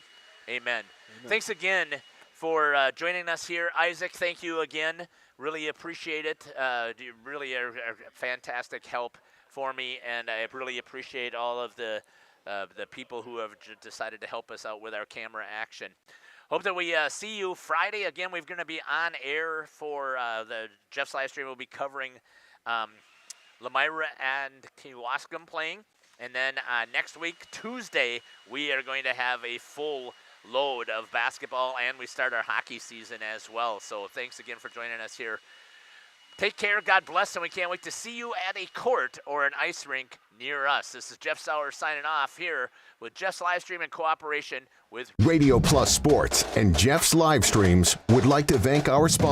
Amen. Thanks again for joining us here. Isaac, thank you again. Really appreciate it. You really are fantastic help for me, and I really appreciate all of the people who have decided to help us out with our camera action. Hope that we see you Friday. Again, we're going to be on air for the Jeff's Livestream. We'll be covering Lemira and Kewaskum playing. And then next week, Tuesday, we are going to have a full load of basketball, and we start our hockey season as well. So thanks again for joining us here. Take care, God bless, and we can't wait to see you at a court or an ice rink near us. This is Jeff Sauer signing off here with Jeff's Livestream in cooperation with Radio Plus Sports and Jeff's Livestreams would like to thank our sponsors.